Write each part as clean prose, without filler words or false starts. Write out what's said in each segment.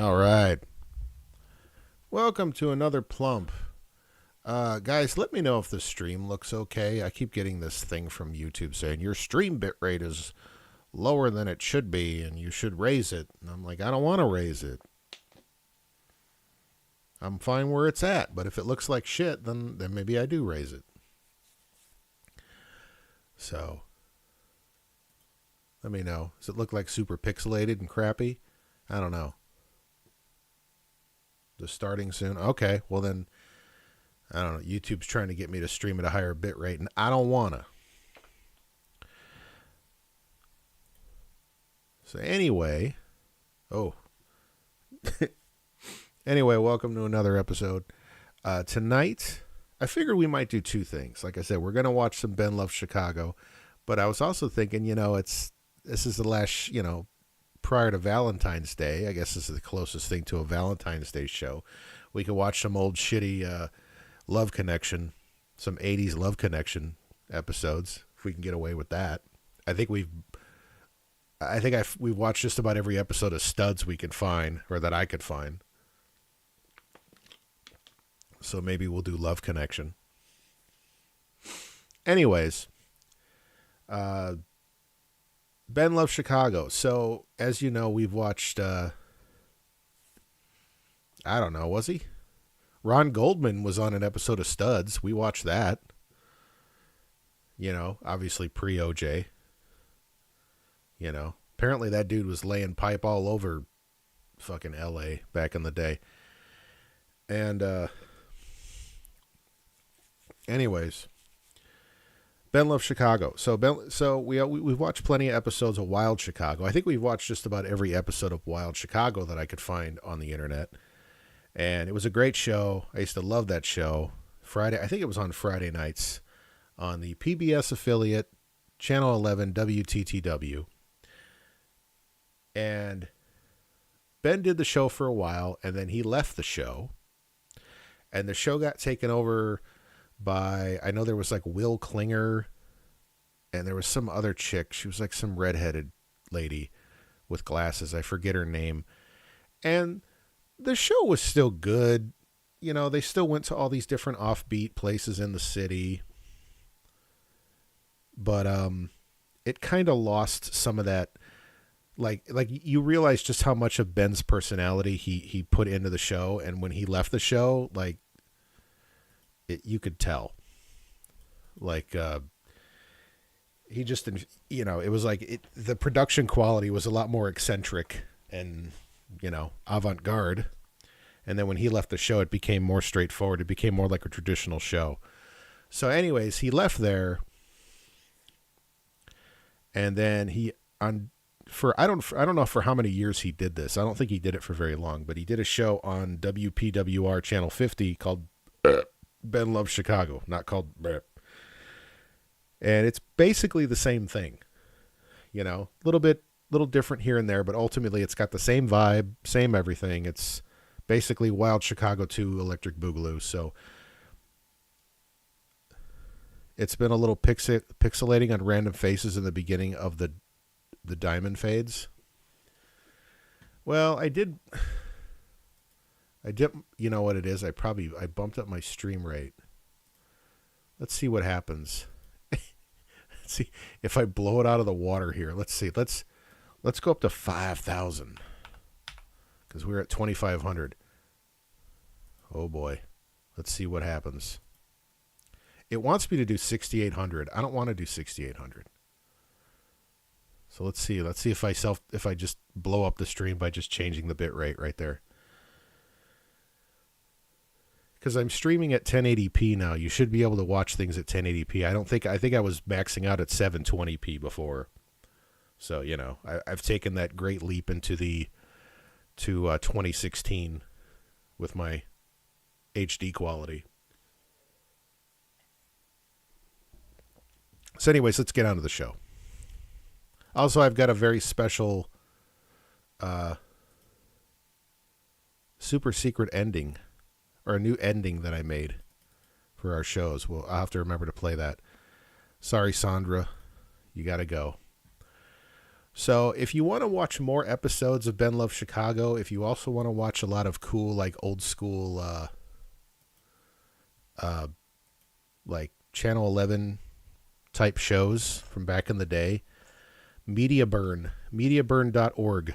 All right. Welcome to another plump. Guys, let me know if the stream looks okay. I keep getting this thing from YouTube saying your stream bitrate is lower than it should be and you should raise it. And I'm like, I don't want to raise it. I'm fine where it's at, but if it looks like shit, then maybe I do raise it. So, let me know. Does it look like super pixelated and crappy? I don't know. Just starting soon. Okay, well then, I don't know. YouTube's trying to get me to stream at a higher bit rate, and I don't wanna. So anyway, oh, anyway, welcome to another episode. Tonight, I figured we might do two things. Like I said, we're gonna watch some Ben Loves Chicago, but I was also thinking, this is the last, prior to Valentine's Day. I guess this is the closest thing to a Valentine's Day show. We could watch some old shitty Love Connection, some 80s Love Connection episodes, if we can get away with that. We've watched just about every episode of Studs we can find, or that I could find. So maybe we'll do Love Connection. Anyways, Ben Loves Chicago. So, as you know, we've watched, I don't know, was he? Ron Goldman was on an episode of Studs. We watched that. Obviously pre-OJ. Apparently that dude was laying pipe all over fucking LA back in the day. And, anyways, Ben Loves Chicago. So we've watched plenty of episodes of Wild Chicago. I think we've watched just about every episode of Wild Chicago that I could find on the internet. And it was a great show. I used to love that show. I think it was on Friday nights on the PBS affiliate, Channel 11, WTTW. And Ben did the show for a while, and then he left the show. And the show got taken over by, I know there was like Will Klinger, and there was some other chick. She was like some redheaded lady with glasses. I forget her name. And the show was still good. They still went to all these different offbeat places in the city. But it kind of lost some of that. Like you realize just how much of Ben's personality he put into the show, and when he left the show, you could tell. He just, it was like the production quality was a lot more eccentric and, avant-garde. And then when he left the show, it became more straightforward. It became more like a traditional show. So anyways, he left there. And then I don't know for how many years he did this. I don't think he did it for very long, but he did a show on WPWR Channel 50 called Ben Loves Chicago, not called Bleh. And it's basically the same thing. Little different here and there, but ultimately it's got the same vibe, same everything. It's basically Wild Chicago 2 Electric Boogaloo. So it's been a little pixelating on random faces in the beginning of the diamond fades. Well, I did, you know what it is? I bumped up my stream rate. Let's see what happens. Let's see if I blow it out of the water here. Let's see. Let's go up to 5,000 because we're at 2,500. Oh boy. Let's see what happens. It wants me to do 6,800. I don't want to do 6,800. So let's see. Let's see if I just blow up the stream by just changing the bit rate right there. Because I'm streaming at 1080p now. You should be able to watch things at 1080p. I think I was maxing out at 720p before. So, I've taken that great leap into 2016 with my HD quality. So anyways, let's get on to the show. Also, I've got a very special super secret ending, or a new ending that I made for our shows. I'll have to remember to play that. Sorry, Sandra. You got to go. So if you want to watch more episodes of Ben Loves Chicago, if you also want to watch a lot of cool, old school, Channel 11 type shows from back in the day, MediaBurn.org.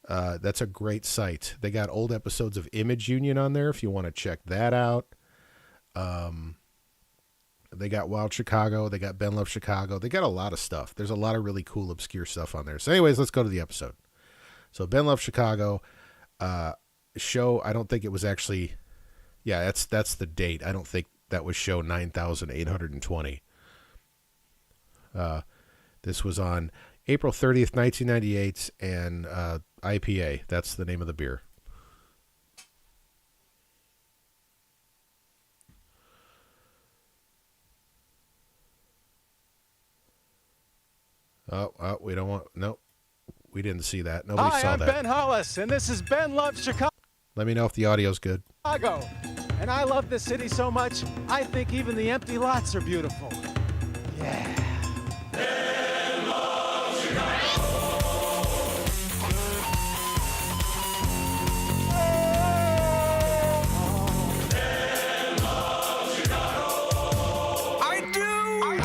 That's a great site. They got old episodes of Image Union on there if you want to check that out. They got Wild Chicago. They got Ben Love Chicago. They got a lot of stuff. There's a lot of really cool, obscure stuff on there. So anyways, let's go to the episode. So Ben Love Chicago show, I don't think it was actually, yeah, that's the date. I don't think that was show 9,820. This was on April 30th, 1998, and IPA. That's the name of the beer. Oh, we don't want, nope. We didn't see that. Nobody saw that. Hi, I'm Ben Hollis, and this is Ben Love Chicago. Let me know if the audio's good. And I love this city so much, I think even the empty lots are beautiful. Yeah. Ben Love Chicago. Ben Love Chicago. I do.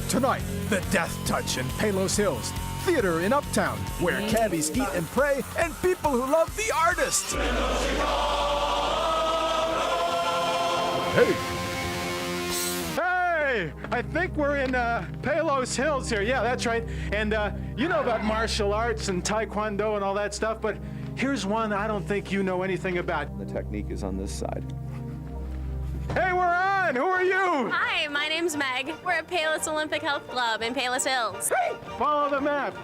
Tonight, The Death Touch in Palos Hills. Theater in Uptown, where cabbies eat and pray, and people who love the artist. Hey! I think we're in Palos Hills here. Yeah, that's right. And you know about martial arts and taekwondo and all that stuff, but here's one I don't think you know anything about. The technique is on this side. Hey, we're on! Who are you? Hi, my name's Meg. We're at Palos Olympic Health Club in Palos Hills. Follow the map.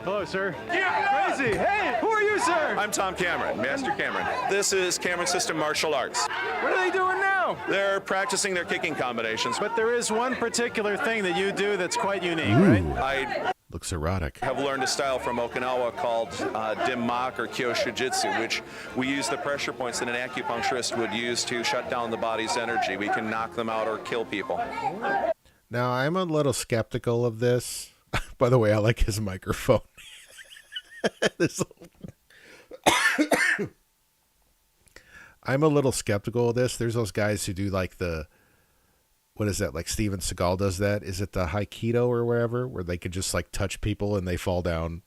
Hello, sir. Yeah, crazy. Hey, who are you, sir? I'm Tom Cameron, Master Cameron. This is Cameron System Martial Arts. What are they doing now? They're practicing their kicking combinations. But there is one particular thing that you do that's quite unique, right? I Looks erotic. have learned a style from Okinawa called Dim Mak or Kyoshu-jitsu, which we use the pressure points that an acupuncturist would use to shut down the body's energy. We can knock them out or kill people. Now, I'm a little skeptical of this. By the way, I like his microphone. I'm a little skeptical of this. There's those guys who do like the, what is that? Like Steven Seagal does that. Is it the Haikido or wherever, where they could just like touch people and they fall down?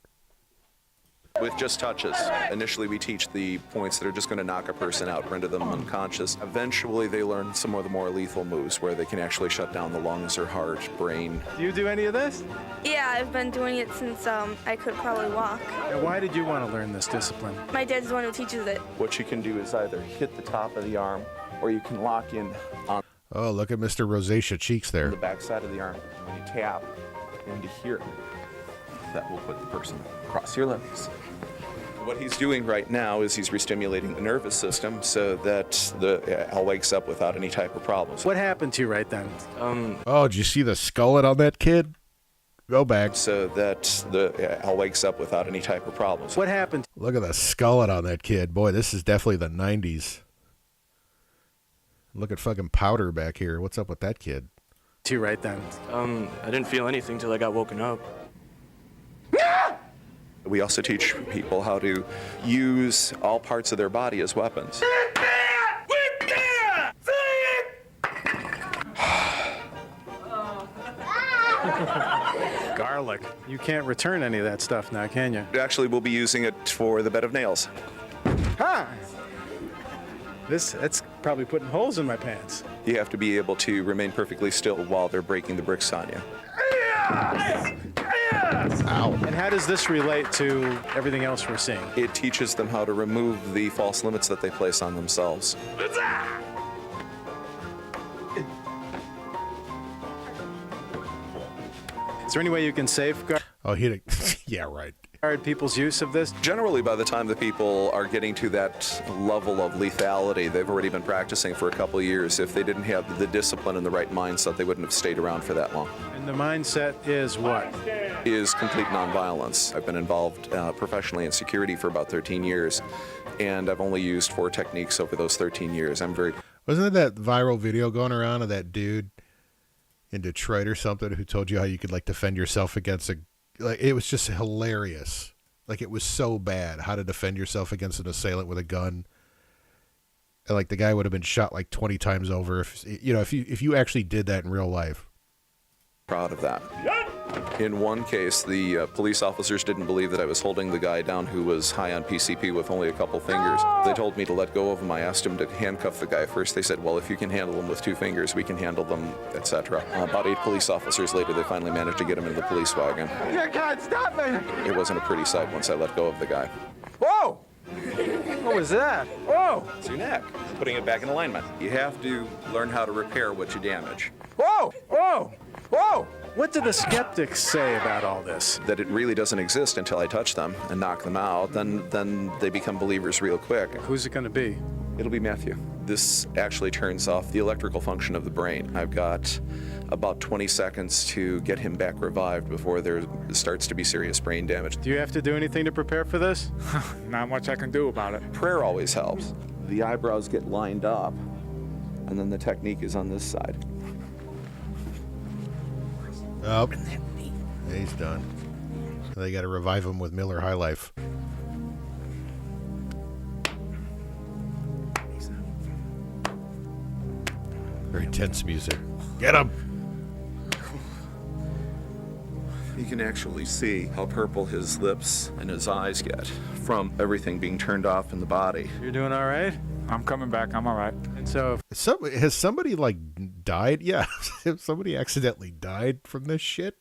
With just touches. Initially, we teach the points that are just going to knock a person out, render them unconscious. Eventually, they learn some of the more lethal moves where they can actually shut down the lungs or heart, brain. Do you do any of this? Yeah, I've been doing it since I could probably walk. And why did you want to learn this discipline? My dad's the one who teaches it. What you can do is either hit the top of the arm or you can lock in on Oh, look at Mr. Rosacea Cheeks there. the back side of the arm. When you tap into here, that will put the person across your legs. What he's doing right now is he's restimulating the nervous system so that the Al wakes up without any type of problems. What happened to you right then? Oh, did you see the skullet on that kid? Go back. So that the Al wakes up without any type of problems. What happened Look at the skullet on that kid. Boy, this is definitely the 90s. Look at fucking Powder back here. What's up with that kid? to you right then? I didn't feel anything till I got woken up. We also teach people how to use all parts of their body as weapons. Garlic. You can't return any of that stuff now, can you? Actually, we'll be using it for the bed of nails. Ha! That's probably putting holes in my pants. You have to be able to remain perfectly still while they're breaking the bricks on you. And how does this relate to everything else we're seeing? It teaches them how to remove the false limits that they place on themselves. Is there any way you can safeguard Oh, yeah, right. people's use of this? Generally, by the time the people are getting to that level of lethality, they've already been practicing for a couple of years. If they didn't have the discipline and the right mindset, they wouldn't have stayed around for that long. And the mindset is what? Is complete nonviolence. I've been involved professionally in security for about 13 years, and I've only used 4 techniques over those 13 years. Wasn't there that viral video going around of that dude in Detroit or something who told you how you could like defend yourself against it was just hilarious. Like it was so bad how to defend yourself against an assailant with a gun. And like the guy would have been shot like 20 times over if you actually did that in real life. Proud of that. In one case, the police officers didn't believe that I was holding the guy down who was high on PCP with only a couple fingers. They told me to let go of him. I asked him to handcuff the guy first. They said, well, if you can handle him with 2 fingers, we can handle them, etc. About 8 police officers later, they finally managed to get him into the police wagon. You can't stop me! It wasn't a pretty sight once I let go of the guy. Whoa! What was that? Whoa! It's your neck. Putting it back in alignment. You have to learn how to repair what you damage. Whoa! Whoa! Whoa! What do the skeptics say about all this? That it really doesn't exist until I touch them and knock them out. Then they become believers real quick. Who's it going to be? It'll be Matthew. This actually turns off the electrical function of the brain. I've got about 20 seconds to get him back revived before there starts to be serious brain damage. Do you have to do anything to prepare for this? Not much I can do about it. Prayer always helps. The eyebrows get lined up, and then the technique is on this side. Oh, he's done. They got to revive him with Miller High Life. Very tense music. Get him! You can actually see how purple his lips and his eyes get from everything being turned off in the body. You're doing all right? I'm coming back. I'm all right. And so, Has somebody like died? Yeah, if somebody accidentally died from this shit.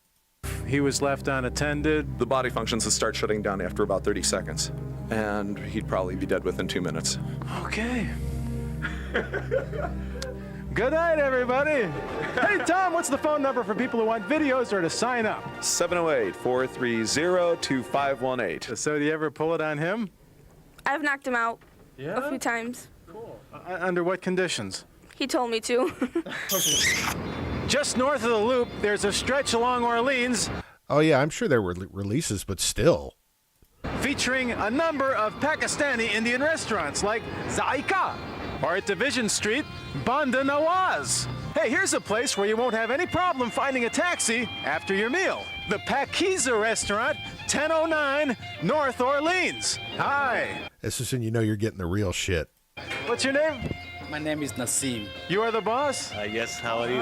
he was left unattended. The body functions will start shutting down after about 30 seconds, and he'd probably be dead within 2 minutes. Okay. Good night, everybody. Hey, Tom, what's the phone number for people who want videos or to sign up? 708-430-2518. So, do you ever pull it on him? I've knocked him out Yeah. a few times. Under what conditions? He told me to. Just north of the Loop, there's a stretch along Orleans Oh yeah, I'm sure there were releases, but still. featuring a number of Pakistani Indian restaurants like Zaika, or at Division Street, Banda Nawaz. Hey, here's a place where you won't have any problem finding a taxi after your meal. The Pakiza Restaurant, 1009 North Orleans. Hi. This is when you know you're getting the real shit. What's your name? My name is Naseem. You are the boss? Yes, how are you?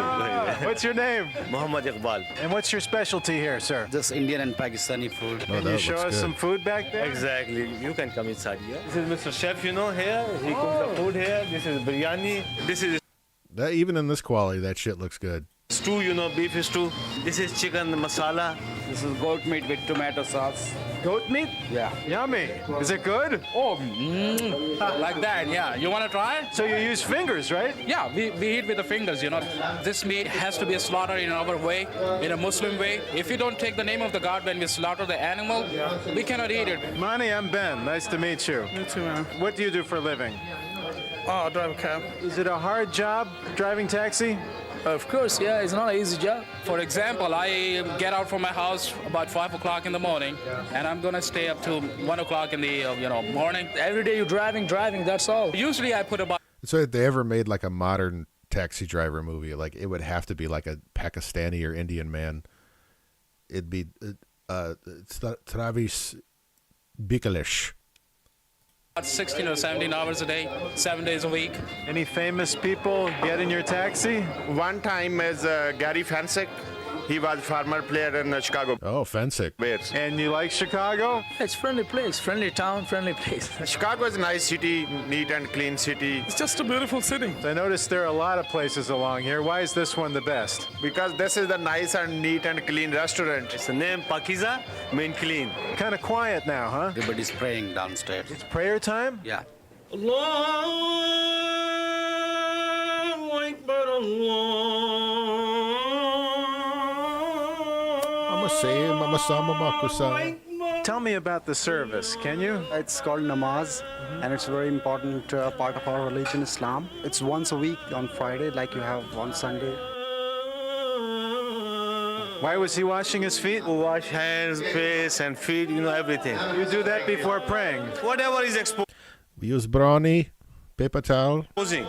What's your name? Muhammad Iqbal. And what's your specialty here, sir? Just Indian and Pakistani food. Oh, Can that you show looks us good. some food back there? Exactly. You can come inside here. This is Mr. Chef, you know, here. He cooks the food here. This is biryani. This is That, even in this quality, that shit looks good. stew, you know, beef stew. This is chicken masala. This is goat meat with tomato sauce. Goat meat? Yeah. Yummy. Is it good? Oh, like that, yeah. You want to try? So you use fingers, right? Yeah, we eat with the fingers, you know. This meat has to be slaughtered in our way, in a Muslim way. If you don't take the name of the God when we slaughter the animal, we cannot eat it. Mani, I'm Ben. Nice to meet you. You too, man. What do you do for a living? Oh, drive a cab. Is it a hard job driving taxi? Of course, yeah, it's not an easy job. For example, I get out from my house about 5 o'clock in the morning, and I'm gonna stay up till 1 o'clock in the morning. Every day you're driving, that's all. Usually I put about... So if they ever made like a modern taxi driver movie, like it would have to be like a Pakistani or Indian man. It'd be Travis Bicklish. 16 or 17 hours a day, 7 days a week. Any famous people get in your taxi? One time is Gary Fensick. He was former player in Chicago Oh, Fensick. Bears. And you like Chicago? It's friendly place, friendly town, friendly place. Chicago is a nice city, neat and clean city. It's just a beautiful city. I noticed there are a lot of places along here. Why is this one the best? Because this is the nice and neat and clean restaurant. It's the name Pakiza, mean clean. Kind of quiet now, huh? Everybody's praying downstairs. It's prayer time? Yeah. Tell me about the service, can you? It's called namaz, and it's a very important part of our religion, Islam. It's once a week on Friday, like you have on Sunday. Why was he washing his feet? We'll wash hands, face, and feet, you know, everything. You do that before praying. Whatever is We use brownie, paper towel. exposing.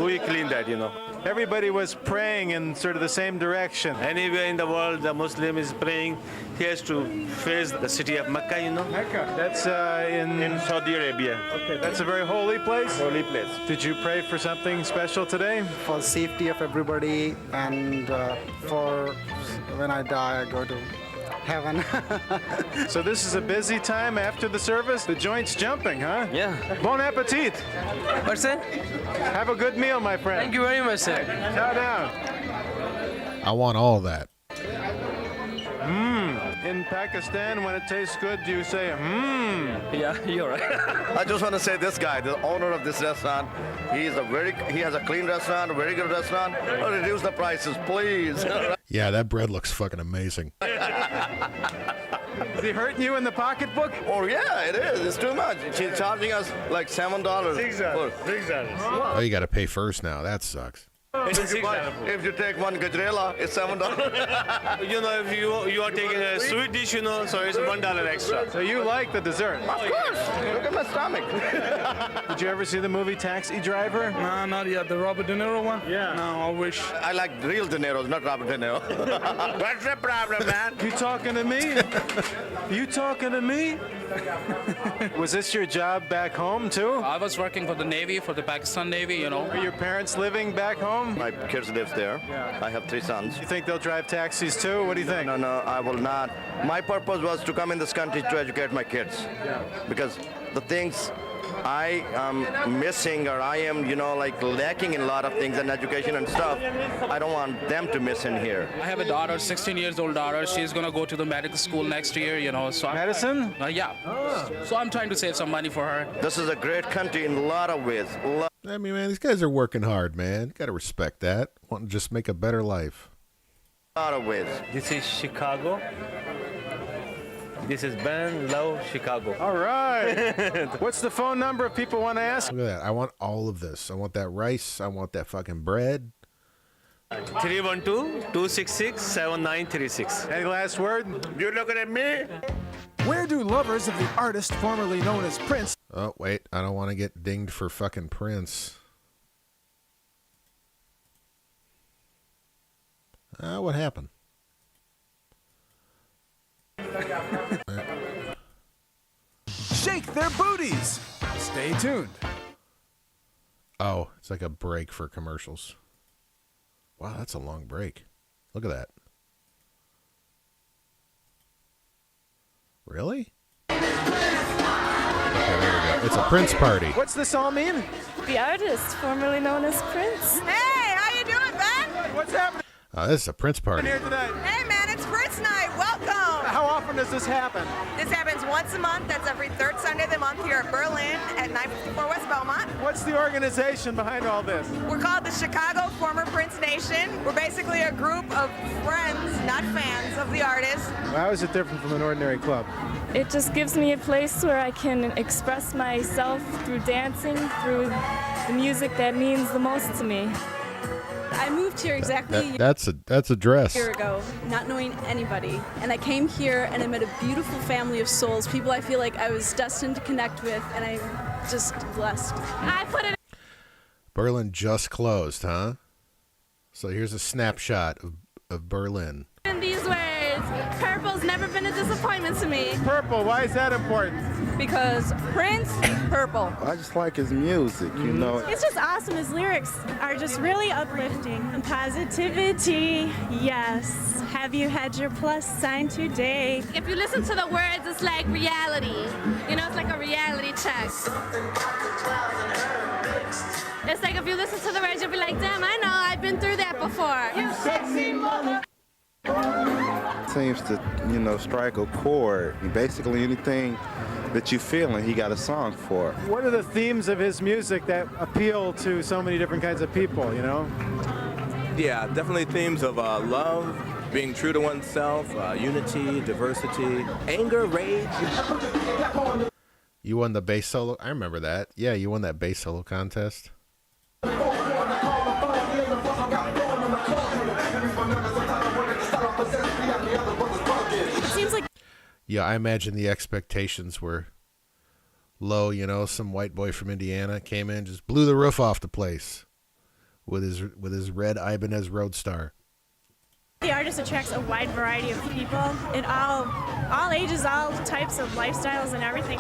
We clean that, you know. Everybody was praying in sort of the same direction. Anywhere in the world, the Muslim is praying. He has to face the city of Mecca, you know. Mecca. That's in Saudi Arabia. Okay, that's a very holy place. Holy place. Did you pray for something special today? For the safety of everybody and for when I die, I go to heaven. So this is a busy time after the service? The joint's jumping, huh? Yeah. Bon appetit. What's that? Have a good meal, my friend. Thank you very much, sir. Chow down. I want all of that. In Pakistan, when it tastes good, do you say, Yeah, you're right. I just want to say this guy, the owner of this restaurant, he has a clean restaurant, a very good restaurant. Reduce the prices, please. Yeah, that bread looks fucking amazing. Is he hurting you in the pocketbook? Oh yeah, it is. It's too much. She's charging us like $7. Oh, you got to pay first now. That sucks. If you take one gajrela, it's $7. You know, if you are taking a sweet dish, you know, so it's $1 extra. So you like the dessert? Of course. Look at my stomach. Did you ever see the movie Taxi Driver? No, not yet. The Robert De Niro one? Yeah. No, I wish. I like real De Niro's, not Robert De Niro. What's the problem, man? You talking to me? You talking to me? Was this your job back home too? I was working for the Navy, for the Pakistan Navy, you know. Are your parents living back home? My kids live there. Yeah. I have 3 sons. You think they'll drive taxis too? What do you think? No, I will not. My purpose was to come in this country to educate my kids. Yeah. Because the things I am missing, or I am, like lacking in a lot of things in education and stuff, I don't want them to miss in here. I have a daughter, 16 years old daughter. She's going to go to the medical school next year, you know. So Medicine? Yeah. So I'm trying to save some money for her. This is a great country in a lot of ways. I mean, man, these guys are working hard, man. Got to respect that. Want to just make a better life. A lot of ways. This is Chicago. This is Ben Low, Chicago. All right. What's the phone number if people want to ask? Look at that. I want all of this. I want that rice. I want that fucking bread. 312-266-7936. Any last word? You looking at me? Where do lovers of the artist formerly known as Prince? Oh, wait. I don't want to get dinged for fucking Prince. What happened? Shake their booties. Stay tuned. Oh, it's like a break for commercials. Wow, that's a long break. Look at that. Really? Okay, there we go. It's a Prince party. What's this all mean? The artist formerly known as Prince. Hey, how you doing, Ben? What's happening This is a Prince party. here tonight? Hey, man, it's Prince night. Welcome. How often does this happen? This happens once a month. That's every third Sunday of the month here at Berlin at 954 West Belmont. What's the organization behind all this? We're called the Chicago Former Prince Nation. We're basically a group of friends, not fans, of the artist. How is it different from an ordinary club? It just gives me a place where I can express myself through dancing, through the music that means the most to me. I moved here exactly That's a dress. a year ago, not knowing anybody. And I came here and I met a beautiful family of souls, people I feel like I was destined to connect with, and I'm just blessed. I put it Berlin just closed, huh? So here's a snapshot of Berlin. in these words. Purple's never been a disappointment to me. Purple, why is that important? Because Prince, purple. I just like his music, you know. It's just awesome. His lyrics are just really uplifting. Positivity, yes. Have you had your plus sign today? If you listen to the words, it's like reality. You know, it's like a reality check. It's like if you listen to the words, you'll be like, damn, I know, I've been through that before. You sexy mother. Seems to, strike a chord. Basically anything that you feel, and he got a song for. What are the themes of his music that appeal to so many different kinds of people, you know? Yeah, definitely themes of love, being true to oneself, unity, diversity, anger, rage. You won the bass solo? I remember that. Yeah, you won that bass solo contest. Seems like Yeah, I imagine the expectations were low, some white boy from Indiana came in, just blew the roof off the place. with his red Ibanez Roadstar. The artist attracts a wide variety of people in all ages, all types of lifestyles and everything.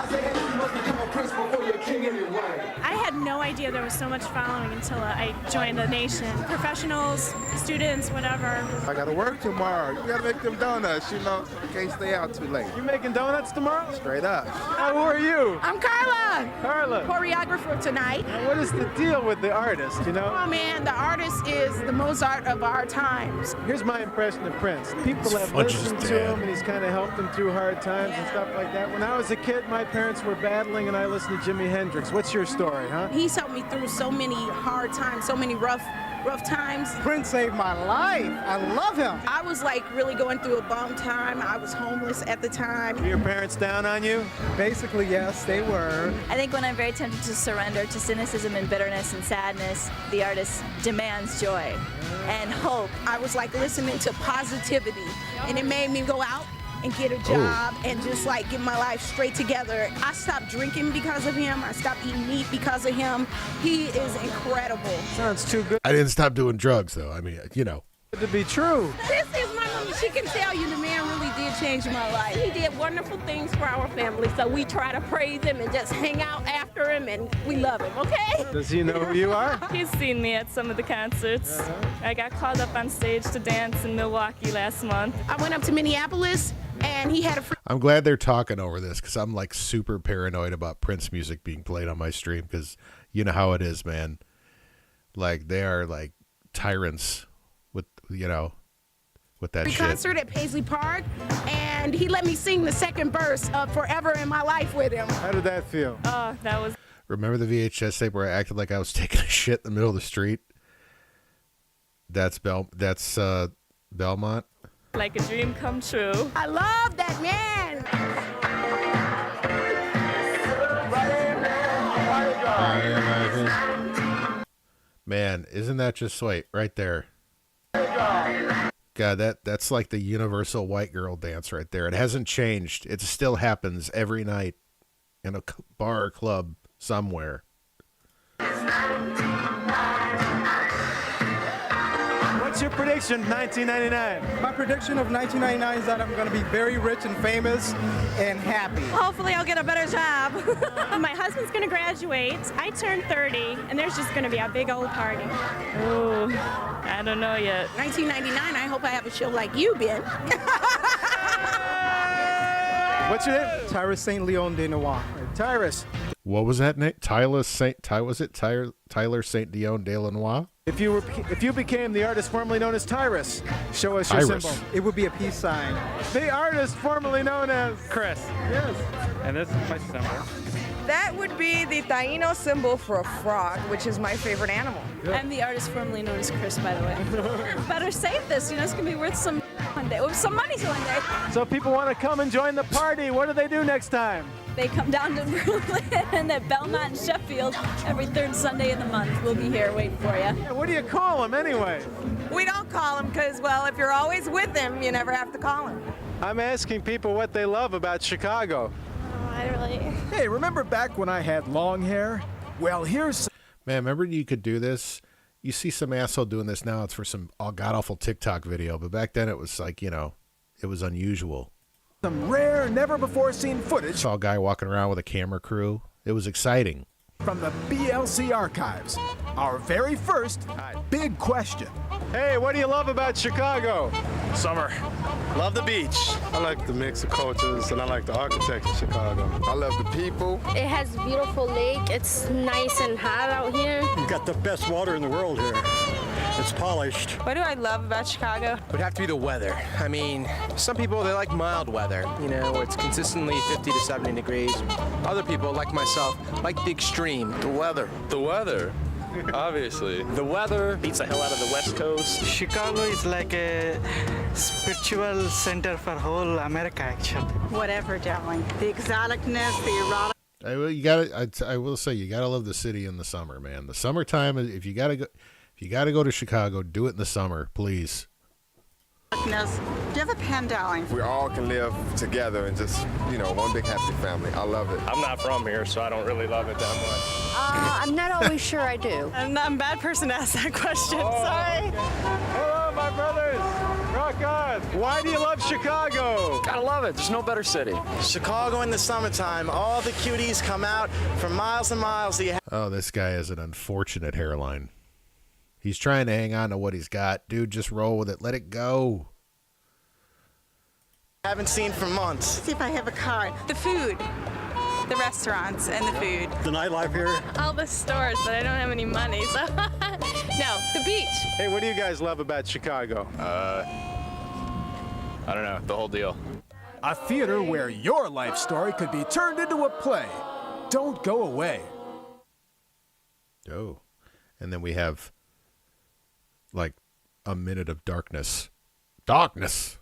I had no idea there was so much following until I joined the nation. Professionals, students, whatever. I gotta work tomorrow. You gotta make them donuts, you know. Can't stay out too late. You making donuts tomorrow? Straight up. Who are you? I'm Carla. Carla. Choreographer tonight. Now, what is the deal with the artist, you know? Oh man, the artist is the Mozart of our times. Here's my impression of Prince. People have listened to him, and he's kind of helped them through hard times and stuff like that. When I was a kid, my parents were battling, and I listened to Jimi Hendrix. What's your story, huh? He's helped me through so many hard times, so many rough times. Prince saved my life. I love him. I was like really going through a bum time. I was homeless at the time. Were your parents down on you? Basically, yes, they were. I think when I'm very tempted to surrender to cynicism and bitterness and sadness, the artist demands joy and hope. I was like listening to positivity, and it made me go out and get a job and just like get my life straight together. I stopped drinking because of him. I stopped eating meat because of him. He is incredible. Sounds too good. I didn't stop doing drugs, though. I mean, you know. To be true. This is my mommy. She can tell you the man really did change my life. He did wonderful things for our family, so we try to praise him and just hang out after him, and we love him, okay? Does he know who you are? He's seen me at some of the concerts. I got called up on stage to dance in Milwaukee last month. I went up to Minneapolis, and he had a free. I'm glad they're talking over this because I'm like super paranoid about Prince music being played on my stream because you know how it is, man. Like they are like tyrants with, you know, with that shit. Concert at Paisley Park, and he let me sing the second verse of Forever in My Life with him. How did that feel? Oh, that was. Remember the VHS tape where I acted like I was taking a shit in the middle of the street? That's Belmont. Like a dream come true. I love that man. Man, isn't that just sweet right there? God, that's like the universal white girl dance right there. It hasn't changed. It still happens every night in a bar or club somewhere. What's your prediction, 1999? My prediction of 1999 is that I'm going to be very rich and famous and happy. Hopefully I'll get a better job. My husband's going to graduate. I turned 30, and there's just going to be a big old party. Ooh, I don't know yet. 1999, I hope I have a show like you, Ben. What's your name? Tyrus St. Leon de Noir. Tyrus. What was that name? Tyler St. Dion de Lanois? If you became the artist formerly known as Tyrus, show us your symbol. It would be a peace sign. The artist formerly known as Chris. Yes. And this is my symbol. That would be the Taino symbol for a frog, which is my favorite animal. I'm the artist formerly known as Chris, by the way. Better save this, you know, it's going to be worth some one day. Some money one day. So people want to come and join the party. What do they do next time? They come down to Berlin at Belmont and Sheffield every third Sunday of the month. We'll be here waiting for you. Yeah, what do you call them anyway? We don't call him because, well, if you're always with him, you never have to call him. I'm asking people what they love about Chicago. I don't really. Hey, remember back when I had long hair? Well, here's... Man, remember you could do this? You see some asshole doing this now. It's for some god-awful TikTok video. But back then it was like, you know, it was unusual. Some rare, never-before-seen footage. Saw a guy walking around with a camera crew. It was exciting. From the BLC archives. Our very first big question. Hey, what do you love about Chicago? Summer. Love the beach. I like the mix of cultures, and I like the architecture of Chicago. I love the people. It has a beautiful lake. It's nice and hot out here. You've got the best water in the world here. It's polished. What do I love about Chicago? It would have to be the weather. I mean, some people, they like mild weather, you know, where it's consistently 50 to 70 degrees. Other people, like myself, like the extreme. The weather. The weather. Obviously. The weather beats the hell out of the West Coast. Chicago is like a spiritual center for whole America, actually. Whatever, darling. The exoticness, the erotic. I will say you gotta love the city in the summer, man. The summertime, if you gotta go to Chicago, do it in the summer, please. Do you have a pen, darling? We all can live together and just, you know, one big happy family. I love it. I'm not from here, so I don't really love it that much. I'm not always sure I do. I'm a bad person to ask that question. Sorry. Hello, my brothers. Rock on. Why do you love Chicago? Gotta love it. There's no better city. Chicago in the summertime. All the cuties come out for miles and miles. Oh, this guy has an unfortunate hairline. He's trying to hang on to what he's got. Dude, just roll with it. Let it go. Haven't seen for months. See if I have a card. The food. The restaurants and the food. The nightlife here? All the stores, but I don't have any money, so. No, the beach. Hey, what do you guys love about Chicago? I don't know, the whole deal. A theater where your life story could be turned into a play. Don't go away. Oh. And then we have, like, a minute of darkness. Darkness!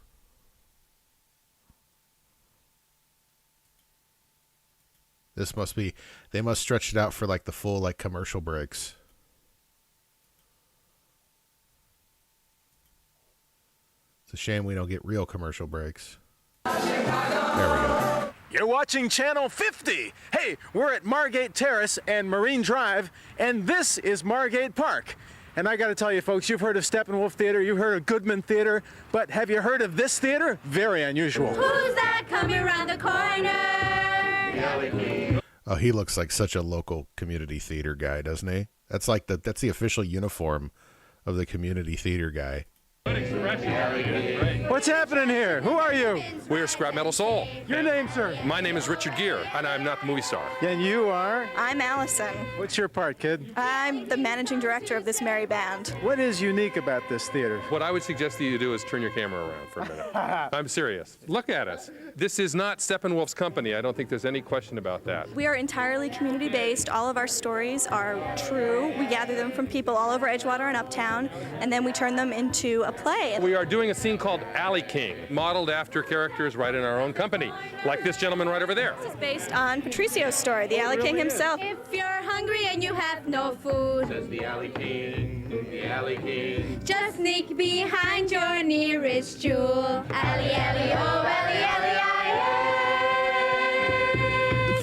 This must be, they must stretch it out for, like, the full, like, commercial breaks. It's a shame we don't get real commercial breaks. There we go. You're watching Channel 50. Hey, we're at Margate Terrace and Marine Drive, and this is Margate Park. And I got to tell you, folks, you've heard of Steppenwolf Theater, you've heard of Goodman Theater, but have you heard of this theater? Very unusual. Who's that coming around the corner? Oh, he looks like such a local community theater guy, doesn't he? That's like that's the official uniform of the community theater guy. What's happening here? Who are you? We're Scrap Metal Soul. Your name, sir? My name is Richard Gere, and I'm not the movie star. And you are? I'm Allison. What's your part, kid? I'm the managing director of this merry band. What is unique about this theater? What I would suggest that you do is turn your camera around for a minute. I'm serious. Look at us. This is not Steppenwolf's company. I don't think there's any question about that. We are entirely community-based. All of our stories are true. We gather them from people all over Edgewater and Uptown, and then we turn them into a play. We are doing a scene called Alley King, modeled after characters right in our own company, like this gentleman right over there. This is based on Patricio's story, the Alley King himself. If you're hungry and you have no food, Says the Alley King, the Alley King. just sneak behind your nearest jewel. Alley, alley, oh, alley, alley,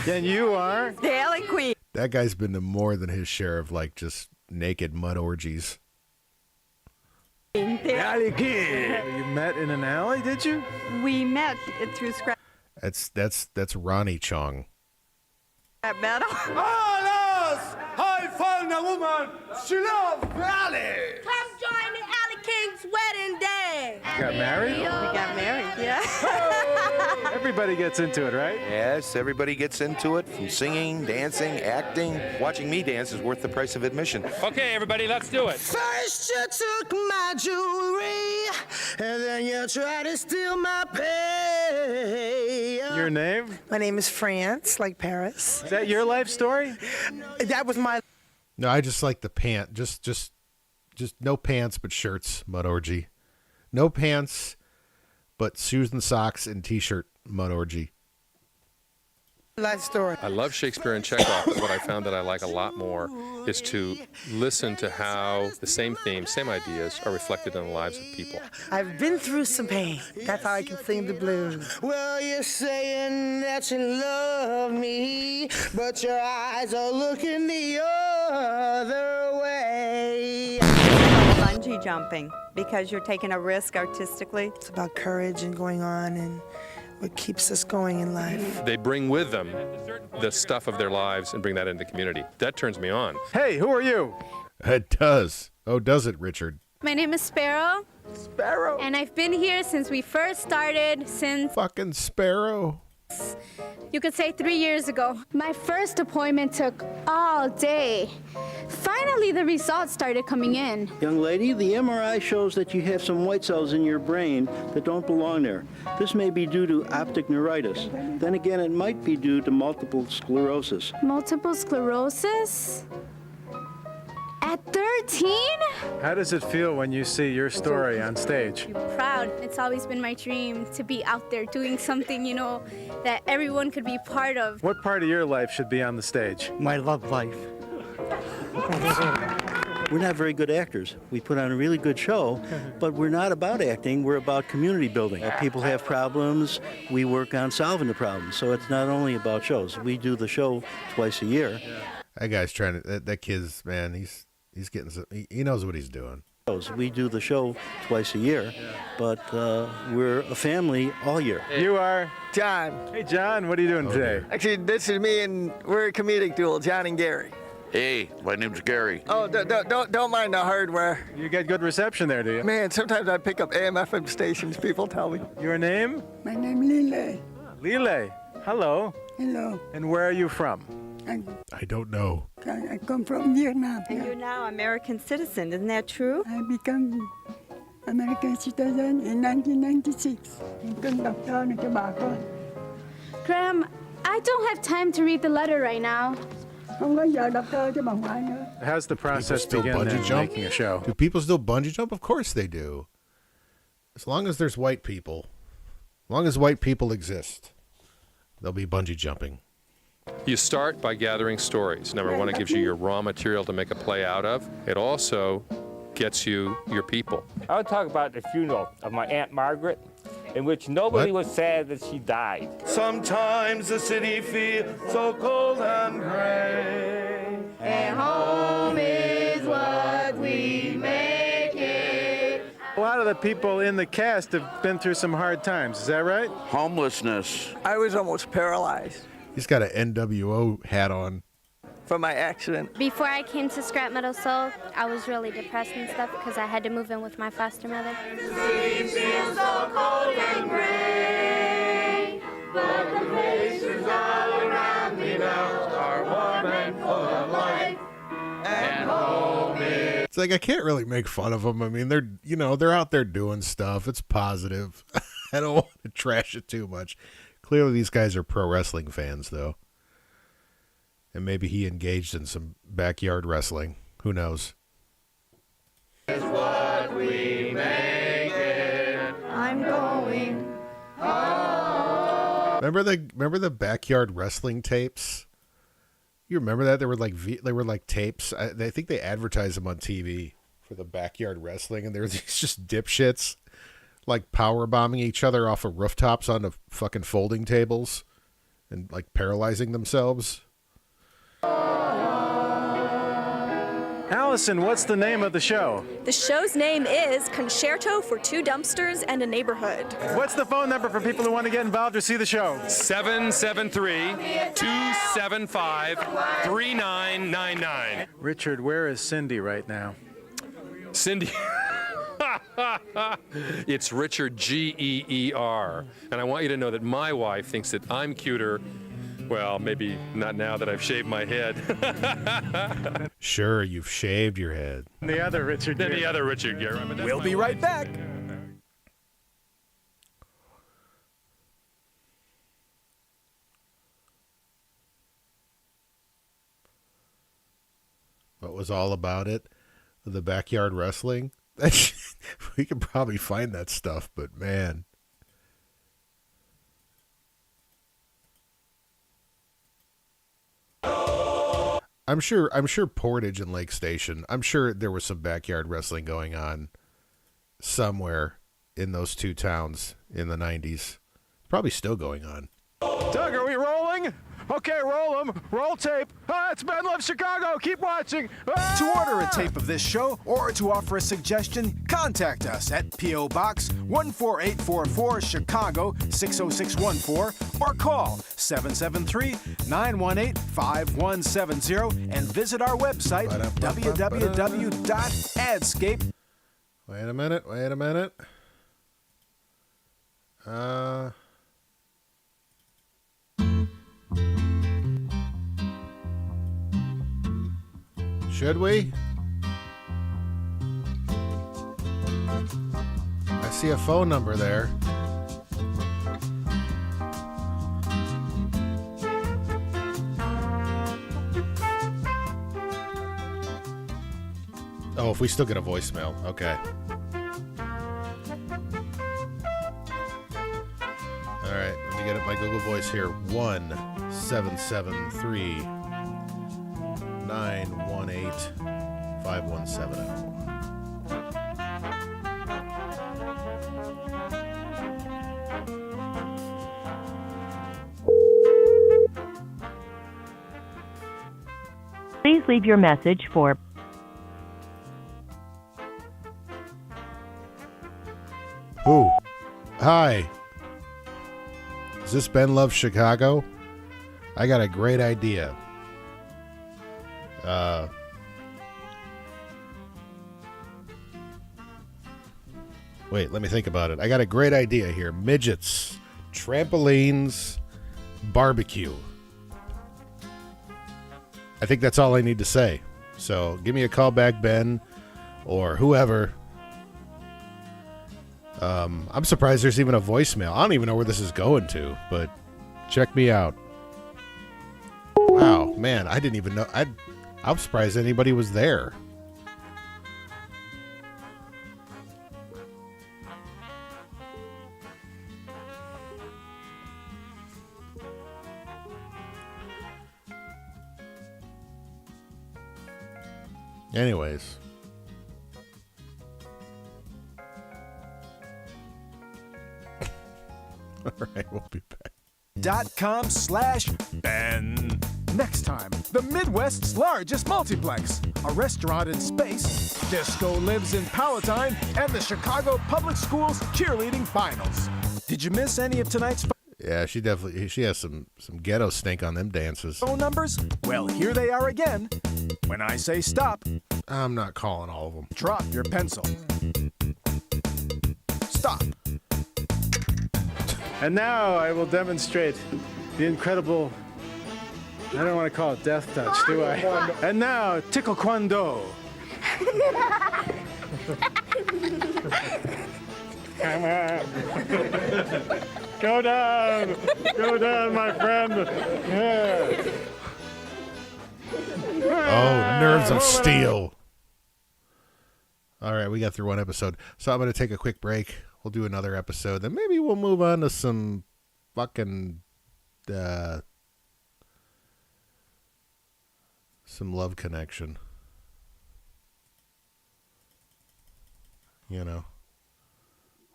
alley. And you are? The Alley Queen. That guy's been to more than his share of, like, just naked mud orgies. The Alley King. You met in an alley, did you? We met through Scrap That's Ronnie Chong. Metal. I found a woman. She loves Valley. Come join the Alley King's wedding day. Got married? We got married, yeah. Everybody gets into it, right? Yes, everybody gets into it, from singing, dancing, acting. Watching me dance is worth the price of admission. Okay, everybody, let's do it. First you took my jewelry, and then you tried to steal my pay. Your name? My name is France, like Paris. Is that your life story? That was my. No, I just like the pant. Just no pants but shirts, mud orgy. No pants, but shoes and socks and t-shirt, mud orgy. Life story. I love Shakespeare and Chekhov, but what I found that I like a lot more is to listen to how the same themes, same ideas are reflected in the lives of people. I've been through some pain. That's how I can sing the blues. Well, you're saying that you love me, but your eyes are looking the other way. Bungee jumping, because you're taking a risk artistically. It's about courage and going on and what keeps us going in life. They bring with them the stuff of their lives and bring that into the community. That turns me on. Hey, who are you? It does. Oh, does it, Richard? My name is Sparrow. Sparrow. And I've been here since we first started, since Fucking Sparrow. you could say 3 years ago. My first appointment took all day. Finally, the results started coming in. Young lady, the MRI shows that you have some white cells in your brain that don't belong there. This may be due to optic neuritis. Then again, it might be due to multiple sclerosis. Multiple sclerosis? At 13? How does it feel when you see your story on stage? Proud. It's always been my dream to be out there doing something, you know, that everyone could be part of. What part of your life should be on the stage? My love life. We're not very good actors. We put on a really good show, but we're not about acting. We're about community building. People have problems. We work on solving the problems. So it's not only about shows. We do the show twice a year. That guy's trying to. That kid's, man. He's getting. He knows what he's doing. We do the show twice a year, but we're a family all year. You are? John. Hey, John, what are you doing today? Actually, this is me, and we're a comedic duo, John and Gary. Hey, my name's Gary. Oh, don't mind the hardware. You get good reception there, do you? Man, sometimes I pick up AM/FM stations, people tell me. Your name? My name is Lile. Lile. Hello. Hello. And where are you from? I don't know. I come from Vietnam. And you're now American citizen, isn't that true? I become American citizen in 1996. Cưng đọc thơ này cho bà con. Graham, I don't have time to read the letter right now. Không có giờ đọc thơ cho bà ngoại nữa. How's the process begin then, making a show? Do people still bungee jump? Of course they do. As long as there's white people. As long as white people exist, they'll be bungee jumping. You start by gathering stories. Number one, it gives you your raw material to make a play out of. It also gets you your people. I would talk about the funeral of my Aunt Margaret, in which nobody was sad that she died. Sometimes the city feels so cold and gray. And home is what we make it. A lot of the people in the cast have been through some hard times. Is that right? Homelessness. I was almost paralyzed He's got an NWO hat on. from my accident. Before I came to Scrap Metal Soul, I was really depressed and stuff because I had to move in with my foster mother. City feels so cold and gray, but the places all around me now are warm and full of life. And home is. It's like I can't really make fun of them. I mean, they're out there doing stuff. It's positive. I don't want to trash it too much. Clearly, these guys are pro wrestling fans, though. And maybe he engaged in some backyard wrestling. Who knows? Is what we make it. I'm going home. Remember the backyard wrestling tapes? You remember that? They were like tapes. I think they advertised them on TV for the backyard wrestling, and there were these just dipshits like power bombing each other off of rooftops onto fucking folding tables and like paralyzing themselves. Allison, what's the name of the show? The show's name is Concerto for Two Dumpsters and a Neighborhood. What's the phone number for people who want to get involved or see the show? 773-275-3999. Richard, where is Cindy right now? Cindy. It's Richard Geer. And I want you to know that my wife thinks that I'm cuter. Well, maybe not now that I've shaved my head. Sure, you've shaved your head. The other Richard Gere. The other Richard Gere. We'll be right back. What was all about it? The backyard wrestling? We could probably find that stuff, but man. I'm sure Portage and Lake Station, I'm sure there was some backyard wrestling going on somewhere in those two towns in the 90s. Probably still going on. Doug, are we rolling? Okay, roll them. Roll tape. It's Ben Loves Chicago. Keep watching. To order a tape of this show or to offer a suggestion, contact us at P.O. Box 14844 Chicago 60614 or call 773-918-5170 and visit our website www.adscape. Wait a minute. Should we? I see a phone number there. Oh, if we still get a voicemail. Okay. All right, let me get up my Google Voice here. 1-773-918-5170. leave your message for... Who? Hi. Is this Ben Loves Chicago? I got a great idea. Wait, let me think about it. I got a great idea here. Midgets, trampolines, barbecue. I think that's all I need to say. So give me a call back, Ben, or whoever. I'm surprised there's even a voicemail. I don't even know where this is going to, but check me out. Wow, man, I didn't even know. I'm surprised anybody was there. Anyways. All right, we'll be back. .com/Ben. Next time, the Midwest's largest multiplex, a restaurant in space, disco lives in Palatine, and the Chicago Public Schools cheerleading finals. Did you miss any of tonight's Yeah, she has some ghetto stink on them dances. phone numbers? Well, here they are again. When I say stop, I'm not calling all of them. Drop your pencil. Stop. And now I will demonstrate the incredible, I don't want to call it death touch, do I? And now, Tickle Kwando. Come on. Go down. Go down, my friend. Yeah. Oh, nerves of steel. All right, we got through one episode. So I'm going to take a quick break. We'll do another episode. Then maybe we'll move on to some fucking... some love connection. You know.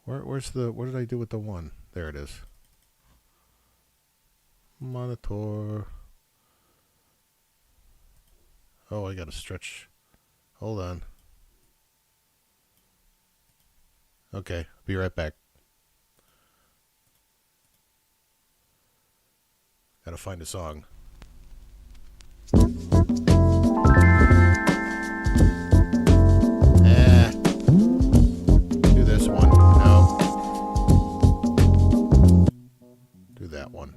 What did I do with the one? There it is. Monitor. Oh, I got to stretch. Hold on. Okay, be right back. Gotta find a song. Do this one. No. Do that one.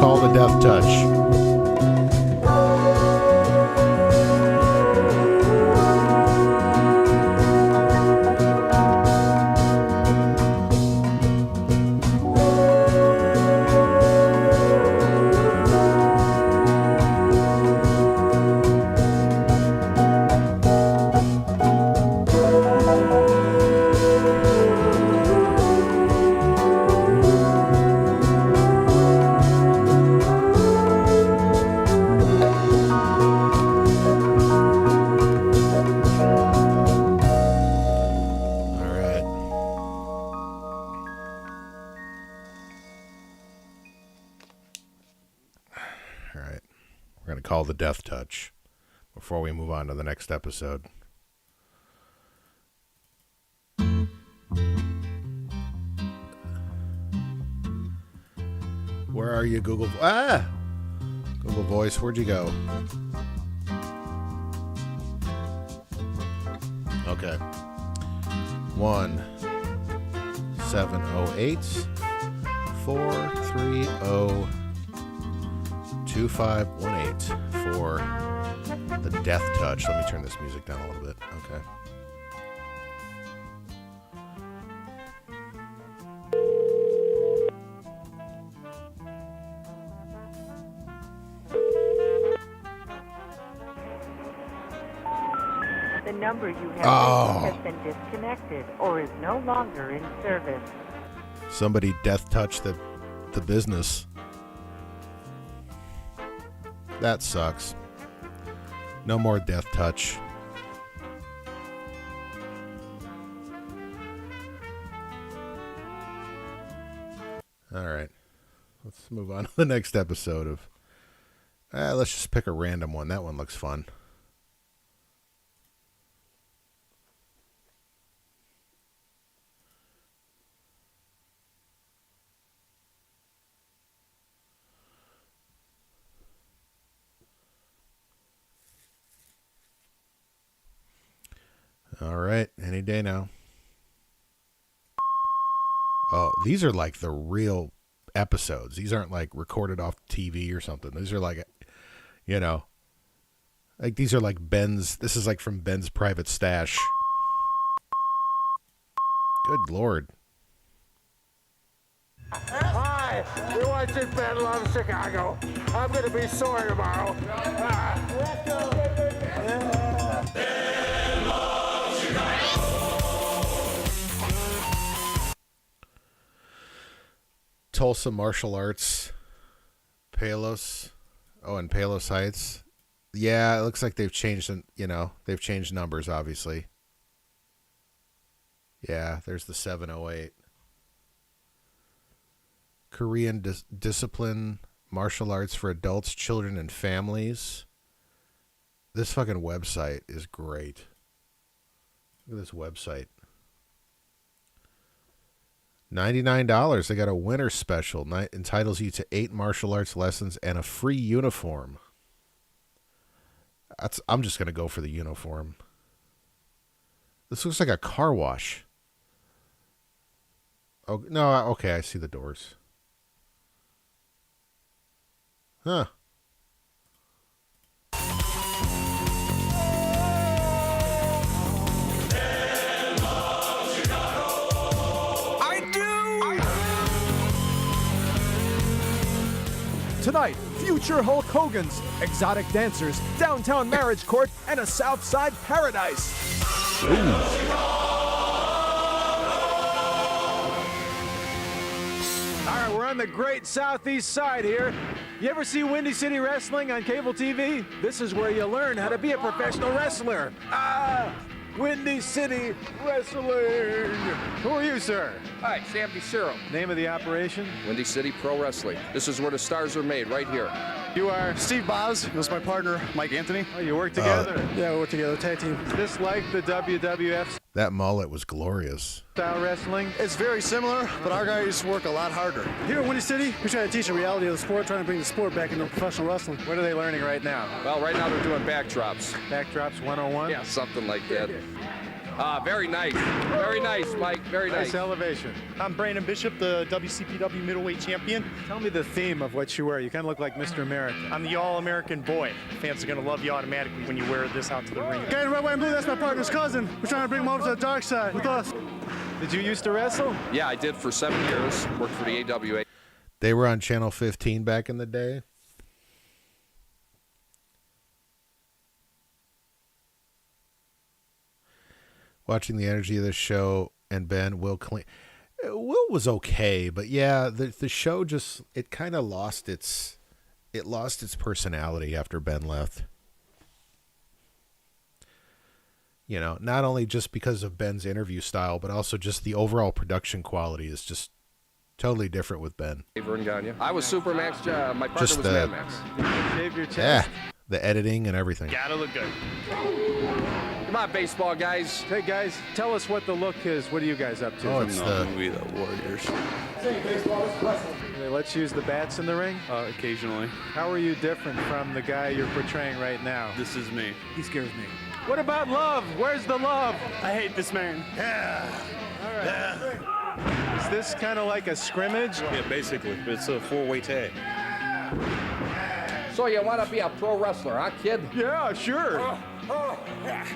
call the death touch. Call the death touch before we move on to the next episode. Where are you, Google? Google Voice, where'd you go? Okay. 1-708-430 2518 for the death touch. Let me turn this music down a little bit. Okay. The number you have has been disconnected or is no longer in service. Somebody death touched the business. That sucks. No more death touch. All right. Let's move on to the next episode of... let's just pick a random one. That one looks fun. All right, any day now. Oh, these are like the real episodes. These aren't like recorded off TV or something. These are like, you know, like these are like Ben's. This is like from Ben's private stash. Good Lord. Hi, you're watching Battle of Chicago. I'm going to be sore tomorrow. Tulsa Martial Arts, Palos, and Palos Heights. Yeah, it looks like they've changed, they've changed numbers, obviously. Yeah, there's the 708. Korean Discipline Martial Arts for Adults, Children, and Families. This fucking website is great. Look at this website. $99. They got a winter special. Entitles you to 8 martial arts lessons and a free uniform. I'm just going to go for the uniform. This looks like a car wash. Oh, no, okay, I see the doors. Huh. Tonight, future Hulk Hogan's, exotic dancers, downtown marriage court, and a Southside paradise. All right, we're on the great southeast side here. You ever see Windy City Wrestling on cable TV? This is where you learn how to be a professional wrestler. Windy City Wrestling. Who are you, sir? Hi, Sam DeCiro. Name of the operation? Windy City Pro Wrestling. This is where the stars are made, right here. You are? Steve Boz. This is my partner, Mike Anthony. Oh, you work together? Yeah, we work together, tag team. Is this like the WWF That mullet was glorious. style wrestling? It's very similar, but our guys work a lot harder. Here at Windy City, we try to teach the reality of the sport, trying to bring the sport back into professional wrestling. What are they learning right now? Well, right now they're doing backdrops. Backdrops 101? Yeah, something like that. Very nice. Very nice, Mike. Very nice. Nice elevation. I'm Brandon Bishop, the WCPW middleweight champion. Tell me the theme of what you wear. You kind of look like Mr. America. I'm the All-American boy. Fans are going to love you automatically when you wear this out to the ring. Okay, red, white, and blue, that's my partner's cousin. We're trying to bring him over to the dark side with us. Did you used to wrestle? Yeah, I did for 7 years. Worked for the AWA. They were on Channel 15 back in the day. Watching the energy of this show and Ben, Will was okay, but yeah, the show just, it kind of lost its personality after Ben left. You know, not only just because of Ben's interview style, but also just the overall production quality is just totally different with Ben. Vern Gagne. I was Supermax. My partner Just was Mad Max. Shave your chest. Yeah, the editing and everything. Gotta look good. Come on, baseball guys. Hey guys, tell us what the look is. What are you guys up to? Oh, it's the Warriors. Let's use the bats in the ring? Occasionally. How are you different from the guy you're portraying right now? This is me. He scares me. What about love? Where's the love? I hate this man. Yeah. All right. Is this kind of like a scrimmage? Yeah, basically. It's a 4-way tag. So you want to be a pro wrestler, huh, kid? Yeah, sure.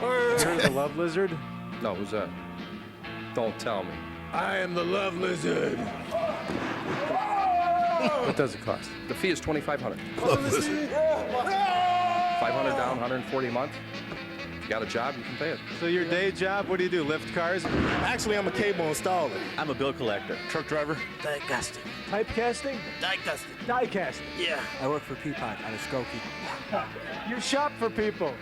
You're the love lizard? No, who's that? Don't tell me. I am the love lizard. What does it cost? The fee is $2,500. Love lizard. 500 down, 140 a month. If you got a job, you can pay it. So your day job, what do you do? Lift cars? Actually, I'm a cable installer. I'm a bill collector. Truck driver. Die casting. Typecasting? Die casting. Die casting. Yeah. I work for Peapod out of Skokie. You shop for people.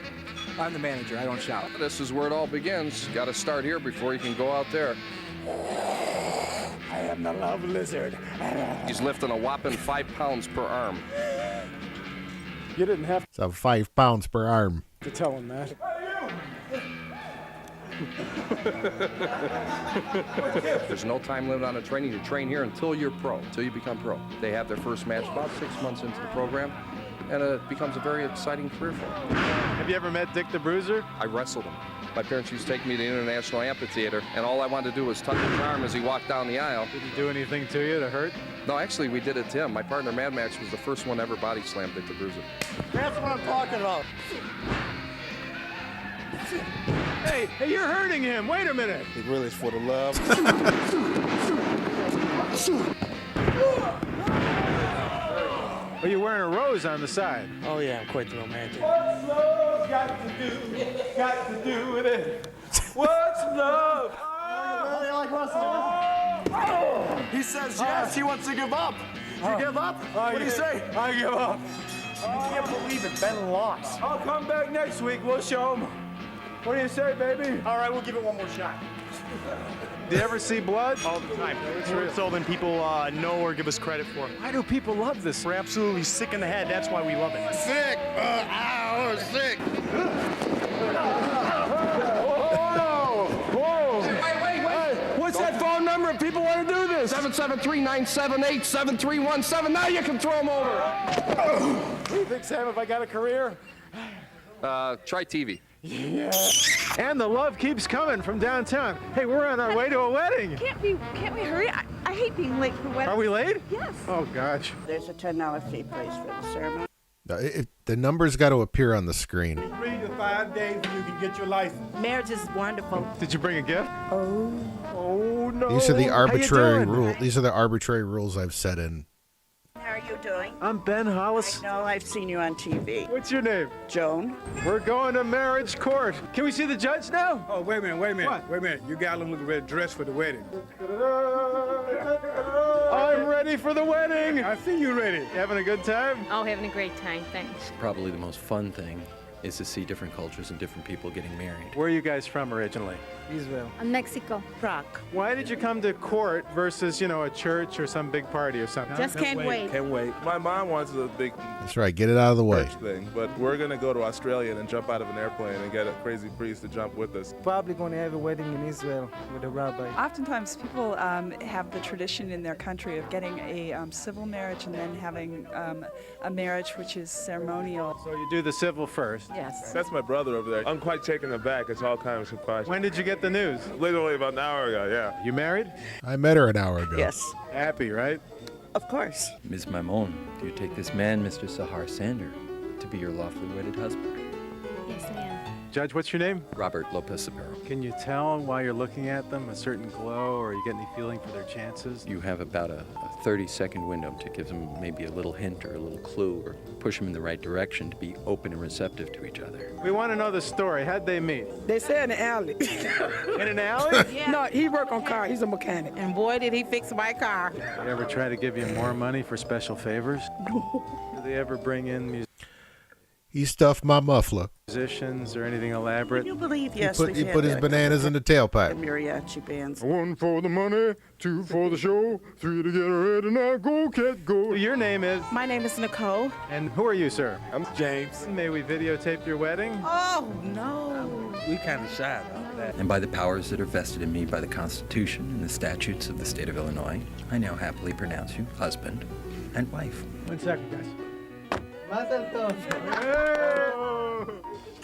I'm the manager. I don't shop. This is where it all begins. Got to start here before you can go out there. I am the love lizard. He's lifting a whopping 5 pounds per arm. You didn't have So 5 pounds per arm. to tell him that. There's no time limit on the training. You train here until you're pro, until you become pro. They have their first match about 6 months into the program, and it becomes a very exciting career for them. Have you ever met Dick the Bruiser? I wrestled him. My parents used to take me to the International Amphitheater, and all I wanted to do was touch his arm as he walked down the aisle. Did he do anything to you to hurt? No, actually, we did it to him. My partner, Mad Max, was the first one ever body slammed Dick the Bruiser. That's what I'm talking about. Hey, you're hurting him. Wait a minute. It really is for the love. Are you wearing a rose on the side? Oh, yeah, I'm quite the romantic. What's love got to do with it? What's love? He says yes, he wants to give up. Did you give up? What do you say? I give up. I can't believe it. Ben lost. I'll come back next week. We'll show him. What do you say, baby? All right, we'll give it one more shot. Do you ever see blood? All the time. It's more so than people know or give us credit for. Why do people love this? We're absolutely sick in the head. That's why we love it. Sick. Ow, sick. Whoa! What's that phone number if people want to do this? 773-978-7317. Now you can throw them over. What do you think, Sam, if I got a career? Try TV. Yeah. And the love keeps coming from downtown. Hey, we're on our way to a wedding. Can't we hurry? I hate being late for weddings. Are we late? Yes. Oh, gosh. There's a $10 fee, please, for the ceremony. The numbers got to appear on the screen. 3 to 5 days and you can get your license. Marriage is wonderful. Did you bring a gift? Oh no. These are the arbitrary doing? rules. These are the arbitrary rules I've set in. How are you doing? I'm Ben Hollis. No, I've seen you on TV. What's your name? Joan. We're going to marriage court. Can we see the judge now? Oh, wait a minute. What? Wait a minute. You got to look red dress for the wedding. I'm ready for the wedding. I see you ready. You having a good time? Oh, having a great time, thanks. Probably the most fun thing is to see different cultures and different people getting married. Where are you guys from originally? Israel. Mexico. Prague. Why did you come to court versus, a church or some big party or something? Just can't wait. Can't wait. My mom wants a big That's right. Get it out of the way. church thing, but we're going to go to Australia and jump out of an airplane and get a crazy priest to jump with us. Probably going to have a wedding in Israel with a rabbi. Oftentimes people have the tradition in their country of getting a civil marriage and then having a marriage which is ceremonial. So you do the civil first. Yes. That's my brother over there. I'm quite taken aback. It's all kind of surprising. When did you get the news? Literally about an hour ago, yeah. You married? I met her an hour ago. Yes. Happy, right? Of course. Ms. Maimon, do you take this man, Mr. Sahar Sander, to be your lawfully wedded husband? Yes, I am. Judge, what's your name? Robert Lopez Sapero. Can you tell while you're looking at them a certain glow, or you get any feeling for their chances? You have about a 30-second window to give them maybe a little hint or a little clue or push them in the right direction to be open and receptive to each other. We want to know the story. How'd they meet? They said in the alley. In an alley? Yeah. No, he work on car. He's a mechanic. And boy, did he fix my car. They ever try to give you more money for special favors? No. Do they ever bring in He stuffed my muffler. musicians or anything elaborate? Can you believe, yes, He put his bananas in the tailpipe. mariachi bands. 1 for the money, 2 for the show, 3 to get ready now. Go, cat, go. Your name is? My name is Nicole. And who are you, sir? I'm James. May we videotape your wedding? Oh, no. We kind of shy about that. And by the powers that are vested in me by the Constitution and the statutes of the state of Illinois, I now happily pronounce you husband and wife. 1 second, guys.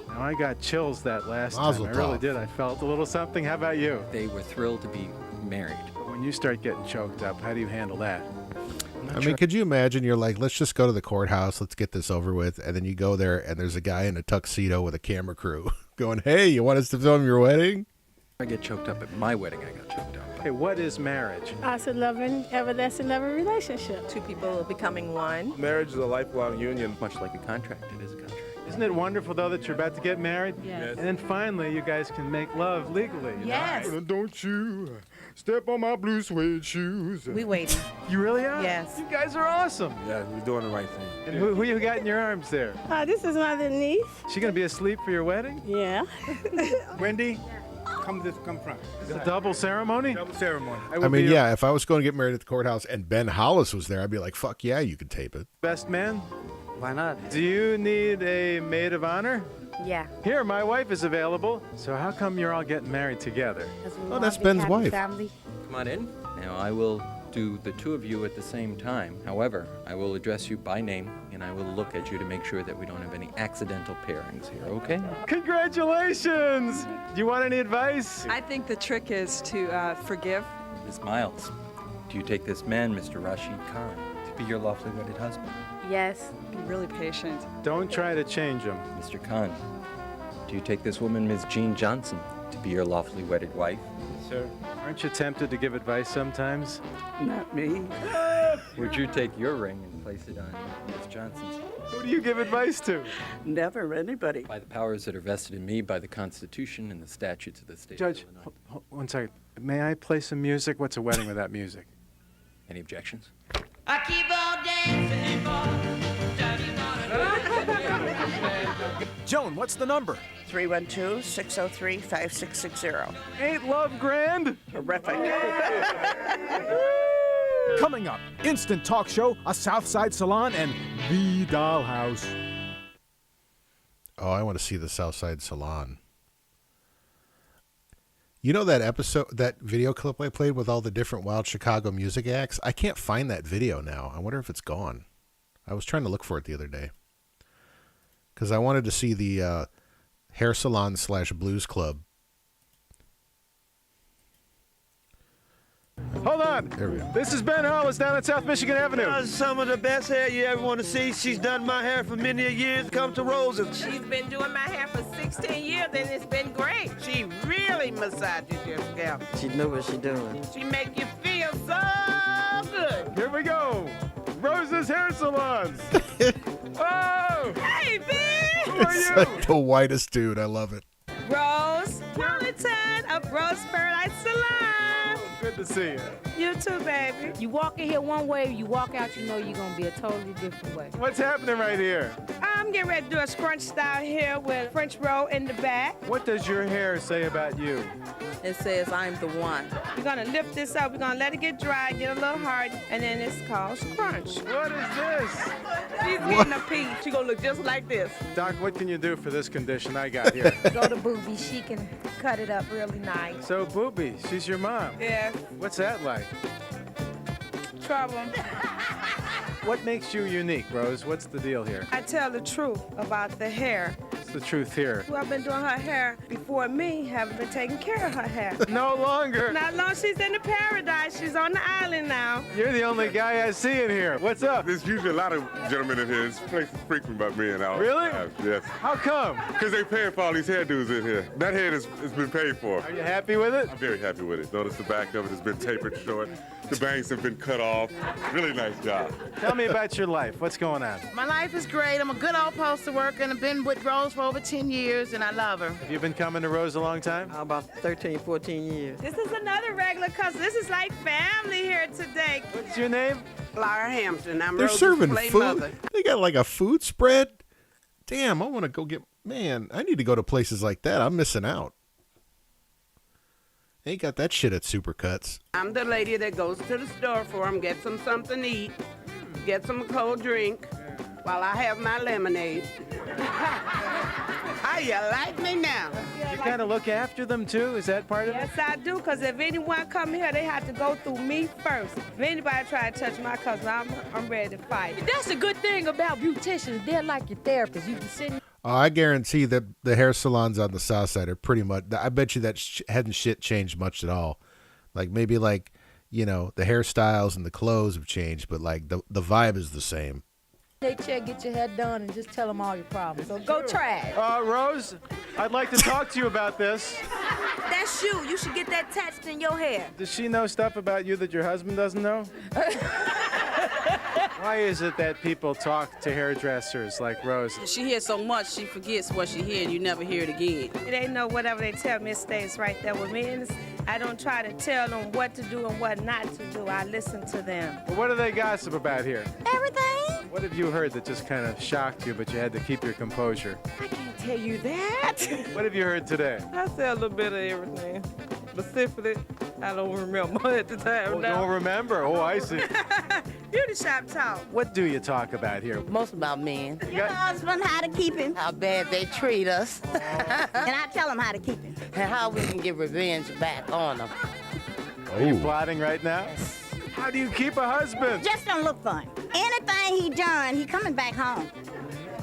Now, I got chills that last Mazel time. I really tov. did. I felt a little something. How about you? They were thrilled to be married. But when you start getting choked up, how do you handle that? I mean, could you imagine? You're like, let's just go to the courthouse. Let's get this over with. And then you go there, and there's a guy in a tuxedo with a camera crew going, hey, you want us to film your wedding? I get choked up at my wedding. I got choked up. Hey, what is marriage? It's a loving, everlasting loving relationship. Two people becoming one. Marriage is a lifelong union. Much like a contract, it is a contract. Isn't it wonderful, though, that you're about to get married? Yes. And then finally, you guys can make love legally. you know? Yes. Don't you step on my blue suede shoes. We waiting. You really are? Yes. You guys are awesome. Yeah, we're doing the right thing. And who you got in your arms there? This is my little niece. She gonna be asleep for your wedding? Yeah. Wendy, come front. It's a double ceremony? Double ceremony. I mean, yeah, if I was going to get married at the courthouse and Ben Hollis was there, I'd be like, fuck yeah, you could tape it. Best man? Why not? Do you need a maid of honor? Yeah. Here, my wife is available. So how come you're all getting married together? Oh, that's Ben's wife. Family. Come on in. Now, I will do the two of you at the same time. However, I will address you by name, and I will look at you to make sure that we don't have any accidental pairings here, okay? Congratulations! Do you want any advice? I think the trick is to forgive. Ms. Miles, do you take this man, Mr. Rashid Khan, to be your lawfully wedded husband? Yes. Be really patient. Don't try to change him. Mr. Khan, do you take this woman, Ms. Jean Johnson, to be your lawfully wedded wife? Sir, aren't you tempted to give advice sometimes? Not me. Would you take your ring and place it on Ms. Johnson's? Who do you give advice to? Never anybody. By the powers that are vested in me by the Constitution and the statutes of the state Judge, of Illinois. 1 second. May I play some music? What's a wedding without music? Any objections? I keep on dancing, Joan, what's the number? 312-603-5660. Ain't love grand? Terrific. Coming up, instant talk show, a Southside Salon, and the Dollhouse. Oh, I want to see the Southside Salon. You know that episode, that video clip I played with all the different Wild Chicago music acts? I can't find that video now. I wonder if it's gone. I was trying to look for it the other day. Because I wanted to see the hair salon / blues club. Hold on. There we go. This is Ben Hollis down at South Michigan Avenue. Some of the best hair you ever want to see. She's done my hair for many years. Come to Rose's. She's been doing my hair for 16 years and it's been great. She really massages your scalp. She know what she's doing. She make you feel so good. Here we go. Rose's Hair Salons. Oh! Hey, Ben! Who are It's you? like the whitest dude. I love it. Rose Politan of Rose Paradise Salon. Good to see you. You too, baby. You walk in here one way, you walk out, you know you're going to be a totally different way. What's happening right here? I'm getting ready to do a scrunch style here with French roll in the back. What does your hair say about you? It says I'm the one. We're gonna lift this up, we're gonna let it get dry, get a little hard, and then it's called scrunch. What is this? She's getting a piece. She gonna look just like this. Doc, what can you do for this condition I got here? Go to Booby, she can cut it up really nice. So, Booby, she's your mom. Yeah, What's that like? trouble. What makes you unique, Rose? What's the deal here? I tell the truth about the hair. What's the truth here? Who have been doing her hair before me haven't been taking care of her hair. No longer. Not long she's in the paradise. She's on the island now. You're the only guy I see in here. What's up? There's usually a lot of gentlemen in here. This place is frequented by men out. Really? Yes. How come? Because they paying for all these hairdos in here. That head has been paid for. Are you happy with it? I'm very happy with it. Notice the back of it has been tapered short. The bangs have been cut off. Really nice job. Tell me about your life. What's going on? My life is great. I'm a good old postal worker, and I've been with Rose for over 10 years, and I love her. Have you been coming to Rose a long time? About 13, 14 years. This is another regular cousin. This is like family here today. What's your name? Laura Hampton. I'm They're Rose's serving play food. mother. They got like a food spread. Damn, I want to go get. Man, I need to go to places like that. I'm missing out. They ain't got that shit at Supercuts. I'm the lady that goes to the store for them, get some something to eat, get some cold drink, while I have my lemonade. How you like me now? You kind of look after them too? Is that part of it? Yes, I do, because if anyone come here, they have to go through me first. If anybody try to touch my cousin, I'm ready to fight. That's a good thing about beauticians. They're like your therapist. You can sit. I guarantee that the hair salons on the south side are pretty much. I bet you that hadn't shit changed much at all. Like maybe like, you know, the hairstyles and the clothes have changed, but like the vibe is the same. They check, get your hair done, and just tell them all your problems. So go try it. Rose, I'd like to talk to you about this. That's you. You should get that attached in your hair. Does she know stuff about you that your husband doesn't know? Why is it that people talk to hairdressers like Rose? She hears so much, she forgets what she heard, and you never hear it again. They know whatever they tell me, it stays right there with me. And I don't try to tell them what to do and what not to do. I listen to them. Well, what do they gossip about here? Everything. What have you heard that just kind of shocked you, but you had to keep your composure? I can't tell you that. What have you heard today? I say a little bit of everything. Specifically, I don't remember at the time. Oh, don't remember? Oh, I see. Beauty shop talk. What do you talk about here? Most about men. Your husband, how to keep him. How bad they treat us. And I tell them how to keep him. And how we can get revenge back on them. Are you plotting right now? How do you keep a husband? Just don't look fun. Anything he done, he coming back home.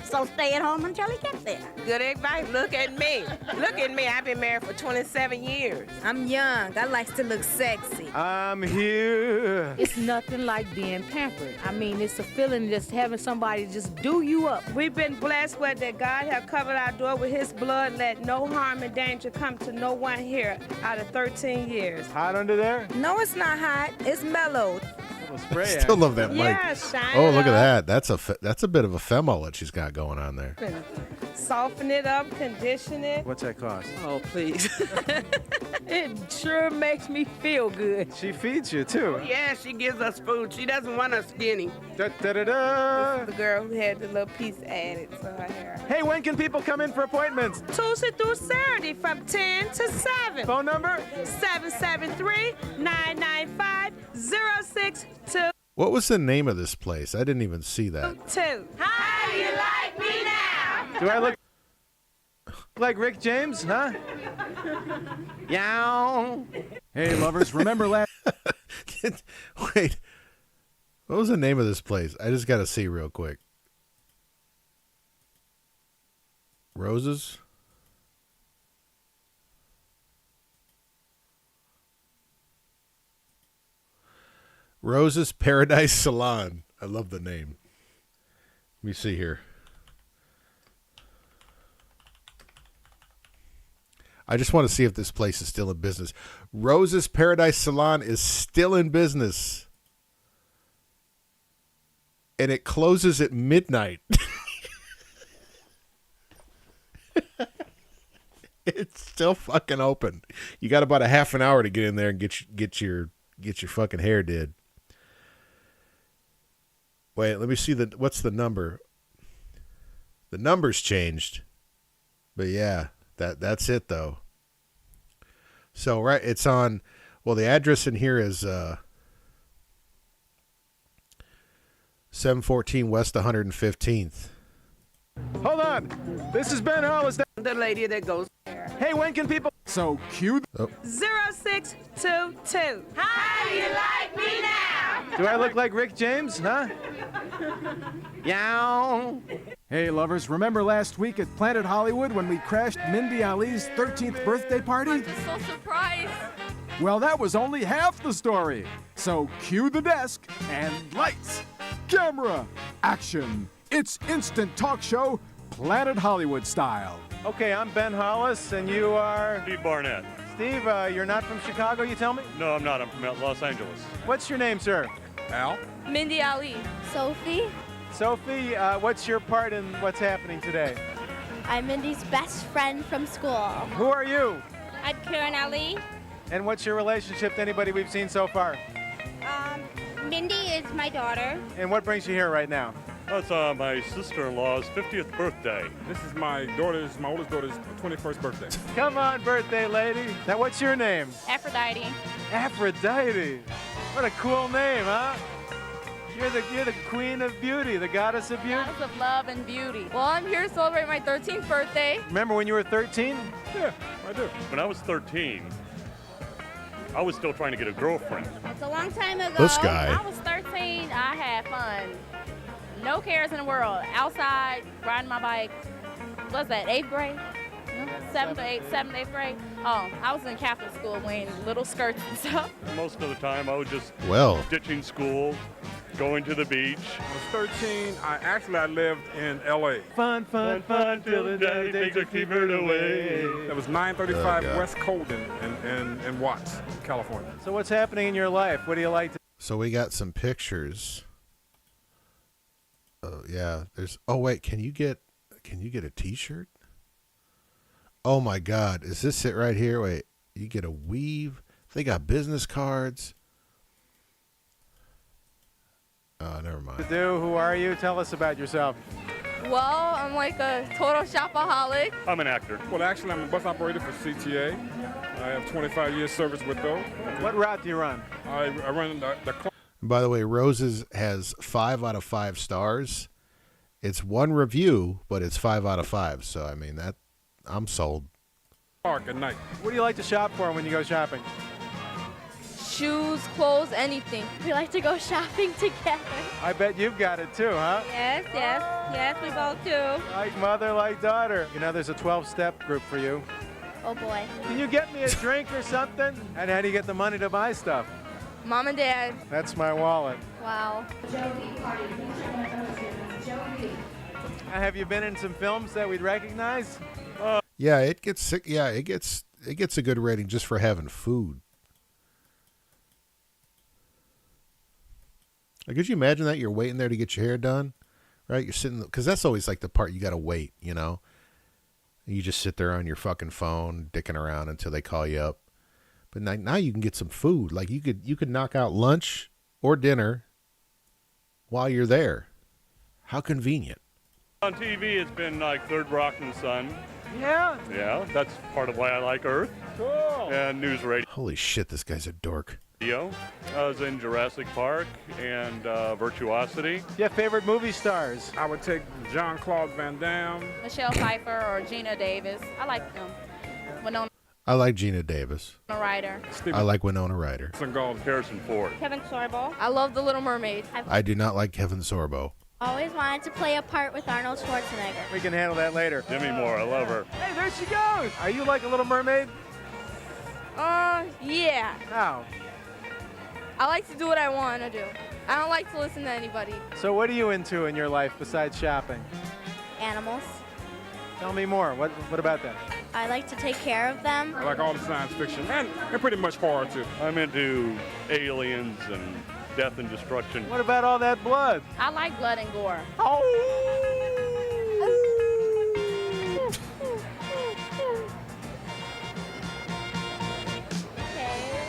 So stay at home until he gets there. Good advice. Look at me. Look at me. I've been married for 27 years. I'm young. I like to look sexy. I'm here. It's nothing like being pampered. I mean, it's a feeling just having somebody just do you up. We've been blessed with that God have covered our door with his blood. Let no harm and danger come to no one here out of 13 years. Hot under there? No, it's not hot. It's mellowed. Spray Still love that mic. Yeah, shine Oh, it look at up. that. That's a bit of a femme mullet she's got going on there. Soften it up, condition it. What's that cost? Oh, please. It sure makes me feel good. She feeds you too. Yeah, she gives us food. She doesn't want us skinny. Da, da, da, da. This is the girl who had the little piece added to her hair. Hey, when can people come in for appointments? Tuesday through Saturday from 10 to 7. Phone number? 773-995-062. What was the name of this place? I didn't even see that. How do you like me now? Do I look like Rick James, huh? Yow. Hey, lovers, remember last... Wait. What was the name of this place? I just got to see real quick. Roses? Roses Paradise Salon. I love the name. Let me see here. I just want to see if this place is still in business. Roses Paradise Salon is still in business. And it closes at midnight. It's still fucking open. You got about a half an hour to get in there and get your fucking hair did. Wait, let me see what's the number. The number's changed. But yeah, that's it though. So right, it's on. Well, the address in here is 714 West 115th. Hold on. This is Ben Hollis. The lady that goes there. Hey, when can people... So cue... Oh. 0622. How do you like me now? Do I look like Rick James, huh? Yow. Hey, lovers, remember last week at Planet Hollywood when we crashed Mindy Ali's 13th birthday party? I'm just so surprised. Well, that was only half the story. So cue the desk and lights, camera, action. It's instant talk show, Planet Hollywood style. Okay, I'm Ben Hollis, and you are? Steve Barnett. Steve, you're not from Chicago, you tell me? No, I'm not. I'm from Los Angeles. What's your name, sir? Al? Mindy Ali. Sophie. Sophie, what's your part in what's happening today? I'm Mindy's best friend from school. Who are you? I'm Karen Ali. And what's your relationship to anybody we've seen so far? Mindy is my daughter. And what brings you here right now? That's my sister-in-law's 50th birthday. This is my oldest daughter's 21st birthday. Come on, birthday lady. Now, what's your name? Aphrodite. Aphrodite. What a cool name, huh? You're the queen of beauty, the goddess of beauty. Goddess of love and beauty. Well, I'm here to celebrate my 13th birthday. Remember when you were 13? Yeah, I do. When I was 13, I was still trying to get a girlfriend. It's a long time ago. This guy. I was 13. I had fun. No cares in the world. Outside, riding my bike. What's that, 8th grade? No? 7th, 8th grade? Oh, I was in Catholic school wearing little skirts and stuff. Most of the time, I was just ditching school, going to the beach. I was 13. I lived in L.A. Fun till the day takes your keeper away. That was 935 West Colden in Watts, California. So what's happening in your life? What do you like to? So we got some pictures. Oh yeah, there's. Oh wait, can you get a T-shirt? Oh my God, is this it right here? Wait, you get a weave. They got business cards. Oh, never mind. Who are you? Tell us about yourself. Well, I'm like a total shopaholic. I'm an actor. Well, actually, I'm a bus operator for CTA. I have 25 years service with them. What route do you run? I run the By the way, Roses has 5 out of 5 stars. It's one review, but it's 5 out of 5. So I mean that, I'm sold. Park at night. What do you like to shop for when you go shopping? Shoes, clothes, anything. We like to go shopping together. I bet you've got it too, huh? Yes, we both do. Like mother, like daughter. You know, there's a 12-step group for you. Oh boy. Can you get me a drink or something? And how do you get the money to buy stuff? Mom and Dad. That's my wallet. Wow. Have you been in some films that we'd recognize? Yeah, it gets sick. Yeah, it gets a good rating just for having food. Like, could you imagine that you're waiting there to get your hair done, right? You're sitting, because that's always like the part you got to wait, you know. You just sit there on your fucking phone, dicking around until they call you up. But now you can get some food. Like you could knock out lunch or dinner while you're there. How convenient. On TV, it's been like Third Rock and Sun. Yeah? Yeah, that's part of why I like Earth. Cool. And news radio. Holy shit, this guy's a dork. I was in Jurassic Park and Virtuosity. Do you have favorite movie stars? I would take Jean-Claude Van Damme. Michelle Pfeiffer or Gina Davis. I like them. Winona I like Gina Davis. Ryder. I like Winona Ryder. Harrison Ford. Kevin Sorbo. I love The Little Mermaid. I do not like Kevin Sorbo. Always wanted to play a part with Arnold Schwarzenegger. We can handle that later. Demi Moore, I love her. Hey, there she goes. Are you like a Little Mermaid? Yeah. How? I like to do what I want to do. I don't like to listen to anybody. So what are you into in your life besides shopping? Animals. Tell me more. What about that? I like to take care of them. I like all the science fiction and pretty much horror too. I'm into aliens and death and destruction. What about all that blood? I like blood and gore.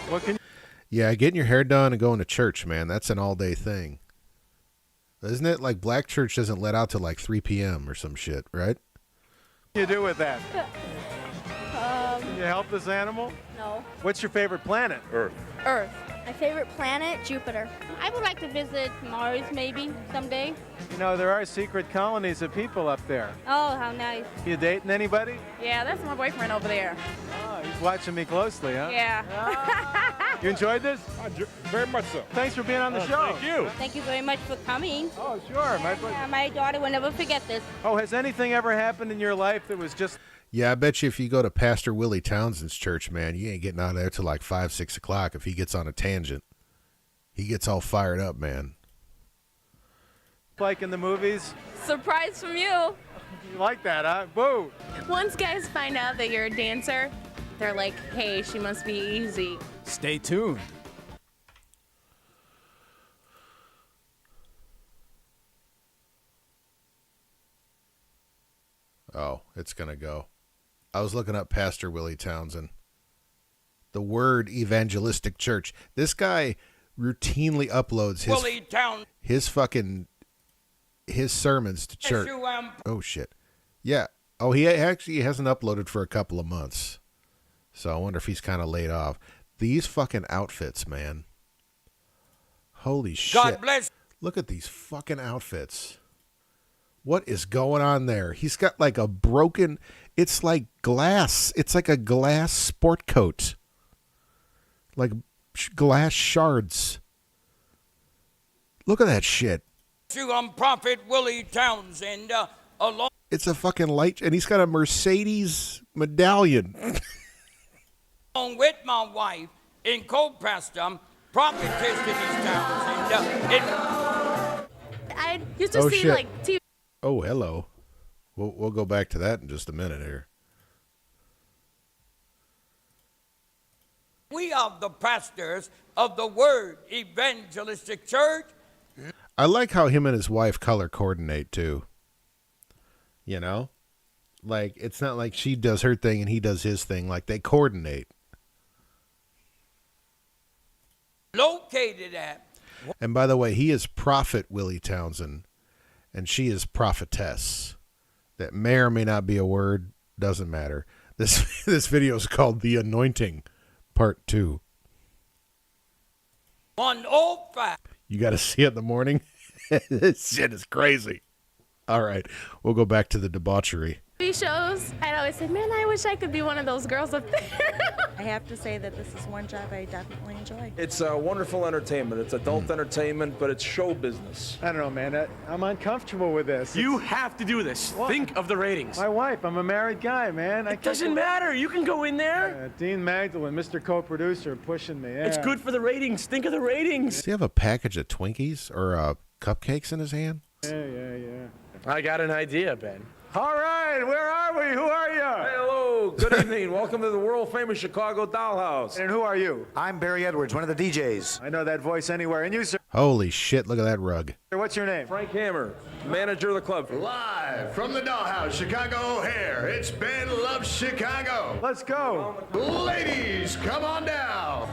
What can Yeah, getting your hair done and going to church, man, that's an all-day thing. Isn't it? Like, black church doesn't let out till like 3 p.m. or some shit, right? What do you do with that? Can you help this animal? No. What's your favorite planet? Earth. Earth. My favorite planet, Jupiter. I would like to visit Mars maybe someday. You know, there are secret colonies of people up there. Oh, how nice. You dating anybody? Yeah, that's my boyfriend over there. Oh, he's watching me closely, huh? Yeah. You enjoyed this? Very much so. Thanks for being on the show. Thank you. Thank you very much for coming. Oh, sure. My pleasure. Yeah, my daughter will never forget this. Oh, has anything ever happened in your life that was just... Yeah, I bet you if you go to Pastor Willie Townsend's church, man, you ain't getting out of there till like 5, 6 o'clock if he gets on a tangent. He gets all fired up, man. Like in the movies? Surprise from you. You like that, huh? Boo! Once guys find out that you're a dancer, they're like, hey, she must be easy. Stay tuned. Oh, it's going to go. I was looking up Pastor Willie Townsend. The Word Evangelistic Church. This guy routinely uploads his sermons to church. Oh, shit. Yeah. Oh, he actually hasn't uploaded for a couple of months. So I wonder if he's kind of laid off. These fucking outfits, man. Holy shit. God bless. Look at these fucking outfits. What is going on there? He's got like a broken, it's like glass. It's like a glass sport coat. Like glass shards. Look at that shit. I'm Prophet Willie Townsend. Along. It's a fucking light, and he's got a Mercedes medallion. Along with my wife in co-pastor, Prophetess Denise Townsend. I used to see like TV. Oh, hello. We'll go back to that in just a minute here. We are the pastors of the Word Evangelistic Church. I like how him and his wife color coordinate too. You know? Like, it's not like she does her thing and he does his thing. Like, they coordinate. Located at. And by the way, he is Prophet Willie Townsend, and she is prophetess. That may or may not be a word, doesn't matter. This video is called The Anointing, Part 2. 105. You got to see it in the morning. This shit is crazy. All right, we'll go back to the debauchery. shows, I'd always say, man, I wish I could be one of those girls up there. I have to say that this is one job I definitely enjoy. It's wonderful entertainment. It's adult entertainment, but it's show business. I don't know, man. I'm uncomfortable with this. You have to do this. What? Think of the ratings. My wife. I'm a married guy, man. It doesn't matter. You can go in there. Dean Magdalene, Mr. Co-Producer, pushing me. Yeah. It's good for the ratings. Think of the ratings. Does he have a package of Twinkies or cupcakes in his hand? Yeah. I got an idea, Ben. All right, where are we? Who are you? Hey, hello. Good evening. Welcome to the world-famous Chicago Dollhouse. And who are you? I'm Barry Edwards, one of the DJs. I know that voice anywhere. And you, sir? Holy shit, look at that rug. What's your name? Frank Hammer, manager of the club. Live from the Dollhouse, Chicago O'Hare, it's Ben Loves Chicago. Let's go. Ladies, come on down.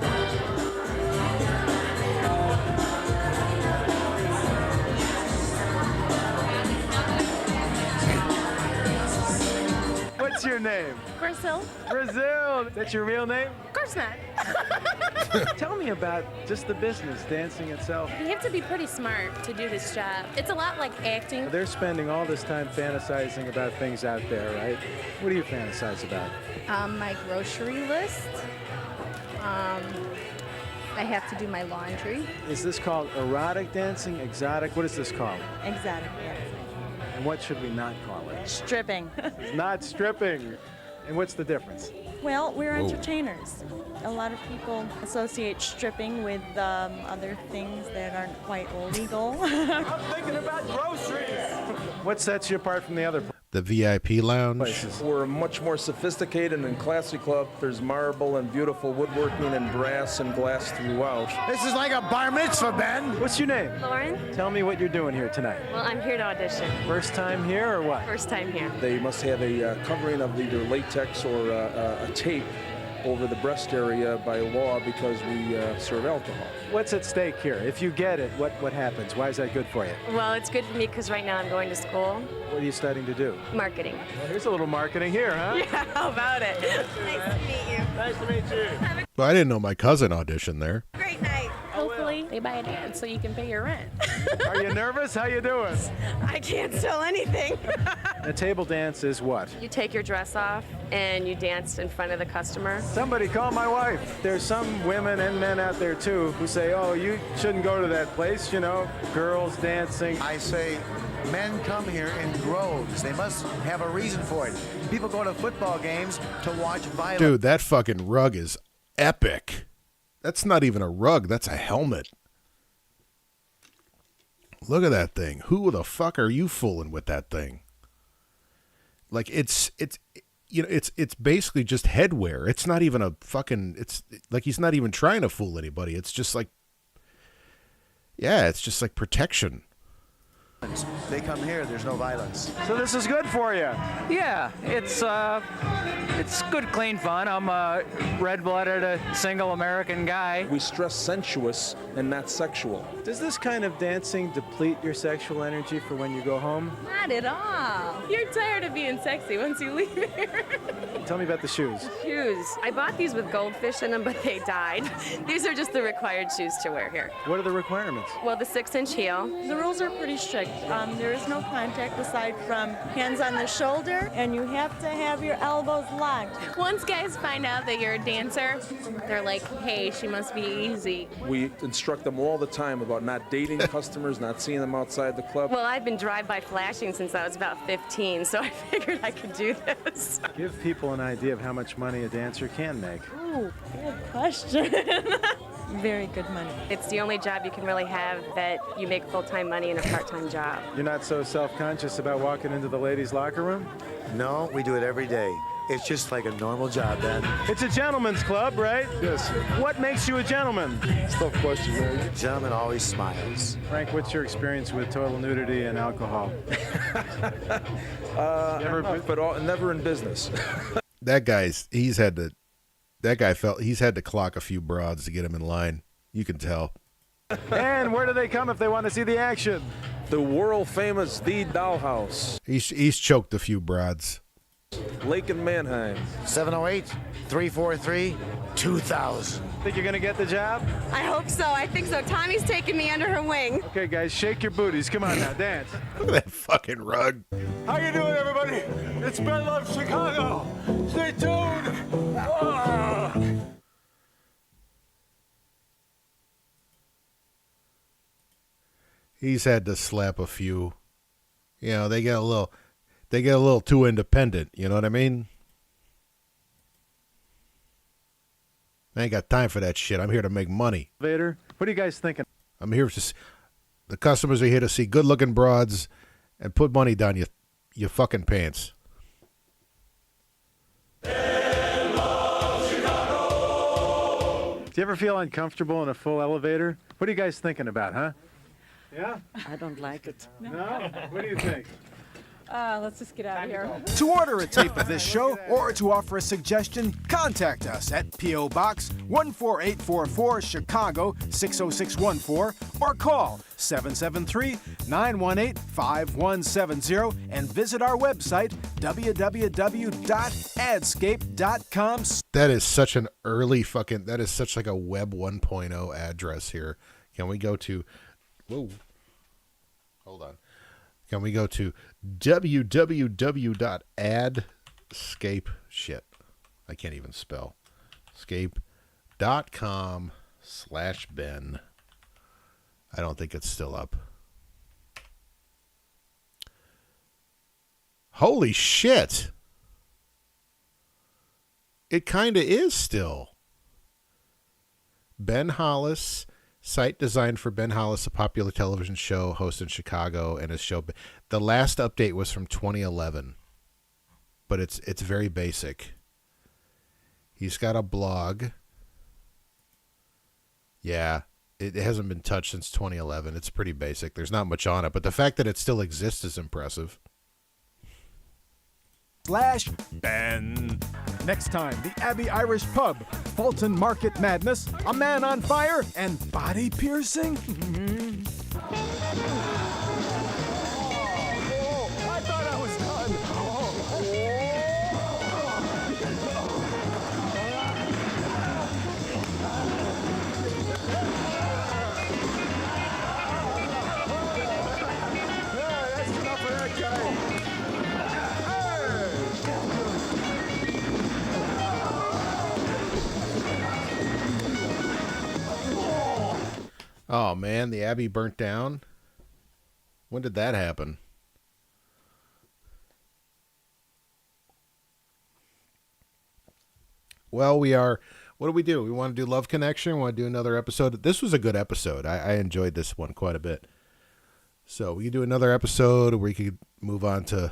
What's your name? Brazil. Brazil. That's your real name? Of course not. Tell me about just the business, dancing itself. You have to be pretty smart to do this job. It's a lot like acting. They're spending all this time fantasizing about things out there, right? What do you fantasize about? My grocery list. I have to do my laundry. Is this called erotic dancing, exotic? What is this called? Exotic dancing. And what should we not call it? Stripping. It's not stripping. And what's the difference? Well, we're entertainers. A lot of people associate stripping with other things that aren't quite legal. I'm thinking about groceries. What sets you apart from the other The VIP lounge. Places. We're a much more sophisticated and classy club. There's marble and beautiful woodworking and brass and glass throughout. This is like a bar mitzvah, Ben. What's your name? Lauren. Tell me what you're doing here tonight. Well, I'm here to audition. First time here or what? First time here. They must have a covering of either latex or a tape over the breast area by law because we serve alcohol. What's at stake here? If you get it, what happens? Why is that good for you? Well, it's good for me because right now I'm going to school. What are you studying to do? Marketing. Well, here's a little marketing here, huh? Yeah, how about it? Nice to meet you. Nice to meet you. Well, I didn't know my cousin auditioned there. Great night. Hopefully they buy a dance so you can pay your rent. Are you nervous? How you doing? I can't sell anything. A table dance is what? You take your dress off and you dance in front of the customer. Somebody call my wife. There's some women and men out there too who say, oh, you shouldn't go to that place, you know, girls dancing. I say men come here in droves. They must have a reason for it. People go to football games to watch violence. Dude, that fucking rug is epic. That's not even a rug. That's a helmet. Look at that thing. Who the fuck are you fooling with that thing? Like it's basically just headwear. It's not even a fucking, it's like he's not even trying to fool anybody. It's just like, yeah, it's just like protection. They come here, there's no violence. So this is good for you. Yeah, it's good, clean fun. I'm a red-blooded, single American guy. We stress sensuous and not sexual. Does this kind of dancing deplete your sexual energy for when you go home? Not at all. You're tired of being sexy once you leave here. Tell me about the shoes. Shoes. I bought these with goldfish in them, but they died. These are just the required shoes to wear here. What are the requirements? Well, the 6-inch heel. The rules are pretty strict. There is no contact aside from hands on the shoulder, and you have to have your elbows locked. Once guys find out that you're a dancer, they're like, hey, she must be easy. We instruct them all the time about not dating customers, not seeing them outside the club. Well, I've been drive-by flashing since I was about 15, so I figured I could do this. Give people an idea of how much money a dancer can make. Ooh, good question. Very good money. It's the only job you can really have that you make full-time money in a part-time job. You're not so self-conscious about walking into the ladies' locker room? No, we do it every day. It's just like a normal job, Ben. It's a gentleman's club, right? Yes. What makes you a gentleman? It's a tough question, man. A gentleman always smiles. Frank, what's your experience with total nudity and alcohol? Never in business. That guy felt he's had to clock a few broads to get him in line. You can tell. And where do they come if they want to see the action? The world famous The Dollhouse. He's choked a few broads. Lake and Manheim. 708-343-2000. Think you're going to get the job? I hope so. I think so. Tommy's taking me under her wing. Okay, guys, shake your booties. Come on now, dance. Look at that fucking rug. How you doing, everybody? It's Ben Love Chicago. Stay tuned. He's had to slap a few. You know, they get a little too independent, you know what I mean? I ain't got time for that shit. I'm here to make money. Vader, what are you guys thinking? I'm here to the customers are here to see good-looking broads and put money down your fucking pants. Do you ever feel uncomfortable in a full elevator? What are you guys thinking about, huh? Yeah? I don't like it. No? What do you think? Let's just get out of here. To order a tape of this show or to offer a suggestion, contact us at P.O. Box 14844, Chicago 60614, or call 773-918-5170 and visit our website, www.adscape.com. That is such an early fucking, that is such like a Web 1.0 address here. Can we go to, whoa, hold on. Can we go to www.adscape, shit, I can't even spell, scape.com/Ben. I don't think it's still up. Holy shit. It kind of is still. Ben Hollis, site designed for Ben Hollis, a popular television show host in Chicago, and his show. The last update was from 2011, but it's very basic. He's got a blog. Yeah, it hasn't been touched since 2011. It's pretty basic. There's not much on it, but the fact that it still exists is impressive. /Ben. Next time, the Abbey Irish Pub, Fulton Market Madness, a man on fire, and body piercing. I thought I was done. That's enough of that guy. Oh, man, the Abbey burnt down? When did that happen? Well, we are... What do we do? We want to do Love Connection? We want to do another episode? This was a good episode. I enjoyed this one quite a bit. So we can do another episode, or we could move on to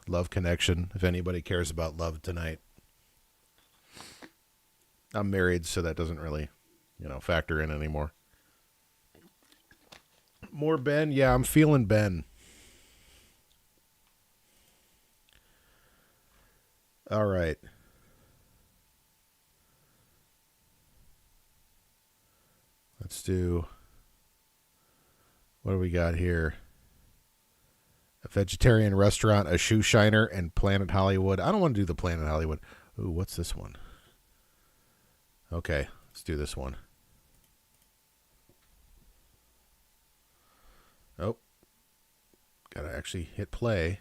Love Connection, if anybody cares about love tonight. I'm married, so that doesn't really, factor in anymore. More Ben? Yeah, I'm feeling Ben. All right. Let's do... What do we got here? A vegetarian restaurant, a shoe shiner, and Planet Hollywood. I don't want to do the Planet Hollywood. Ooh, what's this one? Okay, let's do this one. Oh. Gotta actually hit play.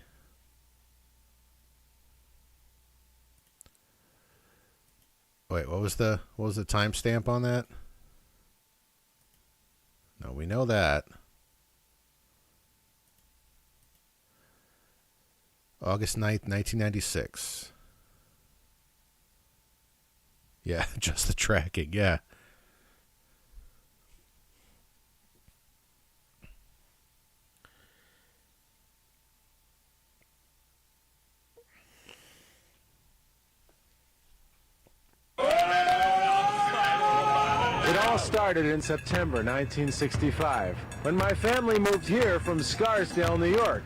Wait, what was the timestamp on that? No, we know that. August 9th, 1996. Yeah, just the tracking, yeah. It all started in September 1965, when my family moved here from Scarsdale, New York.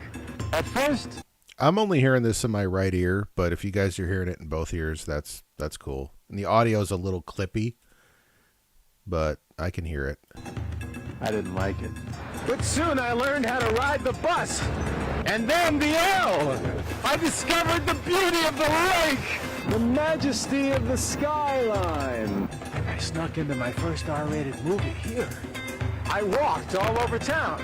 At first... I'm only hearing this in my right ear, but if you guys are hearing it in both ears, that's cool. And the audio is a little clippy, but I can hear it. I didn't like it. But soon I learned how to ride the bus. And then the L. I discovered the beauty of the lake. The majesty of the skyline. I snuck into my first R-rated movie here. I walked all over town.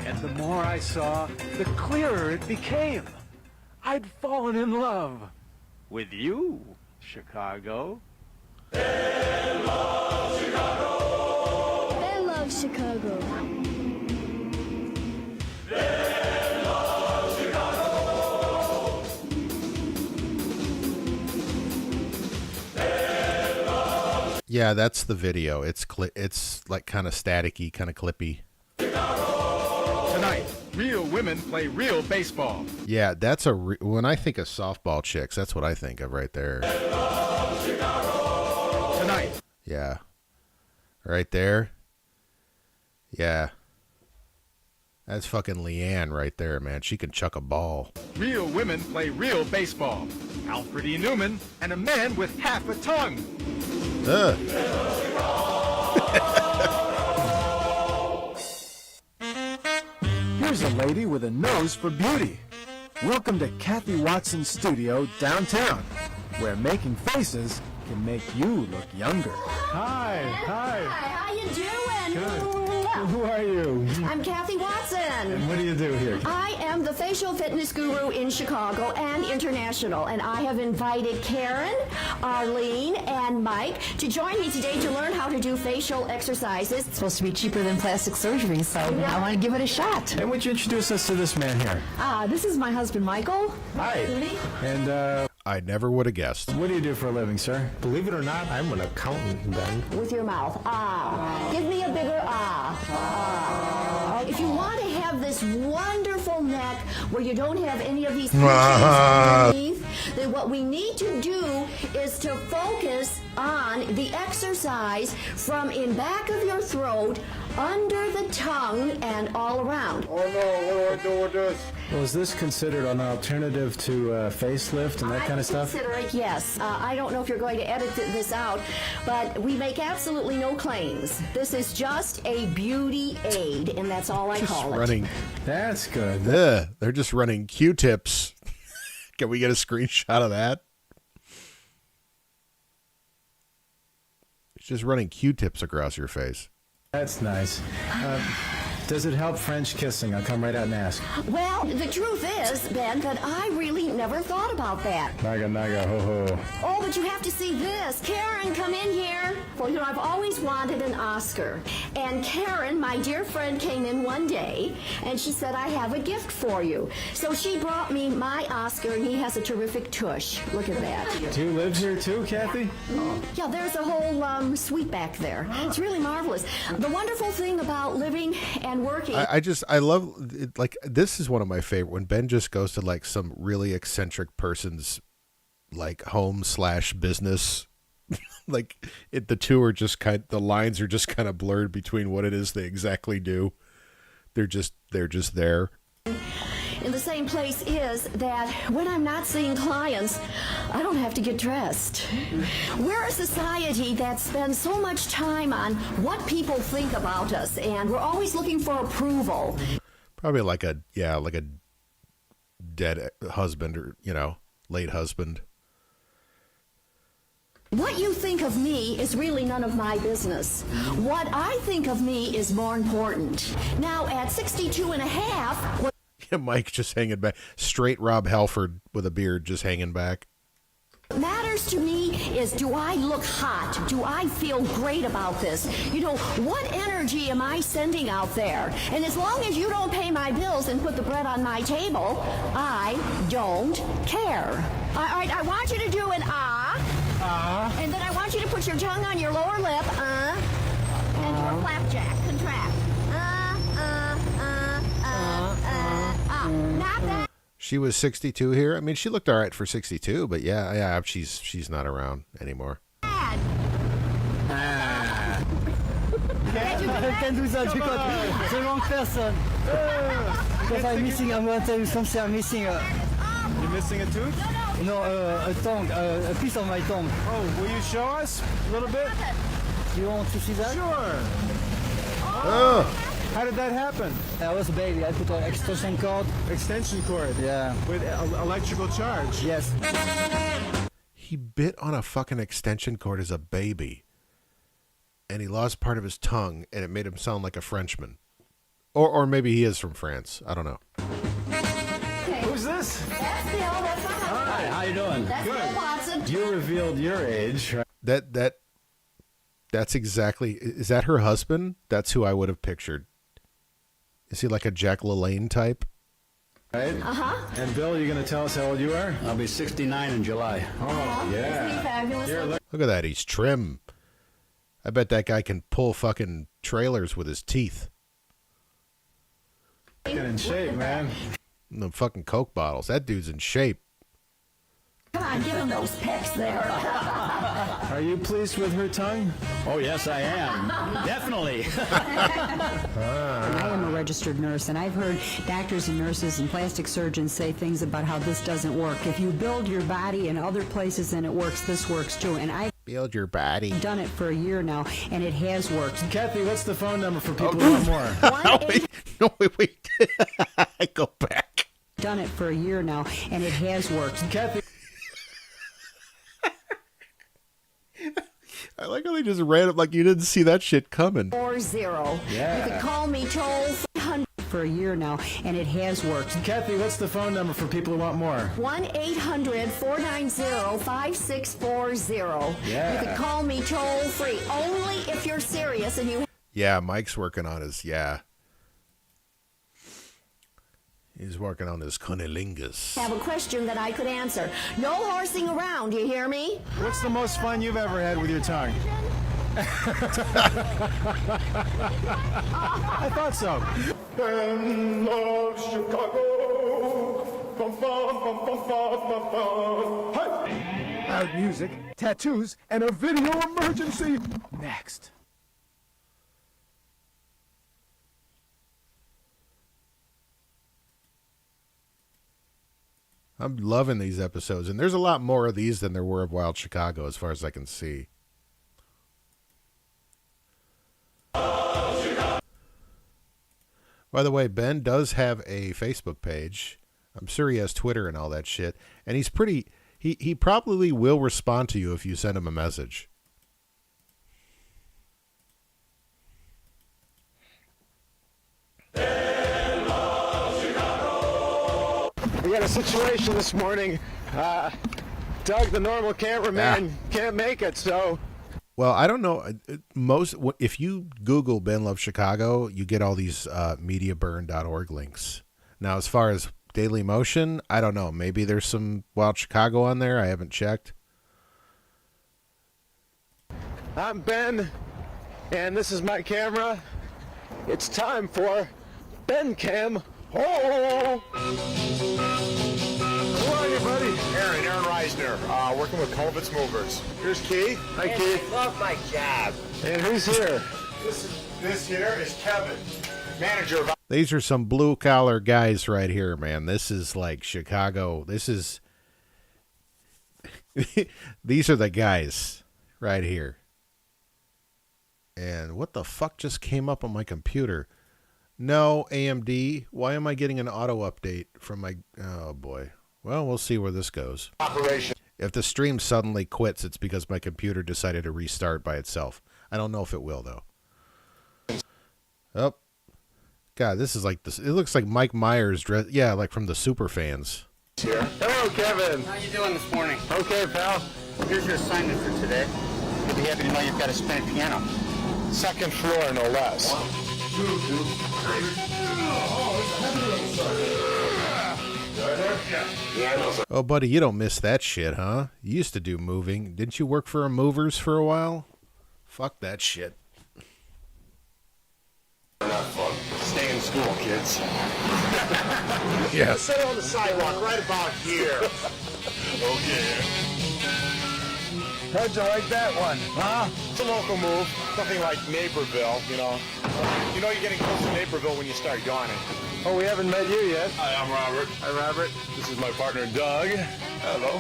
And the more I saw, the clearer it became. I'd fallen in love with you, Chicago. They love Chicago. They love Chicago. They love Chicago. They love... Yeah, that's the video. It's like kind of staticky, kind of clippy. Tonight, real women play real baseball. Yeah, that's when I think of softball chicks, that's what I think of right there. Tonight. Yeah. Right there. Yeah. That's fucking Leanne right there, man. She can chuck a ball. Real women play real baseball. Alfred E. Newman and a man with half a tongue. Here's a lady with a nose for beauty. Welcome to Kathy Watson's studio downtown, where making faces can make you look younger. Hi. How you doing? Good. Who are you? I'm Kathy Watson. And what do you do here? I am the facial fitness guru in Chicago and international, and I have invited Karen, Arlene, and Mike to join me today to learn how to do facial exercises. It's supposed to be cheaper than plastic surgery, so I want to give it a shot. And would you introduce us to this man here? This is my husband, Michael. Hi. And, I never would have guessed. what do you do for a living, sir? Believe it or not, I'm an accountant, Ben. With your mouth. Give me a bigger If you want to have this wonderful neck where you don't have any of these pinches underneath, then what we need to do is to focus on the exercise from in back of your throat, under the tongue, and all around. Oh no, what do I do with this? Well, is this considered an alternative to facelift and that kind of stuff? Consider it, yes. I don't know if you're going to edit this out, but we make absolutely no claims. This is just a beauty aid, and that's all I call it. That's good. They're just running Q-tips. Can we get a screenshot of that? It's just running Q-tips across your face. That's nice. Does it help French kissing? I'll come right out and ask. Well, the truth is, Ben, that I really never thought about that. Naga, naga, ho, ho. Oh, but you have to see this. Karen, come in here. Well, you know, I've always wanted an Oscar. And Karen, my dear friend, came in one day, and she said, I have a gift for you. So she brought me my Oscar, and he has a terrific tush. Look at that. Do you live here too, Kathy? Yeah, there's a whole suite back there. It's really marvelous. The wonderful thing about living and working. I love it. Like, this is one of my favorite, when Ben just goes to like some really eccentric person's like home/business. Like the two are just the lines are just kind of blurred between what it is they exactly do. They're just there. In the same place is that when I'm not seeing clients, I don't have to get dressed. We're a society that spends so much time on what people think about us, and we're always looking for approval. Probably like a dead husband or, late husband. What you think of me is really none of my business. What I think of me is more important. Now, at 62 and a half... Yeah, Mike just hanging back. Straight Rob Halford with a beard just hanging back. What matters to me is, do I look hot? Do I feel great about this? What energy am I sending out there? And as long as you don't pay my bills and put the bread on my table, I don't care. All right, I want you to do an ah. And then I want you to put your tongue on your lower lip, and do a flapjack, contract. Not that. She was 62 here. I mean, she looked all right for 62, but yeah, she's not around anymore. Bad. I can do that because the wrong person. Because I'm missing, I'm going to tell you something, I'm missing You're missing a tooth? No, a tongue, a piece of my tongue. Oh, will you show us a little bit? You want to see that? Sure. Oh. How did that happen? I was a baby. I put an extension cord. Extension cord? Yeah. With electrical charge? Yes. He bit on a fucking extension cord as a baby. And he lost part of his tongue, and it made him sound like a Frenchman. Or maybe he is from France. I don't know. Who's this? That's Bill. That's my husband. Hi, how you doing? That's Good. Bill Watson. You revealed your age, right? That's exactly... Is that her husband? That's who I would have pictured. Is he like a Jack LaLanne type? Right? Uh-huh. And Bill, you going to tell us how old you are? I'll be 69 in July. Oh, yeah. Isn't he fabulous? Look at that. He's trim. I bet that guy can pull fucking trailers with his teeth. Getting in shape, man. And the fucking Coke bottles. That dude's in shape. Come on, give him those pics there. Are you pleased with her tongue? Oh, yes, I am. Definitely. I am a registered nurse, and I've heard doctors and nurses and plastic surgeons say things about how this doesn't work. If you build your body in other places and it works, this works too. And I've build your body. Done it for a year now, and it has worked. Kathy, what's the phone number for people who want more? Wait. I go back. Done it for a year now, and it has worked. Kathy. I like how they just ran up like you didn't see that shit coming. 40. Yeah. You can call me toll-free for a year now, and it has worked. Kathy, what's the phone number for people who want more? 1-800-490-5640. Yeah. You can call me toll-free, only if you're serious and you... Yeah, Mike's working on his, He's working on his cunnilingus. Have a question that I could answer. No horsing around, you hear me? What's the most fun you've ever had with your tongue? I thought so. Ben loves Chicago. Bum, bum, bum, bum, bum, bum, bum. Hey! Loud music, tattoos, and a video emergency. Next. I'm loving these episodes, and there's a lot more of these than there were of Wild Chicago, as far as I can see. By the way, Ben does have a Facebook page. I'm sure he has Twitter and all that shit, and he's pretty... He probably will respond to you if you send him a message. got a situation this morning. Doug, the normal cameraman, can't make it, so... Well, I don't know. If you Google Ben Loves Chicago, you get all these mediaburn.org links. Now, as far as Daily Motion, I don't know. Maybe there's some Wild Chicago on there. I haven't checked. I'm Ben, and this is my camera. It's time for Ben Cam. Oh! Who are you, buddy? Aaron Reisner, working with Colvitz Movers. Here's Keith. Hi, Keith. I love my job. And who's here? This here is Kevin, manager of... These are some blue collar guys right here, man. This is like Chicago. This is... These are the guys right here. And what the fuck just came up on my computer? No, AMD. Why am I getting an auto update from my... Oh, boy. Well, we'll see where this goes. Operation. If the stream suddenly quits, it's because my computer decided to restart by itself. I don't know if it will, though. Oh. God, this is like this. It looks like Mike Myers dress. Yeah, like from the Superfans. Here. Hello, Kevin. How you doing this morning? Okay, pal. Here's your assignment for today. You'll be happy to know you've got a spent piano. Second floor, no less. 1, 2, 3. Oh, buddy, you don't miss that shit, huh? You used to do moving. Didn't you work for a Movers for a while? Fuck that shit. Not fun. Stay in school, kids. Yes. Sit on the sidewalk right about here. Okay. How'd you like that one? Huh? It's a local move. Nothing like Naperville, you know. You know you're getting close to Naperville when you start yawning. Oh, we haven't met you yet. Hi, I'm Robert. Hi, Robert. This is my partner, Doug. Hello.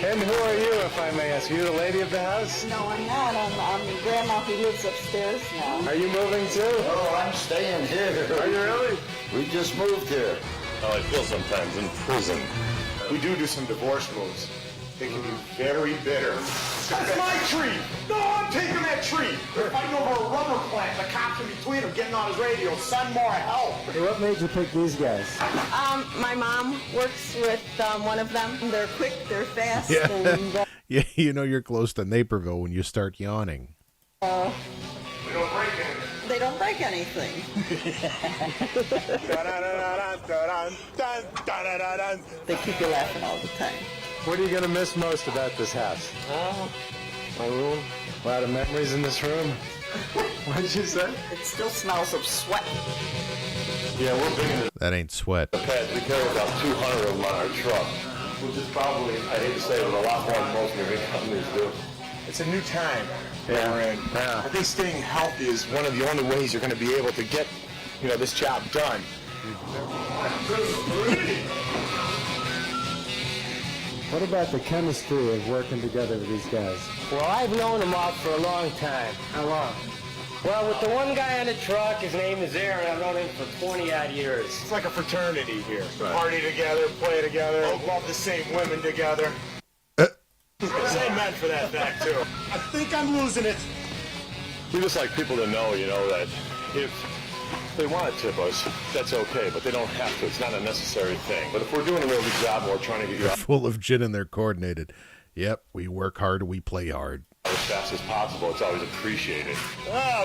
And who are you, if I may ask? Are you the lady of the house? No, I'm not. I'm Grandma who lives upstairs now. Are you moving too? Oh, I'm staying here. Are you really? We just moved here. How I feel sometimes in prison. We do some divorce moves. They can be very bitter. That's my tree! No, I'm taking that tree! They're fighting over a rubber plant. The cops in between them getting on his radio. Send more help! Hey, what made you pick these guys? My mom works with one of them. They're quick, they're fast. Yeah. And, Yeah, you know you're close to Naperville when you start yawning. We don't break anything. they don't break anything. They keep you laughing all the time. What are you going to miss most about this house? My room. A lot of memories in this room. What did you say? It still smells of sweat. Yeah, we're big into That ain't sweat. the pets. We carry about 200 of them on our truck, which is probably, I hate to say it, but a lot more than most moving companies do. It's a new time that we're in. Yeah. I think staying healthy is one of the only ways you're going to be able to get, this job done. What about the chemistry of working together with these guys? Well, I've known them all for a long time. How long? Well, with the one guy on the truck, his name is Aaron. I've known him for 20-odd years. It's like a fraternity here. Party together, play together, love the same women together. Same men for that fact, too. I think I'm losing it. We just like people to know, that if they want to tip us, that's okay, but they don't have to. It's not a necessary thing. But if we're doing a really good job and we're trying to get you out Full of gin and they're coordinated. Yep, we work hard, we play hard. as fast as possible, it's always appreciated.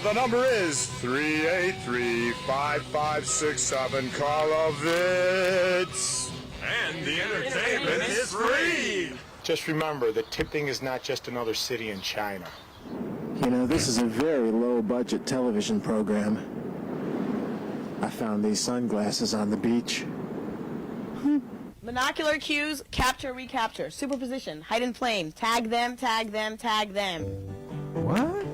The number is 383-5567 Karlovitz. And the entertainment is free. Just remember that tipping is not just another city in China. This is a very low-budget television program. I found these sunglasses on the beach. Monocular cues, capture, recapture, superposition, hide in flame, tag them, tag them, tag them. What?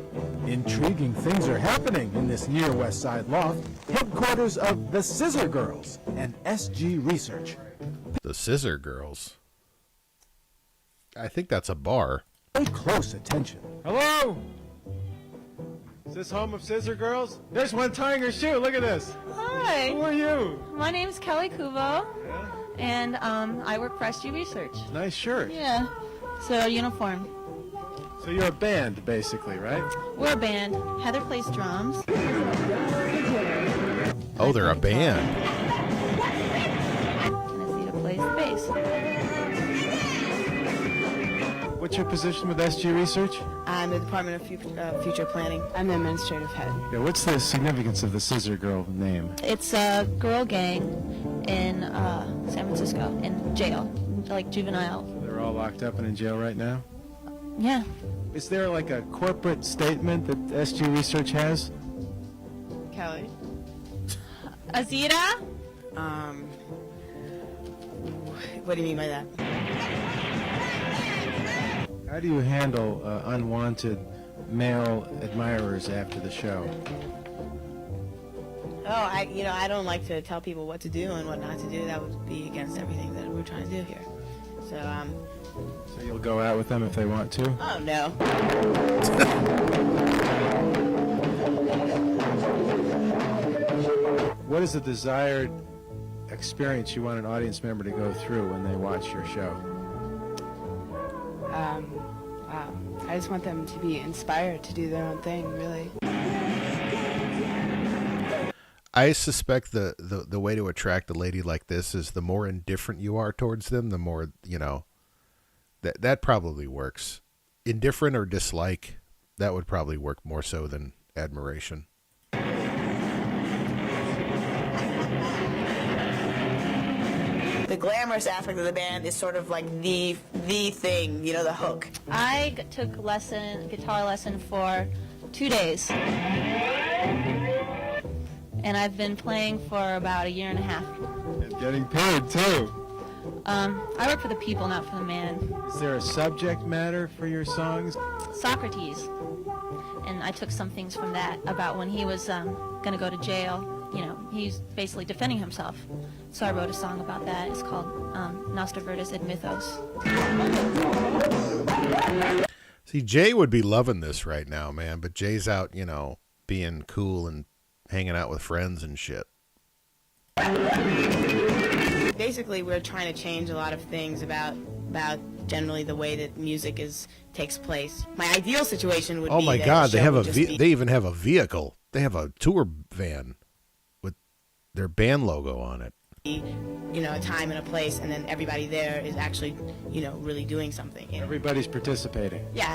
Intriguing things are happening in this near West Side loft, headquarters of the Scissor Girls and SG Research. The Scissor Girls. I think that's a bar. Pay close attention. Hello? Is this home of Scissor Girls? There's one tying her shoe. Look at this. Hi. Who are you? My name's Kelly Kuvo, and I work for SG Research. Nice shirt. Yeah. So uniform. So you're a band, basically, right? We're a band. Heather plays drums. Oh, they're a band. what's your position with SG Research? I'm the Department of Future Planning. I'm the administrative head. Yeah, what's the significance of the Scissor Girl name? It's a girl gang in San Francisco, in jail, like juvenile. They're all locked up and in jail right now? Yeah. Is there like a corporate statement that SG Research has? Kelly? Azira? What do you mean by that? How do you handle unwanted male admirers after the show? Oh, I don't like to tell people what to do and what not to do. That would be against everything that we're trying to do here. So, So you'll go out with them if they want to? Oh, no. What is the desired experience you want an audience member to go through when they watch your show? I just want them to be inspired to do their own thing, really. I suspect the way to attract a lady like this is the more indifferent you are towards them, the more, that probably works. Indifferent or dislike, that would probably work more so than admiration. The glamorous aspect of the band is sort of like the thing, the hook. I took guitar lesson for 2 days. And I've been playing for about 1.5 years. And getting paid, too. I work for the people, not for the man. Is there a subject matter for your songs? Socrates. And I took some things from that about when he was going to go to jail. He's basically defending himself. So I wrote a song about that. It's called Nostravertus et Mythos. See, Jay would be loving this right now, man. But Jay's out, being cool and hanging out with friends and shit. Basically, we're trying to change a lot of things about generally the way that music takes place. My ideal situation would be. Oh my that God, the show would just be- they even have a vehicle. They have a tour van with their band logo on it. A time and a place, and then everybody there is actually, really doing something. Everybody's participating. Yeah.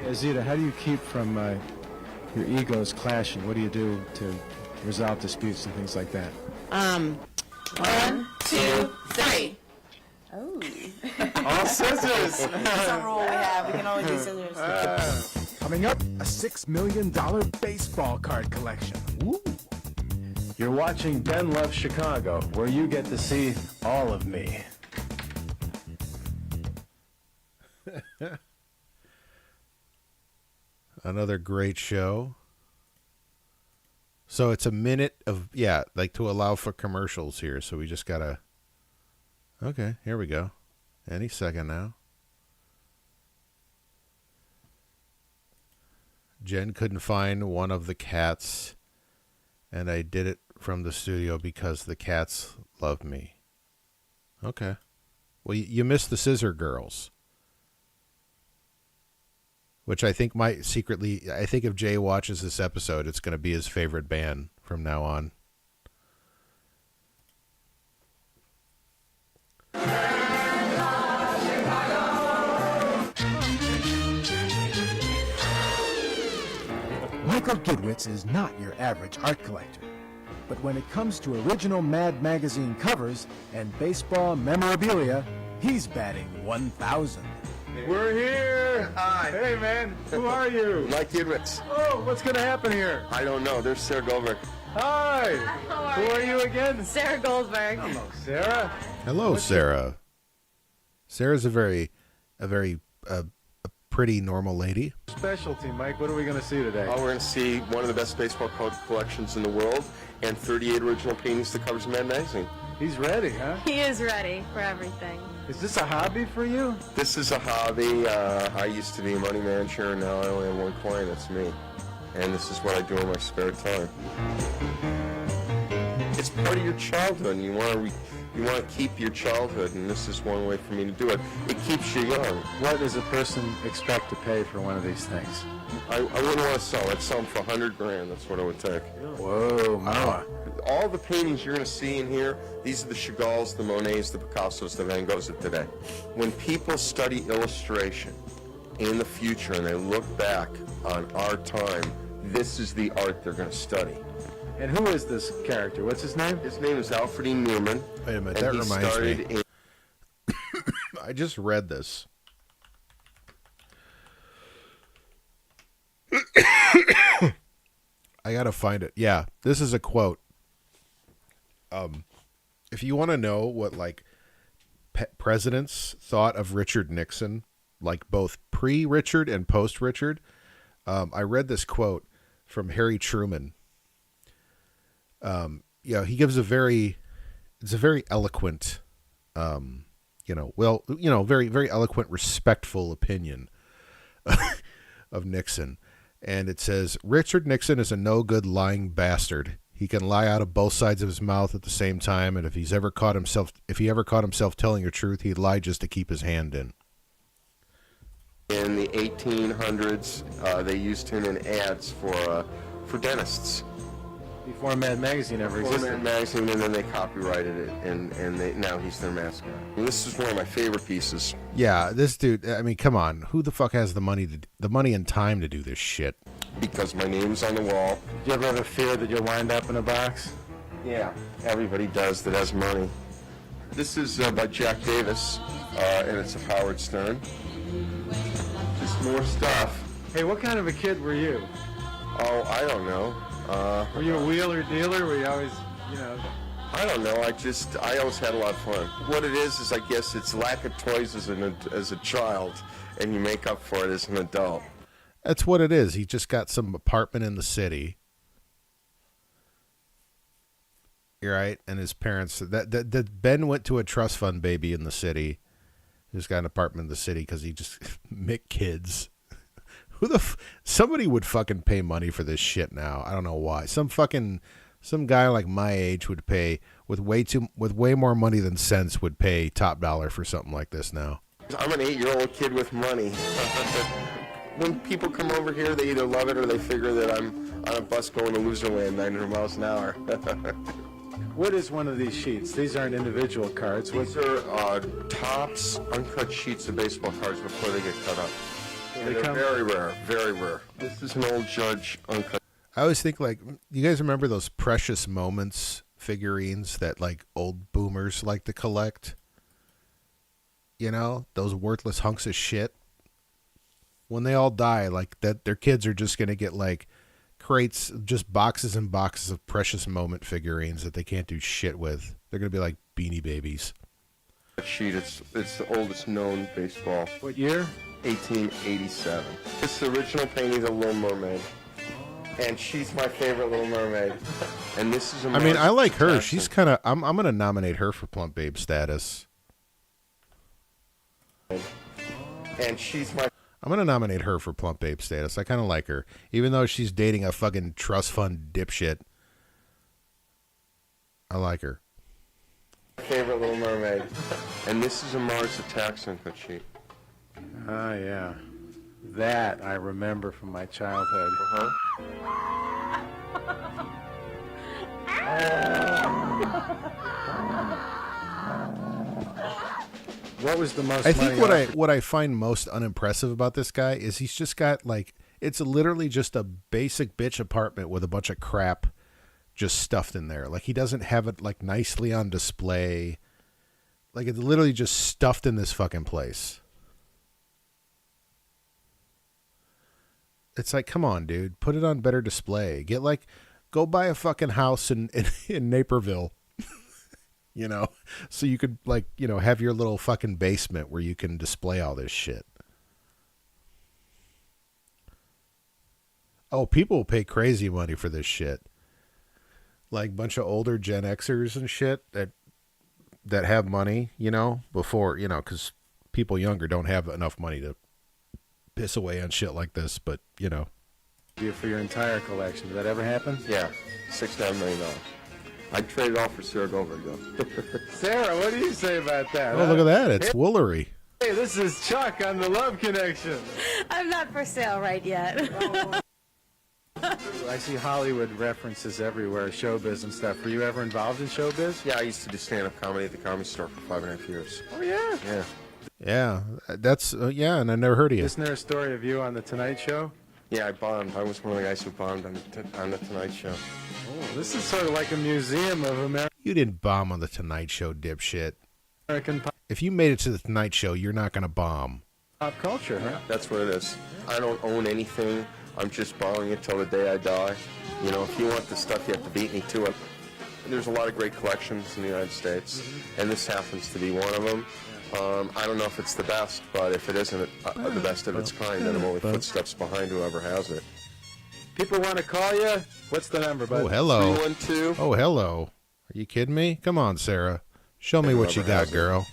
Azita, how do you keep from your egos clashing? What do you do to resolve disputes and things like that? 1, 2, 3. Oh. All scissors. That's a rule we have. We can always do scissors. Coming up, a $6 million baseball card collection. Woo. You're watching Ben Loves Chicago, where you get to see all of me. Another great show. So it's a minute of, to allow for commercials here. So we just gotta, okay, here we go. Any second now. Jen couldn't find one of the cats, and I did it from the studio because the cats love me. Okay. Well, you missed the Scissor Girls, which I think might secretly, I think if Jay watches this episode, it's going to be his favorite band from now on. Michael Gidwitz is not your average art collector. But when it comes to original Mad Magazine covers and baseball memorabilia, he's batting 1,000. We're here. Hi. Hey, man. Who are you? Mike Gidwitz. Oh, what's going to happen here? I don't know. There's Sarah Goldberg. Hi. Who are you again? Sarah Goldberg. Hello, Sarah. Hello, Sarah. Sarah's a very pretty normal lady. Specialty, Mike. What are we going to see today? Oh, we're going to see one of the best baseball card collections in the world and 38 original paintings that covers Mad Magazine. He's ready, huh? He is ready for everything. Is this a hobby for you? This is a hobby. I used to be a money manager, and now I only have one client. That's me. And this is what I do in my spare time. It's part of your childhood, and you want to You want to keep your childhood, and this is one way for me to do it. It keeps you young. What does a person expect to pay for one of these things? I wouldn't want to sell. I'd sell them for $100,000. That's what it would take. Whoa, Mama. All the paintings you're going to see in here, these are the Chagalls, the Monets, the Picassos, the Van Goghs of today. When people study illustration in the future and they look back on our time, this is the art they're going to study. And who is this character? What's his name? His name is Alfred E. Newman. Wait a minute, that reminds me. I just read this. I gotta find it. Yeah, this is a quote. If you want to know what like presidents thought of Richard Nixon, like both pre-Richard and post-Richard, I read this quote from Harry Truman. He gives it's a very eloquent, very, very eloquent, respectful opinion of Nixon. And it says, Richard Nixon is a no good lying bastard. He can lie out of both sides of his mouth at the same time. And if he ever caught himself telling the truth, he'd lie just to keep his hand in. In the 1800s, they used him in ads for dentists. Before Mad Magazine ever existed. Before Mad Magazine, and then they copyrighted it, and now he's their mascot. And this is one of my favorite pieces. Yeah, this dude. I mean, come on, who the fuck has the money and time to do this shit? Because my name's on the wall. Do you ever have a fear that you'll wind up in a box? Yeah, everybody does that has money. This is by Jack Davis, and it's of Howard Stern. Just more stuff. Hey, what kind of a kid were you? Oh, I don't know. Were you a wheeler dealer? Were you always, I don't know. I always had a lot of fun. What it is I guess it's lack of toys as a child, and you make up for it as an adult. That's what it is. He just got some apartment in the city. You're right, and his parents. That Ben went to a trust fund baby in the city. He just got an apartment in the city because he just Mick kids. Somebody would fucking pay money for this shit now. I don't know why. Some guy like my age would pay with way more money than sense would pay top dollar for something like this now. I'm an 8-year-old kid with money. When people come over here, they either love it or they figure that I'm on a bus going to Loserland 900 miles an hour. What is one of these sheets? These aren't individual cards. These are tops, uncut sheets of baseball cards before they get cut up. They're very rare, very rare. This is an old Judge uncut. I always think, like, you guys remember those Precious Moments figurines that, like, old boomers like to collect? You know, those worthless hunks of shit? When they all die, like, that, their kids are just going to get, like, crates, just boxes and boxes of Precious Moment figurines that they can't do shit with. They're going to be like Beanie Babies. Sheet, it's the oldest known baseball. What year? 1887. It's the original painting of the Little Mermaid. And she's my favorite Little Mermaid. And this is I mean, I like her. She's kind of... I'm going to nominate her for Plump Babe status. And she's my... I'm going to nominate her for Plump Babe status. I kind of like her. Even though she's dating a fucking trust fund dipshit. I like her. Favorite Little Mermaid. And this is a Mars Attacks uncut sheet. Ah, yeah. That I remember from my childhood. What was the most? I think what I find most unimpressive about this guy is he's just got, like, it's literally just a basic bitch apartment with a bunch of crap just stuffed in there. Like, he doesn't have it, like, nicely on display. Like, it's literally just stuffed in this fucking place. It's like, come on, dude, put it on better display. Go buy a fucking house in Naperville, you know, so you could, like, you know, have your little fucking basement where you can display all this shit. Oh, people will pay crazy money for this shit. Like, a bunch of older Gen Xers and shit that have money, you know, before, you know, because people younger don't have enough money to piss away on shit like this, but, you know. For your entire collection. Did that ever happen? Yeah, $6-9 million. I'd trade it all for Sarah Goldberg, though. Sarah, what do you say about that? Oh, look at that. It's Woolery. Hey, this is Chuck on the Love Connection. I'm not for sale right yet. I see Hollywood references everywhere, showbiz and stuff. Were you ever involved in showbiz? Yeah, I used to do stand-up comedy at the Comedy Store for 5.5 years. Oh, yeah? Yeah. Yeah, that's, yeah, and I never heard of you. Isn't there a story of you on The Tonight Show? Yeah, I bombed. I was one of the guys who bombed on the Tonight Show. Oh, this is sort of like a museum of American You didn't bomb on the Tonight Show, dipshit. pop If you made it to the Tonight Show, you're not going to bomb. culture, huh? That's what it is. I don't own anything. I'm just borrowing it till the day I die. You know, if you want the stuff, you have to beat me to it. There's a lot of great collections in the United States, and this happens to be one of them. I don't know if it's the best, but if it isn't the best of its kind, then I'm only footsteps behind whoever has it. People want to call you? What's the number, bud? Oh, hello. 312. Oh, hello. Are you kidding me? Come on, Sarah. Show me what you got, girl.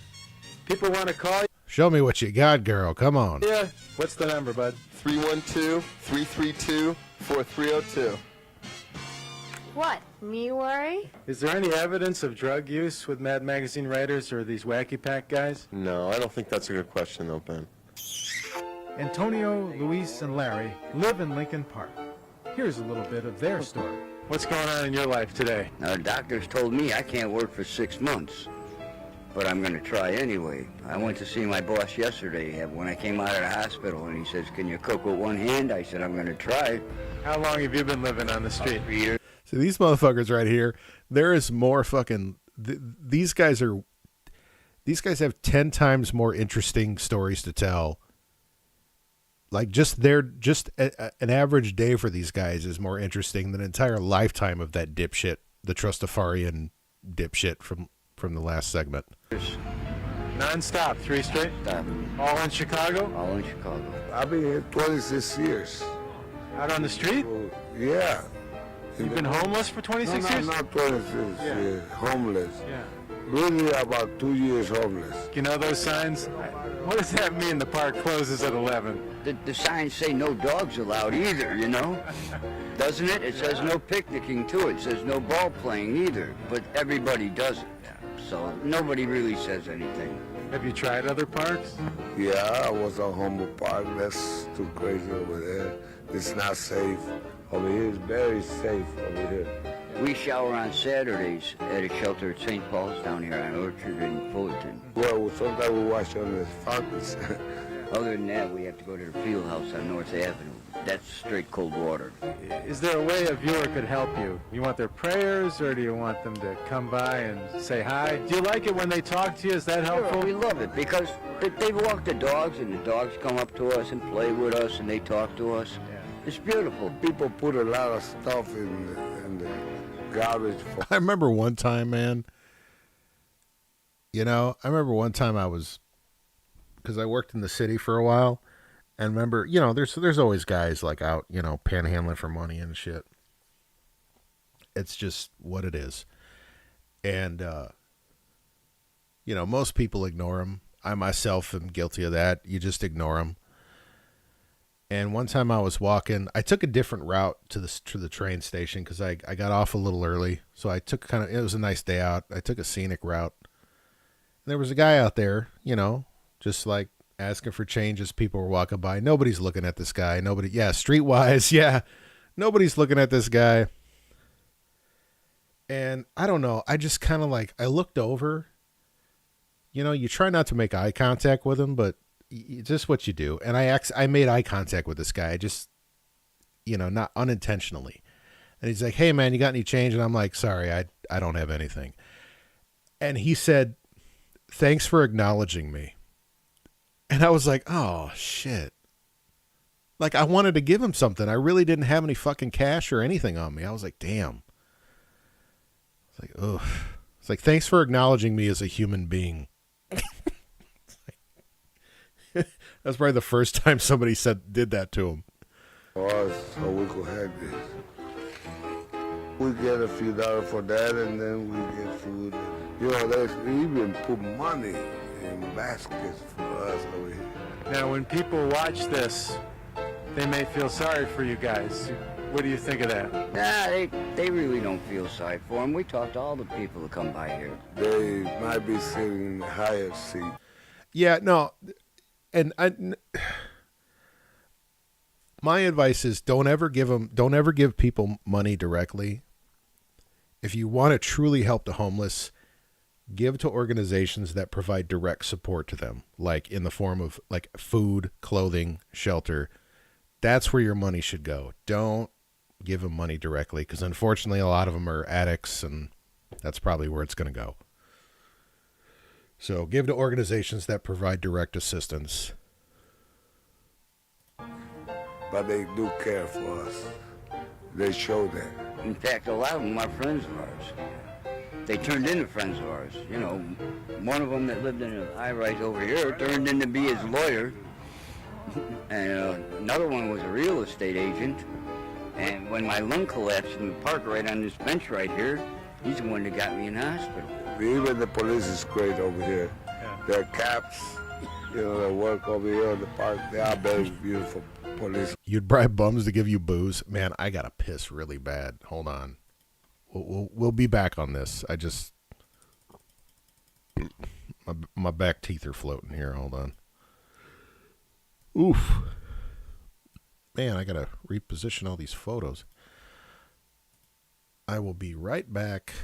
People want to call you? Show me what you got, girl. Come on. Yeah. What's the number, bud? 312-332-4302. What? Me worry? Is there any evidence of drug use with Mad Magazine writers or these wacky pack guys? No, I don't think that's a good question, though, Ben. Antonio, Luis, and Larry live in Lincoln Park. Here's a little bit of their story. What's going on in your life today? Doctors told me I can't work for 6 months, but I'm going to try anyway. I went to see my boss yesterday when I came out of the hospital, and he says, "Can you cook with one hand?" I said, "I'm going to try." How long have you been living on the street? 3 years. So these motherfuckers right here, there is more fucking... These guys have 10 times more interesting stories to tell. Like, an average day for these guys is more interesting than an entire lifetime of that dipshit, the Trustafarian dipshit from the last segment. Non-stop, 3 straight? Stop. All in Chicago? All in Chicago. I've been here 26 years. Out on the street? Yeah. You've been homeless for 26 years? No, not 26 years. Homeless. Yeah. Really about 2 years homeless. You know those signs? What does that mean, the park closes at 11? The signs say no dogs allowed either, you know? Doesn't it? It says no picnicking, too. It says no ball playing either. But everybody does it. So nobody really says anything. Have you tried other parks? Yeah, I was on Humboldt Park. That's too crazy over there. It's not safe. Over here it's very safe over here. We shower on Saturdays at a shelter at St. Paul's down here on Orchard and Fullerton. Well, sometimes we wash on the fountains. Other than that, we have to go to the field house on North Avenue. That's straight cold water. Is there a way a viewer could help you? You want their prayers, or do you want them to come by and say hi? Do you like it when they talk to you? Is that helpful? Sure, we love it because they walk the dogs, and the dogs come up to us and play with us, and they talk to us. Yeah. It's beautiful. People put a lot of stuff in the garbage. I remember one time, man. I remember one time because I worked in the city for a while, and remember, there's always guys like out, panhandling for money and shit. It's just what it is. And, most people ignore them. I myself am guilty of that. You just ignore them. And one time I was walking, I took a different route to the train station because I got off a little early. So I took it was a nice day out. I took a scenic route. And there was a guy out there, just like asking for change as people were walking by. Nobody's looking at this guy. Streetwise, yeah. Nobody's looking at this guy. And I don't know. I just kind of I looked over. You try not to make eye contact with him, but it's just what you do. And I made eye contact with this guy, just, not unintentionally. And he's like, "Hey man, you got any change?" And I'm like, "Sorry, I don't have anything." And he said, "Thanks for acknowledging me." And I was like, oh shit. I wanted to give him something. I really didn't have any fucking cash or anything on me. I was like, damn. It's like, ugh. It's like, thanks for acknowledging me as a human being. That's probably the first time somebody did that to him. For us, so we could have this. We get a few dollars for that, and then we get food. They even put money in baskets for us over here. Now, when people watch this, they may feel sorry for you guys. What do you think of that? Nah, they really don't feel sorry for him. We talk to all the people who come by here. They might be sitting in the higher seat. Yeah, no, and my advice is don't ever give people money directly. If you want to truly help the homeless, give to organizations that provide direct support to them, like in the form of like food, clothing, shelter. That's where your money should go. Don't give them money directly, because unfortunately a lot of them are addicts, and that's probably where it's going to go. So give to organizations that provide direct assistance. But they do care for us. They show that. In fact, a lot of them are friends of ours. They turned into friends of ours. You know, one of them that lived in a high-rise over here turned into be his lawyer. And another one was a real estate agent. And when my lung collapsed in the park right on this bench right here, he's the one that got me in the hospital. Even the police is great over here. There are cops, that work over here in the park. They are very beautiful police. You'd bribe bums to give you booze? Man, I gotta piss really bad. Hold on. We'll be back on this. I just... My back teeth are floating here. Hold on. Oof. Man, I gotta reposition all these photos. I will be right back.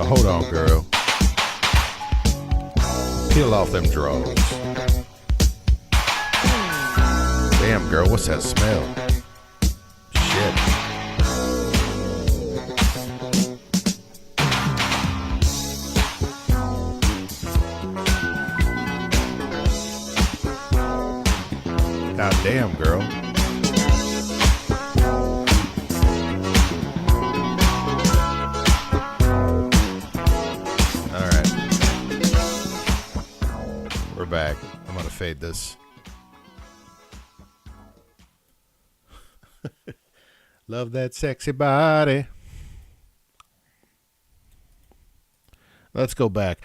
Hold on, girl. Peel off them drawers. Damn, girl, what's that smell? Shit. God damn, girl. Back. I'm gonna fade this. Love that sexy body. Let's go back.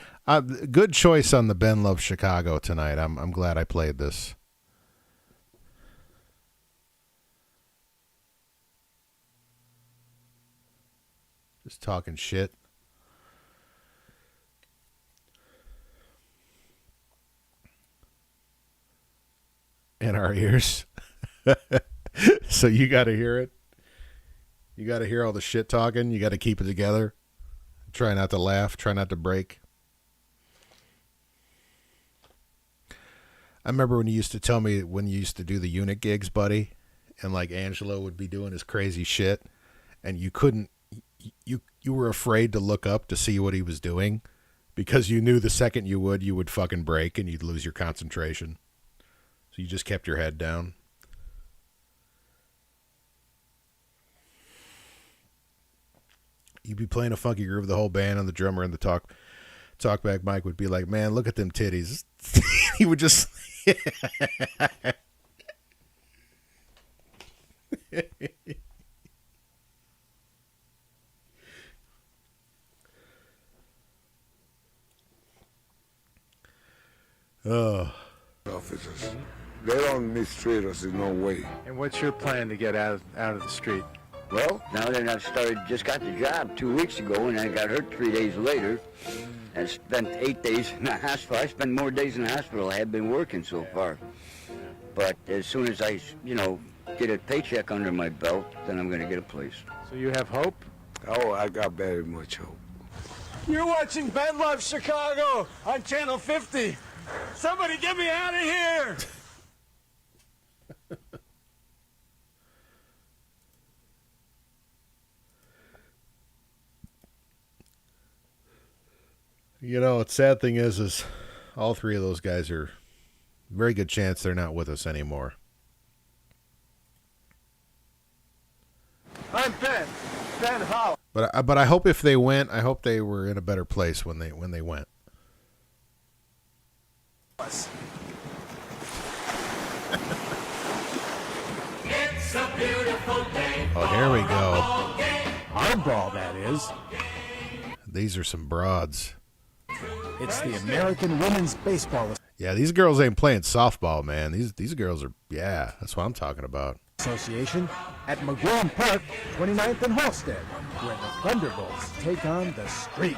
Good choice on the Ben Loves Chicago tonight. I'm glad I played this. Just talking shit. In our ears. So you got to hear it. You got to hear all the shit talking. You got to keep it together. Try not to laugh. Try not to break. I remember when you used to tell me when you used to do the unit gigs, buddy, and like Angelo would be doing his crazy shit, and you couldn't, you were afraid to look up to see what he was doing because you knew the second you would fucking break and you'd lose your concentration. So you just kept your head down. You'd be playing a funky groove, the whole band, and the drummer and the talkback mic would be like, man, look at them titties. He would just... Officers. They don't mistreat us in no way. And what's your plan to get out of the street? Well, now that I've just got the job 2 weeks ago, and I got hurt 3 days later, and spent 8 days in the hospital. I spent more days in the hospital than I have been working so far. But as soon as I, get a paycheck under my belt, then I'm going to get a place. So you have hope? Oh, I got very much hope. You're watching Ben Loves Chicago on Channel 50. Somebody get me out of here! The sad thing is all three of those guys are very good chance they're not with us anymore. I'm Ben Hall. But I hope if they went, I hope they were in a better place when they went. It's a beautiful day. Oh, here we go. Hardball, that is. These are some broads. It's the American Women's Baseball Yeah, these girls ain't playing softball, man. These girls are, yeah, that's what I'm talking about. Association at McGuire Park, 29th and Halsted, where the Thunderbolts take on the Street.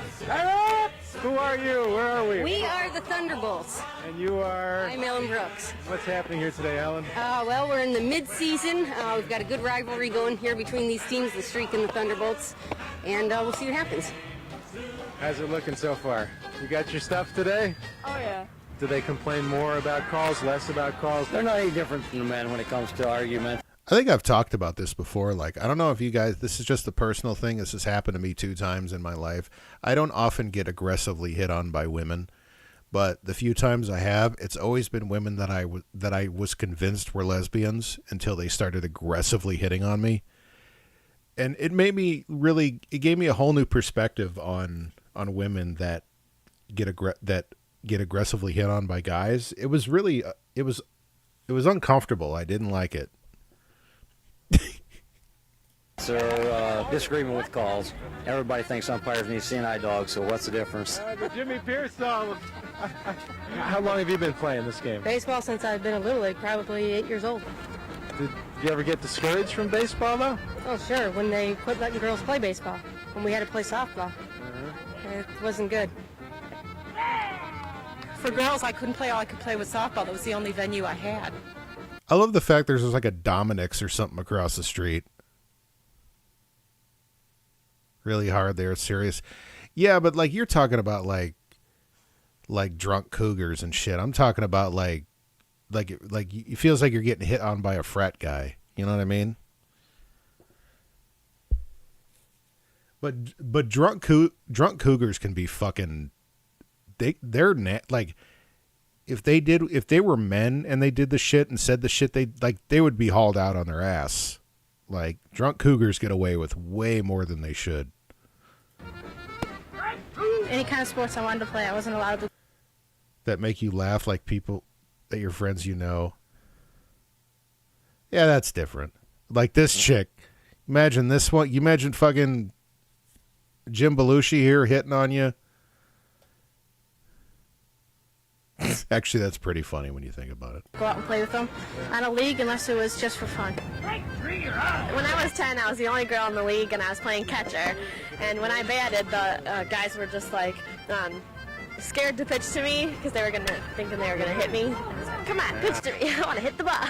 Who are you? Where are we? We are the Thunderbolts. And you are? I'm Ellen Brooks. What's happening here today, Ellen? Well, we're in the mid-season. We've got a good rivalry going here between these teams, the Streak and the Thunderbolts, and we'll see what happens. How's it looking so far? You got your stuff today? Oh, yeah. Do they complain more about calls, less about calls? They're not any different from the men when it comes to arguments. I think I've talked about this before. Like, I don't know if you guys, this is just a personal thing. This has happened to me 2 times in my life. I don't often get aggressively hit on by women, but the few times I have, it's always been women that I was convinced were lesbians until they started aggressively hitting on me. And it made me it gave me a whole new perspective on women that get aggressively hit on by guys. It was really, it was uncomfortable. I didn't like it. So, disagreement with calls. Everybody thinks umpires need CNI dogs, so what's the difference? The Jimmy Pierce song. How long have you been playing this game? Baseball since I've been a little league, probably 8 years old. Did you ever get discouraged from baseball, though? Oh, sure, when they quit letting girls play baseball, when we had to play softball. It wasn't good. For girls, I couldn't play. All I could play was softball. That was the only venue I had. I love the fact there's like a Dominic's or something across the street. Really hard there, serious. Yeah, but like you're talking about like drunk cougars and shit. I'm talking about like it feels like you're getting hit on by a frat guy. You know what I mean? But drunk cougars can be fucking. They're like if they were men and they did the shit and said the shit they would be hauled out on their ass. Like drunk cougars get away with way more than they should. Any kind of sports I wanted to play, I wasn't allowed to. That make you laugh, like people that your friends you know. Yeah, that's different. Like this chick. Imagine this one. You imagine fucking Jim Belushi here hitting on you. Actually, that's pretty funny when you think about it. Go out and play with them on a league unless it was just for fun. When I was 10, I was the only girl in the league, and I was playing catcher. And when I batted, the guys were just like scared to pitch to me because they were thinking they were gonna hit me. Like, come on, pitch to me! I want to hit the ball.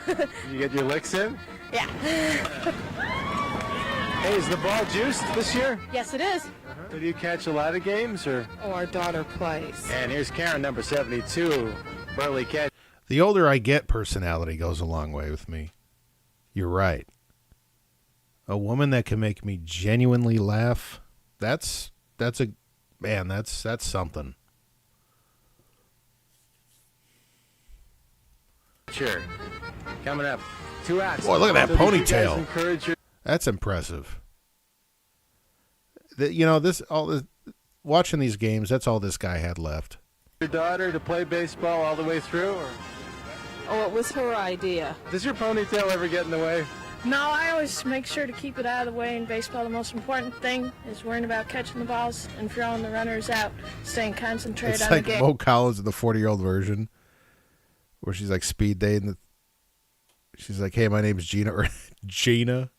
You get your licks in? Yeah. Hey, is the ball juiced this year? Yes, it is. Did you catch a lot of games, or? Oh, our daughter plays. And here's Karen, number 72. Burley catch. The older I get, personality goes a long way with me. You're right. A woman that can make me genuinely laugh, that's something. Sure. Coming up, 2 outs. Boy, look at that So did you guys ponytail. encourage your- That's impressive. Watching these games, that's all this guy had left. Your daughter to play baseball all the way through, or Oh, it was her idea. does your ponytail ever get in the way? No, I always make sure to keep it out of the way in baseball. The most important thing is worrying about catching the balls and throwing the runners out, staying concentrated It's on like the game. Mo Collins in the 40-year-old version. where she's like speed dating. She's like, "Hey, my name's Gina." Or Gina.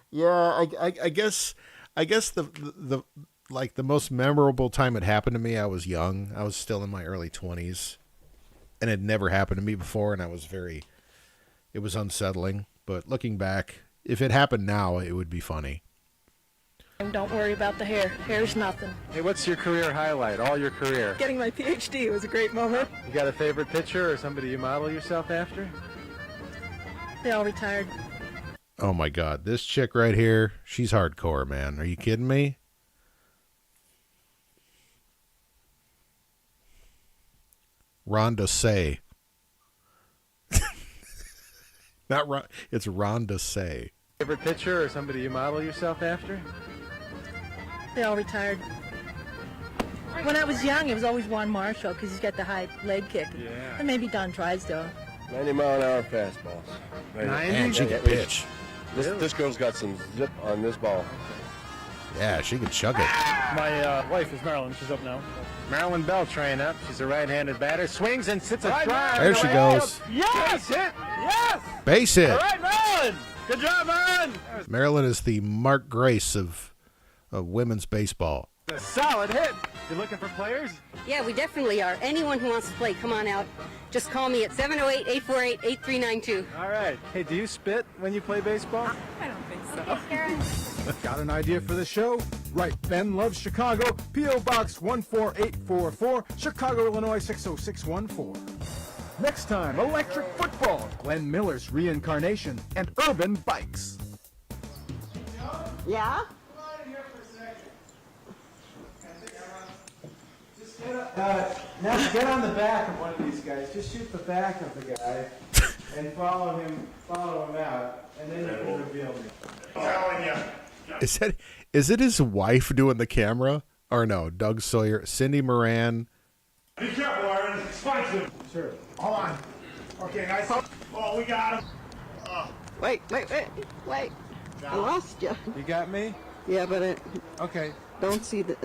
Yeah, I guess the like the most memorable time it happened to me, I was young. I was still in my early 20s, and it never happened to me before, and it was unsettling. But looking back, if it happened now, it would be funny. And don't worry about the hair. Hair's nothing. Hey, what's your career highlight? All your career. Getting my PhD was a great moment. You got a favorite picture or somebody you model yourself after? They all retired. Oh my God, this chick right here, she's hardcore, man. Are you kidding me? Rhonda Say. Not Ron, it's Rhonda Say. Favorite picture or somebody you model yourself after? They all retired. When I was young, it was always Juan Marshall because he's got the high leg kick. Yeah. And maybe Don Drysdale. 90-mile-an-hour fastball. 90? Man, she can pitch. This girl's got some zip on this ball. Yeah, she can chug it. My wife is Marilyn. She's up now. Marilyn Bell trying up. She's a right-handed batter. Swings and sits a drive. There she goes. Yes! Base hit! Yes! Base hit. All right, Marilyn! Good job, Marilyn! Marilyn is the Mark Grace of women's baseball. A solid hit. You looking for players? Yeah, we definitely are. Anyone who wants to play, come on out. Just call me at 708-848-8392. All right. Hey, do you spit when you play baseball? I don't think so. Got an idea for the show? Write Ben Loves Chicago, P.O. Box 14844, Chicago, Illinois 60614. Next time, electric football, Glenn Miller's reincarnation, and urban bikes. Yeah? Now get on the back of one of these guys. Just shoot the back of the guy and follow him out, and then you can reveal me. I'm telling you. Is it his wife doing the camera? Or no, Doug Sawyer, Cindy Moran. Be careful, Aaron. It's expensive. Sure. Hold on. Okay, guys. Oh, we got him. Wait. I lost you. You got me? Yeah, but I Okay. don't see the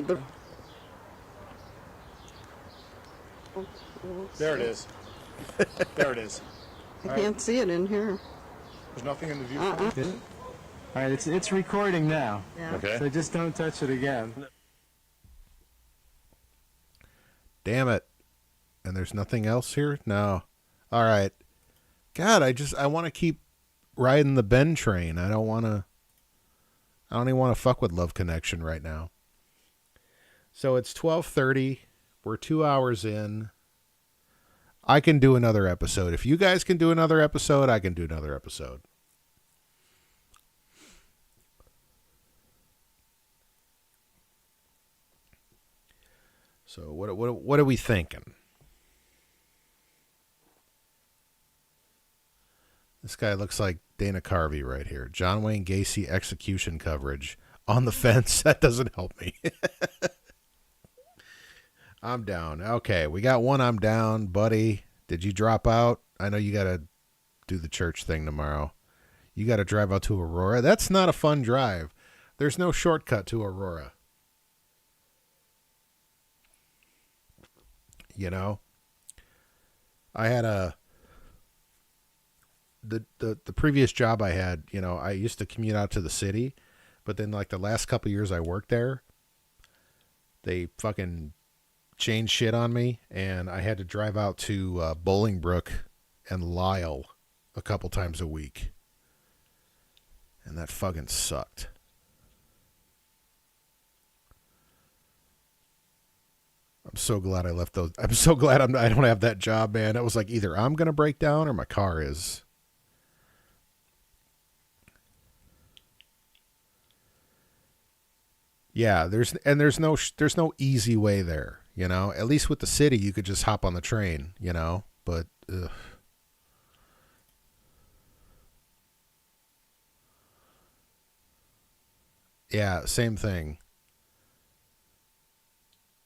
There it is. There it is. I can't see it in here. There's nothing in the view. All right, it's recording now. Yeah. Okay. So just don't touch it again. Damn it. And there's nothing else here? No. All right. God, I want to keep riding the Ben train. I don't even want to fuck with Love Connection right now. So it's 12:30. We're 2 hours in. I can do another episode. If you guys can do another episode, I can do another episode. So what are we thinking? This guy looks like Dana Carvey right here. John Wayne Gacy execution coverage. On the fence. That doesn't help me. I'm down. Okay, we got one I'm down. Buddy, did you drop out? I know you got to do the church thing tomorrow. You got to drive out to Aurora. That's not a fun drive. There's no shortcut to Aurora. You know? I had the previous job I had, you know, I used to commute out to the city, but then like the last couple of years I worked there, they fucking changed shit on me, and I had to drive out to Bolingbrook and Lyle a couple times a week. And that fucking sucked. I'm so glad I left those. I'm so glad I don't have that job, man. It was like either I'm going to break down or my car is. Yeah, there's no easy way there, you know. At least with the city, you could just hop on the train, you know. But ugh. Yeah, same thing.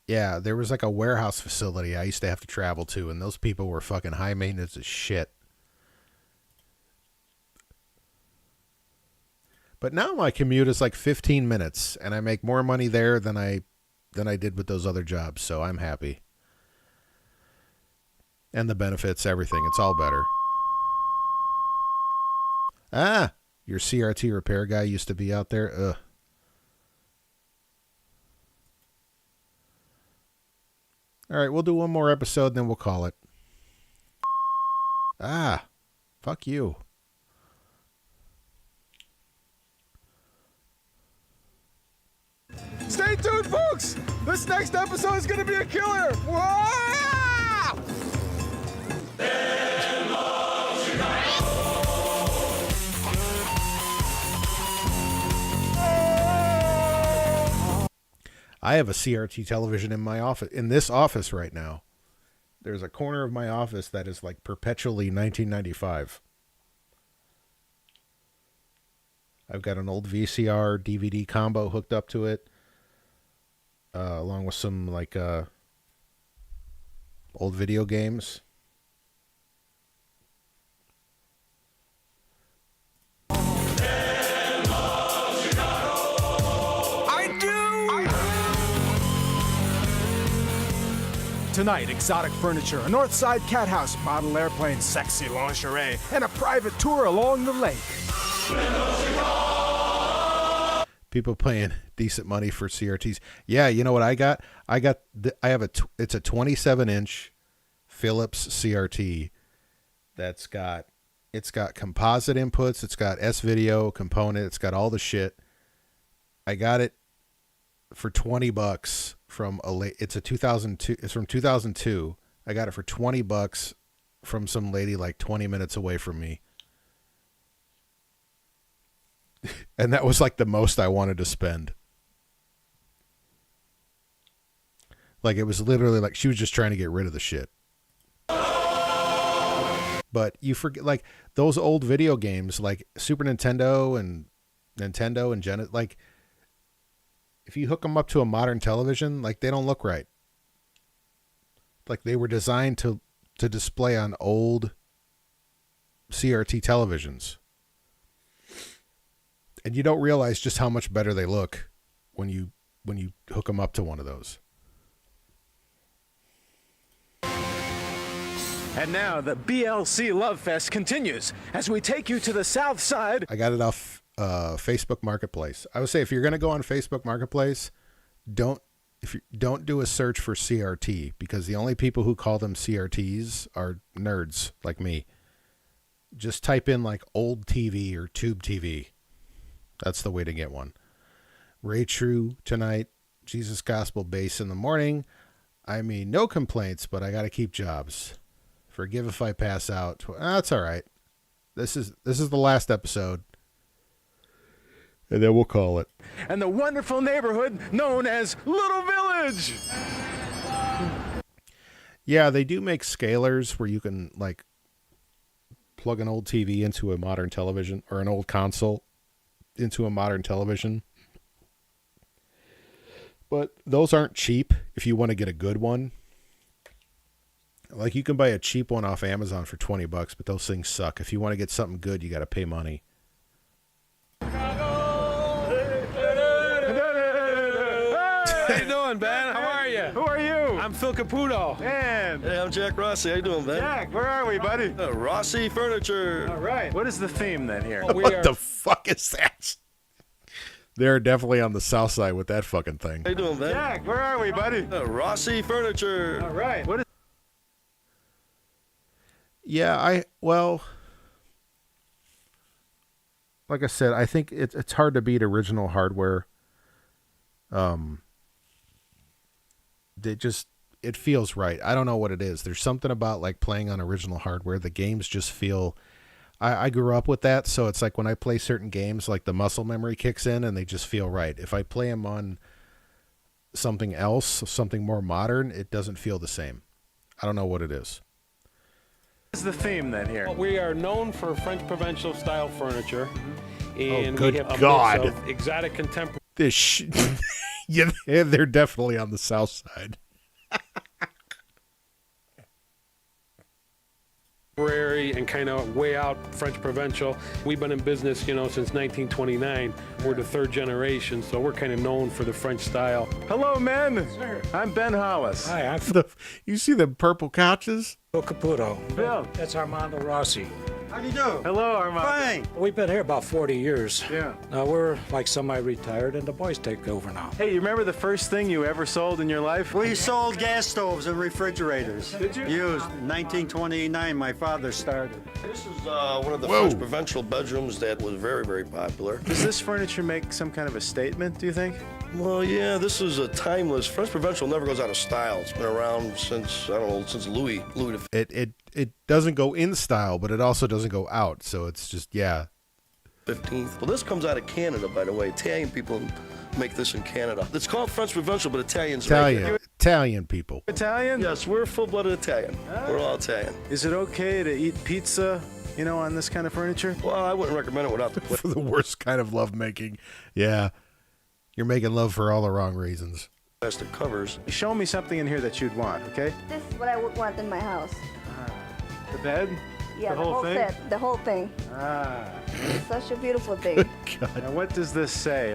Yeah, there was like a warehouse facility I used to have to travel to, and those people were fucking high maintenance as shit. But now my commute is like 15 minutes, and I make more money there than I did with those other jobs, so I'm happy. And the benefits, everything. It's all better. Ah, your CRT repair guy used to be out there. Ugh. All right, we'll do one more episode, and then we'll call it. Ah, fuck you. Stay tuned, folks! This next episode is gonna be a killer! Whoa! I have a CRT television in my office, in this office right now. There's a corner of my office that is like perpetually 1995. I've got an old VCR DVD combo hooked up to it, along with some like old video games. Tonight, exotic furniture, a Northside cat house, model airplane, sexy lingerie, and a private tour along the lake. People paying decent money for CRTs. Yeah, you know what I got? I have it's a 27-inch Philips CRT it's got composite inputs, it's got S-video component, it's got all the shit. I got it for $20 from it's a 2002, it's from 2002. I got it for $20 from some lady like 20 minutes away from me. And that was like the most I wanted to spend. Like it was literally like she was just trying to get rid of the shit. But you forget, like those old video games like Super Nintendo and Genesis, like if you hook them up to a modern television, like they don't look right. Like they were designed to display on old CRT televisions. And you don't realize just how much better they look when you hook them up to one of those. And now the BLC Love Fest continues as we take you to the South Side. I got it off Facebook Marketplace. I would say if you're going to go on Facebook Marketplace, don't do a search for CRT, because the only people who call them CRTs are nerds like me. Just type in like old TV or tube TV. That's the way to get one. Ray True tonight, Jesus Gospel Bass in the morning. I mean, no complaints, but I got to keep jobs. Forgive if I pass out. That's all right. This is the last episode. And then we'll call it. And the wonderful neighborhood known as Little Village. Yeah, they do make scalers where you can like plug an old TV into a modern television, or an old console into a modern television. But those aren't cheap if you want to get a good one. Like you can buy a cheap one off Amazon for $20, but those things suck. If you want to get something good, you got to pay money. How you doing, Ben? How are you? Who are you? I'm Phil Caputo. And hey, I'm Jack Rossi. How you doing, Ben? Jack, where are we, buddy? Rossi Furniture. All right. What is the theme then here? What the fuck is that? They're definitely on the south side with that fucking thing. How you doing, Ben? Jack, where are we, buddy? Rossi Furniture. All right. What is? Yeah, like I said, I think it's hard to beat original hardware. It feels right. I don't know what it is. There's something about like playing on original hardware. The games just feel. I grew up with that, so it's like when I play certain games, like the muscle memory kicks in and they just feel right. If I play them on something else, something more modern, it doesn't feel the same. I don't know what it is. What is the theme then here? We are known for French provincial style furniture, and good we have a God. mix of exotic contemporary. Yeah, they're definitely on the south side. Gary and kind of way out French Provincial. We've been in business, since 1929. We're the third generation, so we're kind of known for the French style. Hello, men. Sir. I'm Ben Hollis. Hi, I'm You see the purple couches? Phil Caputo. Bill. That's Armando Rossi. How do you do? Hello, Armando. Fine. We've been here about 40 years. Yeah. Now we're like semi-retired, and the boys take over now. Hey, you remember the first thing you ever sold in your life? We sold gas stoves and refrigerators. Did you? Used. 1929, my father started. This is one of the French provincial bedrooms that was very, very popular. Does this furniture make some kind of a statement, do you think? Well, yeah, this is a timeless. French provincial never goes out of style. It's been around since, I don't know, since Louis the It doesn't go in style, but it also doesn't go out. So it's just, yeah. 15th. Well, this comes out of Canada, by the way. Italian people make this in Canada. It's called French provincial, but Italians make it. Italian people. Italian? Yes, we're full-blooded Italian. We're all Italian. Is it okay to eat pizza, on this kind of furniture? Well, I wouldn't recommend it without the For the worst kind of lovemaking. Yeah. You're making love for all the wrong reasons. plastic covers. Show me something in here that you'd want, okay? This is what I would want in my house. The bed? Yeah, the whole thing? set, the whole thing. Ah. It's such a beautiful thing. God. Now, what does this say?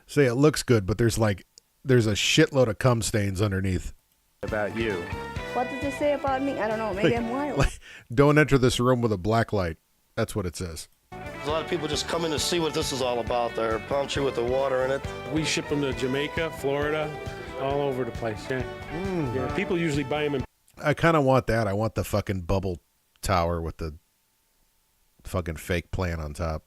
Say it looks good, but there's a shitload of cum stains underneath. About you. What does it say about me? I don't know. Maybe I'm wild. Don't enter this room with a black light. That's what it says. There's a lot of people just come in to see what this is all about. They're palm tree with the water in it. We ship them to Jamaica, Florida, all over the place. Yeah, yeah. People usually buy them in. I kind of want that. I want the fucking bubble tower with the fucking fake plant on top.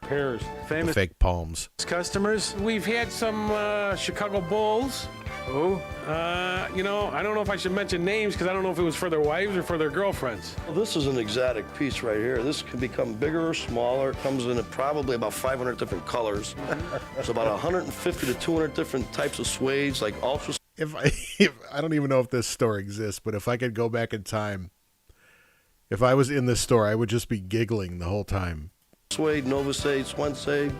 Pairs. Famous fake palms. Customers? We've had some Chicago Bulls. Oh? I don't know if I should mention names because I don't know if it was for their wives or for their girlfriends. Well, this is an exotic piece right here. This can become bigger or smaller. It comes in probably about 500 different colors. There's about 150 to 200 different types of suedes, like ultra. If I don't even know if this store exists, but if I could go back in time, if I was in this store, I would just be giggling the whole time. Suede, Novacade, Suede.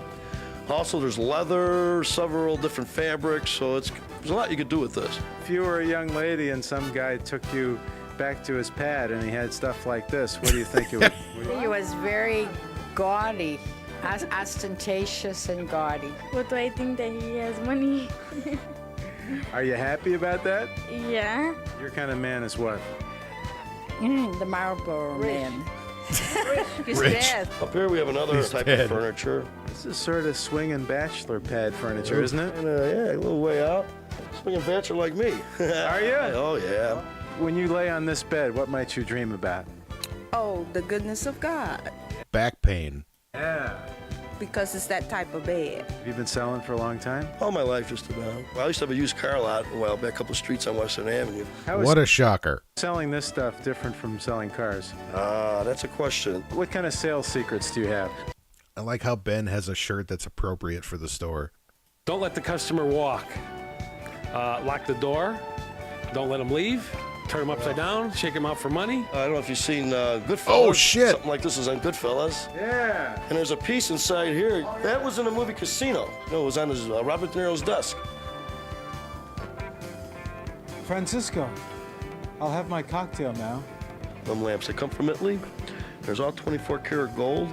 Also, there's leather, several different fabrics, so there's a lot you could do with this. If you were a young lady and some guy took you back to his pad and he had stuff like this, what do you think it would? He was very gaudy, ostentatious and gaudy. What do I think that he has money? Are you happy about that? Yeah. Your kind of man is what? The Marlboro man. Rich. Up here we have another type of furniture. This is sort of swinging bachelor pad furniture, isn't it? Yeah, a little way out. Swinging bachelor like me. Are you? Oh, yeah. When you lay on this bed, what might you dream about? Oh, the goodness of God. Back pain. Yeah. Because it's that type of bed. Have you been selling for a long time? All my life, just about. Well, I used to have a used car lot a while back, a couple of streets on Western Avenue. What a shocker. Selling this stuff different from selling cars? That's a question. What kind of sales secrets do you have? I like how Ben has a shirt that's appropriate for the store. Don't let the customer walk. Lock the door. Don't let them leave. Turn them upside down. Shake them out for money. I don't know if you've seen Goodfellas. Oh, shit. Something like this is on Goodfellas. Yeah. And there's a piece inside here. That was in the movie Casino. It was on his, Robert De Niro's desk. Francisco, I'll have my cocktail now. Them lamps, they come from Italy. There's all 24 karat gold.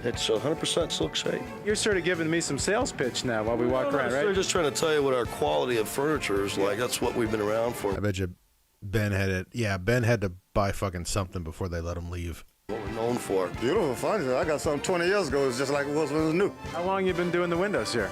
It's 100% silk shade. You're sort of giving me some sales pitch now while we walk around, right? We're just trying to tell you what our quality of furniture is like. That's what we've been around for. I bet you Ben had it. Yeah, Ben had to buy fucking something before they let him leave. What we're known for. Beautiful furniture. I got something 20 years ago. It's just like it was when it was new. How long you been doing the windows here?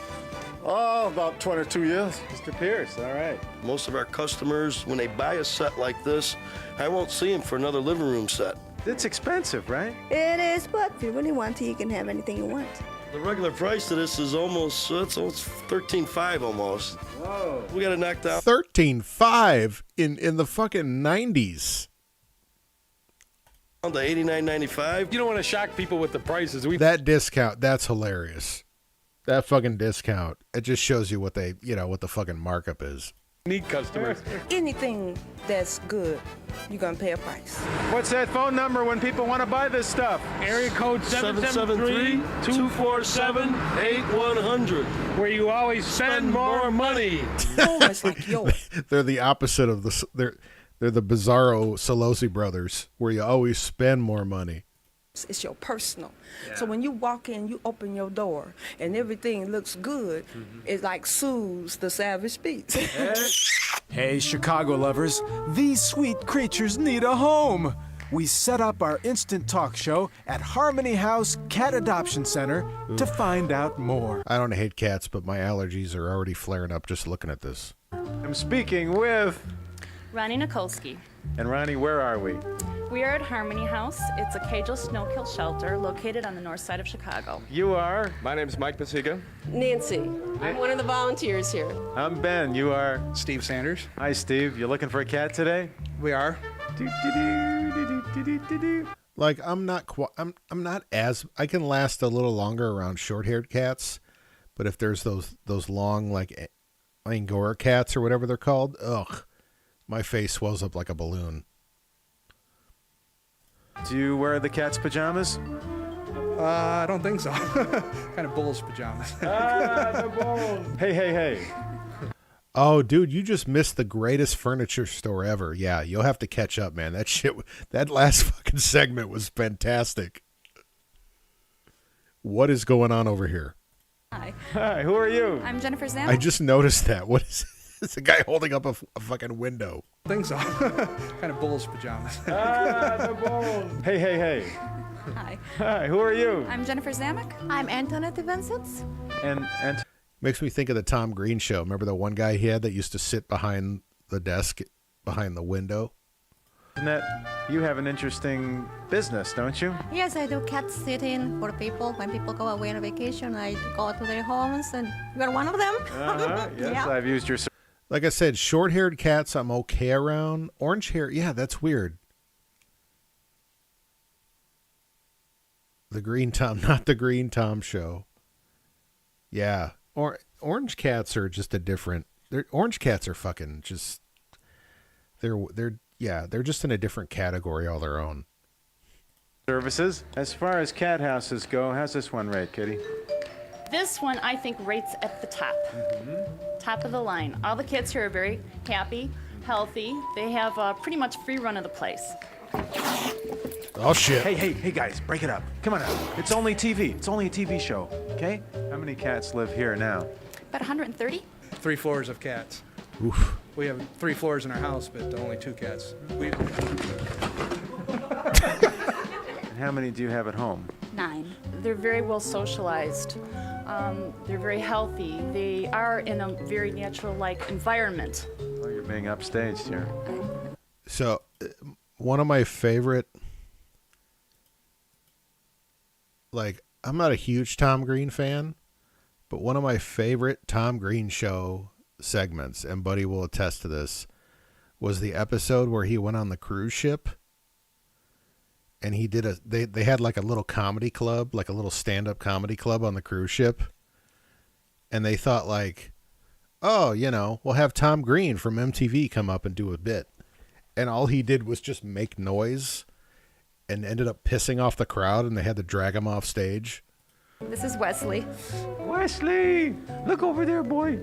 Oh, about 22 years. Mr. Pierce, all right. Most of our customers, when they buy a set like this, I won't see them for another living room set. It's expensive, right? It is, but if you really want to, you can have anything you want. The regular price of this is almost $13.5 almost. Whoa. We got it knocked out. $13.5 in the fucking 90s. On the $89.95. You don't want to shock people with the prices. That discount, that's hilarious. That fucking discount. It just shows you what what the fucking markup is. Need customers. Anything that's good, you're gonna pay a price. What's that phone number when people want to buy this stuff? Area code 773-247-8100, where you always spend more money. Almost like yours. They're the opposite of the. They're the Bizarro Solosi brothers, where you always spend more money. It's your personal. So when you walk in, you open your door, and everything looks good. It like soothes the savage beast. Hey, Chicago lovers, these sweet creatures need a home. We set up our instant talk show at Harmony House Cat Adoption Center to find out more. I don't hate cats, but my allergies are already flaring up just looking at this. I'm speaking with Ronnie Nikolsky. And Ronnie, where are we? We are at Harmony House. It's a cageless snow-kill shelter located on the north side of Chicago. You are? My name's Mike Pasiga. Nancy. I'm one of the volunteers here. I'm Ben. You are? Steve Sanders. Hi, Steve. You looking for a cat today? We are. Like I'm not as I can last a little longer around short-haired cats, but if there's those long like Angora cats or whatever they're called, ugh, my face swells up like a balloon. Do you wear the cat's pajamas? I don't think so. Kind of Bulls pajamas. The Bulls. Hey. Oh, dude, you just missed the greatest furniture store ever. Yeah, you'll have to catch up, man. That last fucking segment was fantastic. What is going on over here? Hi, who are you? I'm Jennifer Zammel. I just noticed that. What is it's a guy holding up a fucking window. I think so. Kind of Bulls pajamas. The Bulls. Hey. Hi, who are you? I'm Jennifer Zammel. I'm Antoinette Vincent. And Makes me think of the Tom Green show. Remember the one guy he had that used to sit behind the desk, behind the window? Annette, you have an interesting business, don't you? Yes, I do cat sitting for people. When people go away on a vacation, I go to their homes, and you're one of them. Yes, Yeah. I've used your... Like I said, short-haired cats I'm okay around. Orange hair, yeah, that's weird. The Green Tom, not the Green Tom show. Yeah. Orange cats are just a different. Orange cats are fucking just. They're just in a different category all their own. Services. As far as cat houses go, how's this one rate, Kitty? This one, I think, rates at the top. Top of the line. All the kids here are very happy, healthy. They have pretty much free run of the place. Oh, shit. Hey, guys, break it up. Come on out. It's only TV. It's only a TV show, okay? How many cats live here now? About 130. 3 floors of cats. Oof. We have 3 floors in our house, but only 2 cats. And how many do you have at home? 9. They're very well socialized. They're very healthy. They are in a very natural-like environment. Oh, you're being upstaged here. So, one of my favorite. Like, I'm not a huge Tom Green fan, but one of my favorite Tom Green show segments, and Buddy will attest to this, was the episode where he went on the cruise ship and he did they had like a little comedy club, like a little stand-up comedy club on the cruise ship. And they thought like, oh, we'll have Tom Green from MTV come up and do a bit. And all he did was just make noise and ended up pissing off the crowd, and they had to drag him off stage. This is Wesley. Wesley! Look over there, boy.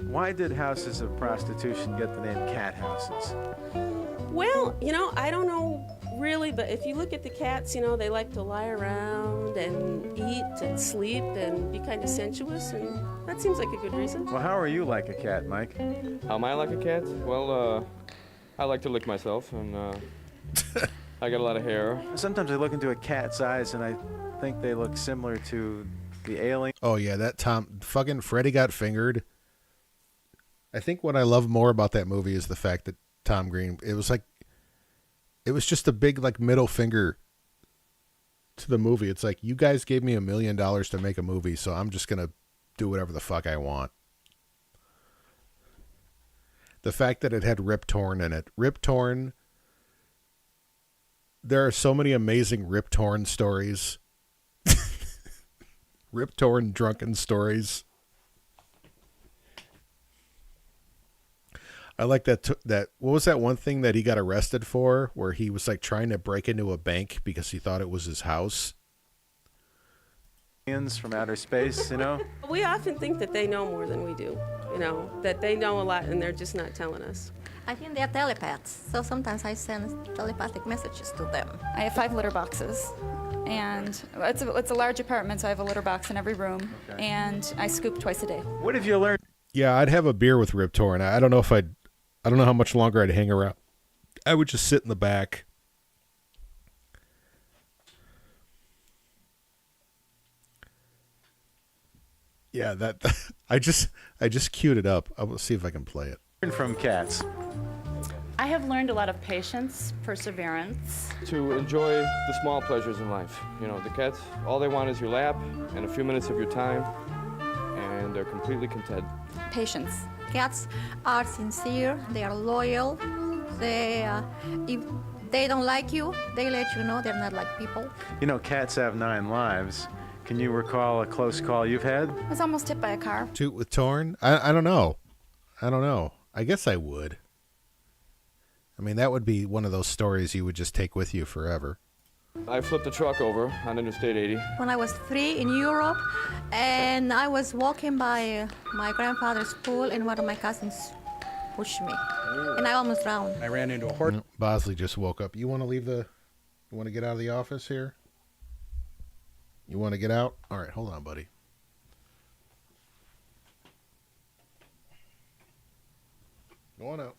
Why did houses of prostitution get the name cat houses? Well, I don't know really, but if you look at the cats, they like to lie around and eat and sleep and be kind of sensuous, and that seems like a good reason. Well, how are you like a cat, Mike? How am I like a cat? Well, I like to lick myself, and I got a lot of hair. Sometimes I look into a cat's eyes, and I think they look similar to the alien. Oh, yeah, that fucking Freddy Got Fingered. I think what I love more about that movie is the fact that Tom Green, it was just a big, like, middle finger to the movie. It's like, you guys gave me $1 million to make a movie, so I'm just going to do whatever the fuck I want. The fact that it had Rip Torn in it. Rip Torn, there are so many amazing Rip Torn stories. Rip Torn drunken stories. I like that. What was that one thing that he got arrested for, where he was like trying to break into a bank because he thought it was his house? From outer space, you know. We often think that they know more than we do, you know, that they know a lot and they're just not telling us. I think they're telepaths, so sometimes I send telepathic messages to them. I have 5 litter boxes, and it's a large apartment, so I have a litter box in every room, and I scoop twice a day. What have you learned? Yeah, I'd have a beer with Rip Torn. I don't know how much longer I'd hang around. I would just sit in the back. Yeah, I just queued it up. I will see if I can play it. From cats. I have learned a lot of patience, perseverance. To enjoy the small pleasures in life. You know, the cats, all they want is your lap and a few minutes of your time, and they're completely content. Patience. Cats are sincere, they are loyal, if they don't like you, they let you know. They're not like people. You know, cats have 9 lives. Can you recall a close call you've had? I was almost hit by a car. Toot with Torn? I don't know. I guess I would. I mean, that would be one of those stories you would just take with you forever. I flipped a truck over on Interstate 80. When I was 3 in Europe, and I was walking by my grandfather's pool, and one of my cousins pushed me, and I almost drowned. I ran into a horse. Bosley just woke up. You want to get out of the office here? You want to get out? All right, hold on, buddy. Go on out.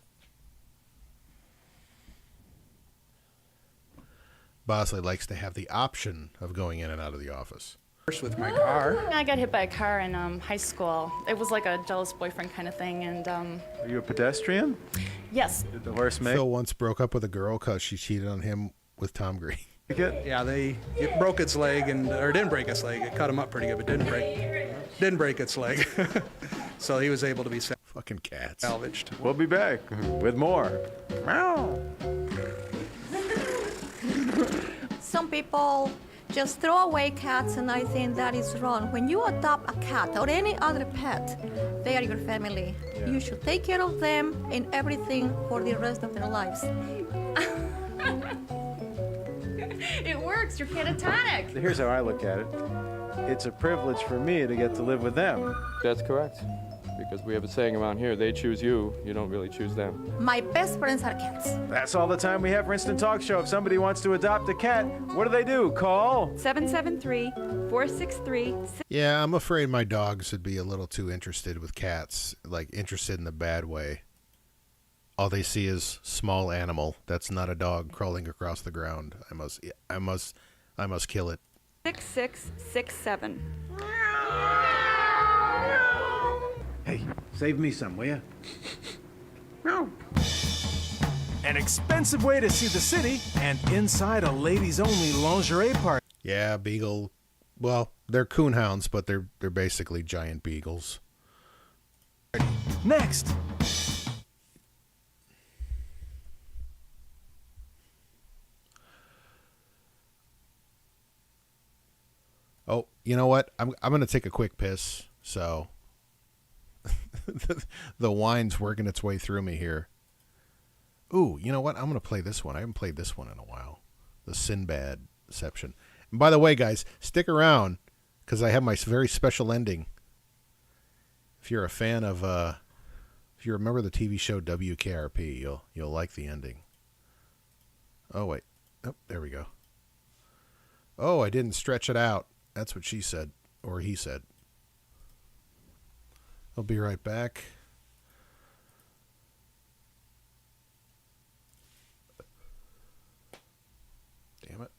Bosley likes to have the option of going in and out of the office. With my car. I got hit by a car in high school. It was like a jealous boyfriend kind of thing, and Are you a pedestrian? yes. Did the horse make? Phil once broke up with a girl because she cheated on him with Tom Green. Yeah, it broke its leg, or didn't break its leg. It cut him up pretty good, but didn't break its leg. So he was able to be fucking cats salvaged. We'll be back with more. Meow. Some people just throw away cats, and I think that is wrong. When you adopt a cat or any other pet, they are your family. Yeah. You should take care of them and everything for the rest of their lives. It works. You're catatonic. Here's how I look at it. It's a privilege for me to get to live with them. That's correct. Because we have a saying around here, they choose you, you don't really choose them. My best friends are cats. That's all the time we have for Instant Talk Show. If somebody wants to adopt a cat, what do? Call 773-463. Yeah, I'm afraid my dogs would be a little too interested with cats, like interested in the bad way. All they see is small animal. That's not a dog crawling across the ground. I must kill it. 6667. Hey, save me some, will ya? An expensive way to see the city, and inside a ladies-only lingerie party. Yeah, beagle. Well, they're coonhounds, but they're basically giant beagles. Next. Oh, you know what? I'm going to take a quick piss, so the wine's working its way through me here. Ooh, you know what? I'm going to play this one. I haven't played this one in a while. The Sinbad-ception. And by the way, guys, stick around because I have my very special ending. If you're a fan of, if you remember the TV show WKRP, you'll like the ending. Oh, wait. Oh, there we go. Oh, I didn't stretch it out. That's what she said, or he said. I'll be right back. Damn it.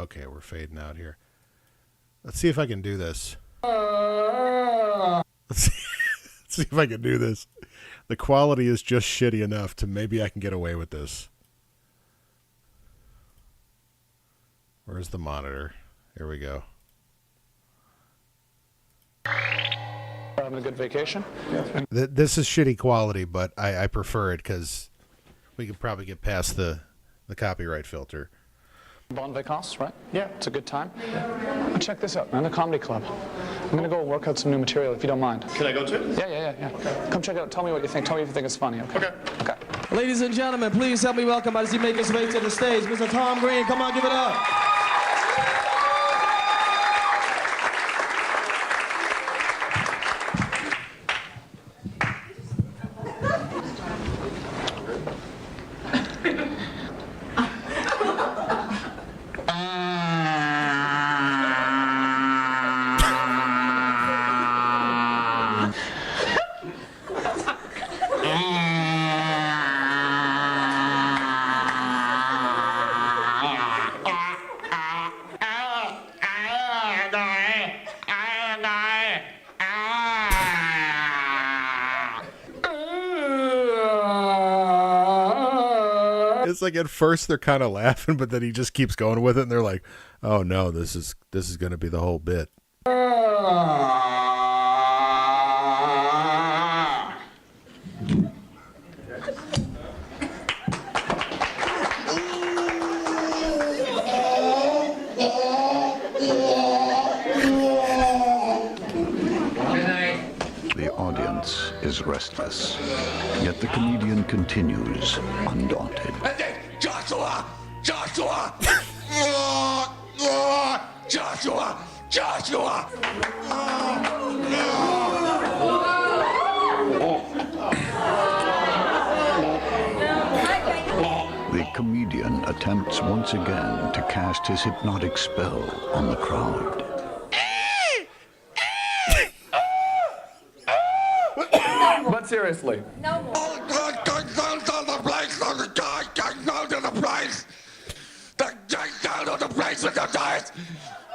Okay, we're fading out here. Let's see if I can do this. Let's see if I can do this. The quality is just shitty enough to maybe I can get away with this. Where's the monitor? Here we go. Having a good vacation? This is shitty quality, but I prefer it because we could probably get past the copyright filter. Bon vacances, right? Yeah, it's a good time. Well, check this out, man, the comedy club. I'm going to go work out some new material, if you don't mind. Can I go too? Yeah. Come check it out. Tell me what you think. Tell me if you think it's funny, okay? Okay. Ladies and gentlemen, please help me welcome as he makes his way to the stage, Mr. Tom Green. Come on, give it up. It's like at first they're kind of laughing, but then he just keeps going with it, and they're like, "Oh no, this is going to be the whole bit." The audience is restless, yet the comedian continues undaunted. Joshua! Joshua! Joshua! Joshua! The comedian attempts once again to cast his hypnotic spell on the crowd. But seriously. No more. The place on the dice. Down to the place. Down to the place with the dice.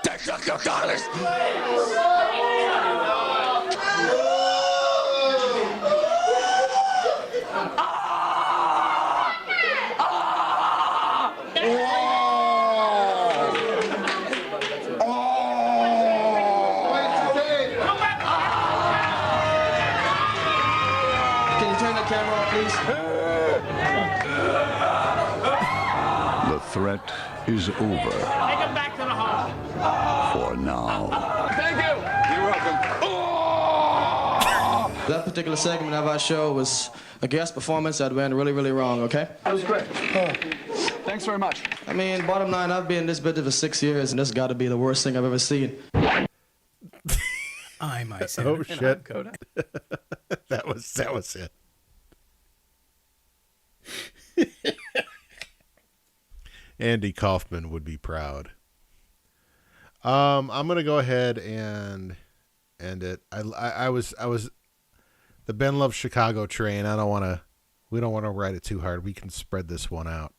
Take your dollars. Can you turn the camera off, please? The threat is over. Take him back to the hall. For now. Thank you. You're welcome. That particular segment of our show was a guest performance that went really, really wrong, okay? That was great. Thanks very much. I mean, bottom line, I've been in this business for 6 years, and this got to be the worst thing I've ever seen. I'm Ice. Oh shit! that was it. Andy Kaufman would be proud. I'm gonna go ahead and end it. I was the Ben Loves Chicago train. We don't want to ride it too hard. We can spread this one out.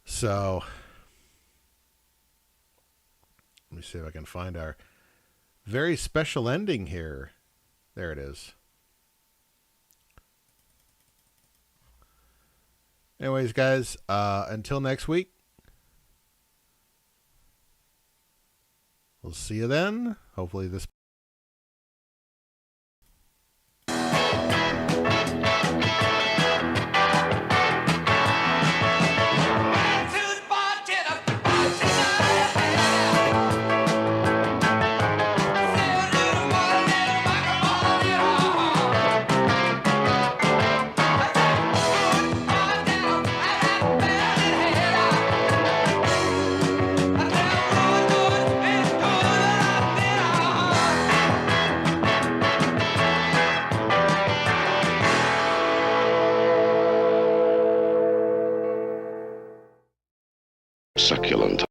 So let me see if I can find our very special ending here. There it is. Anyways, guys, until next week, we'll see you then. Hopefully this Succulent.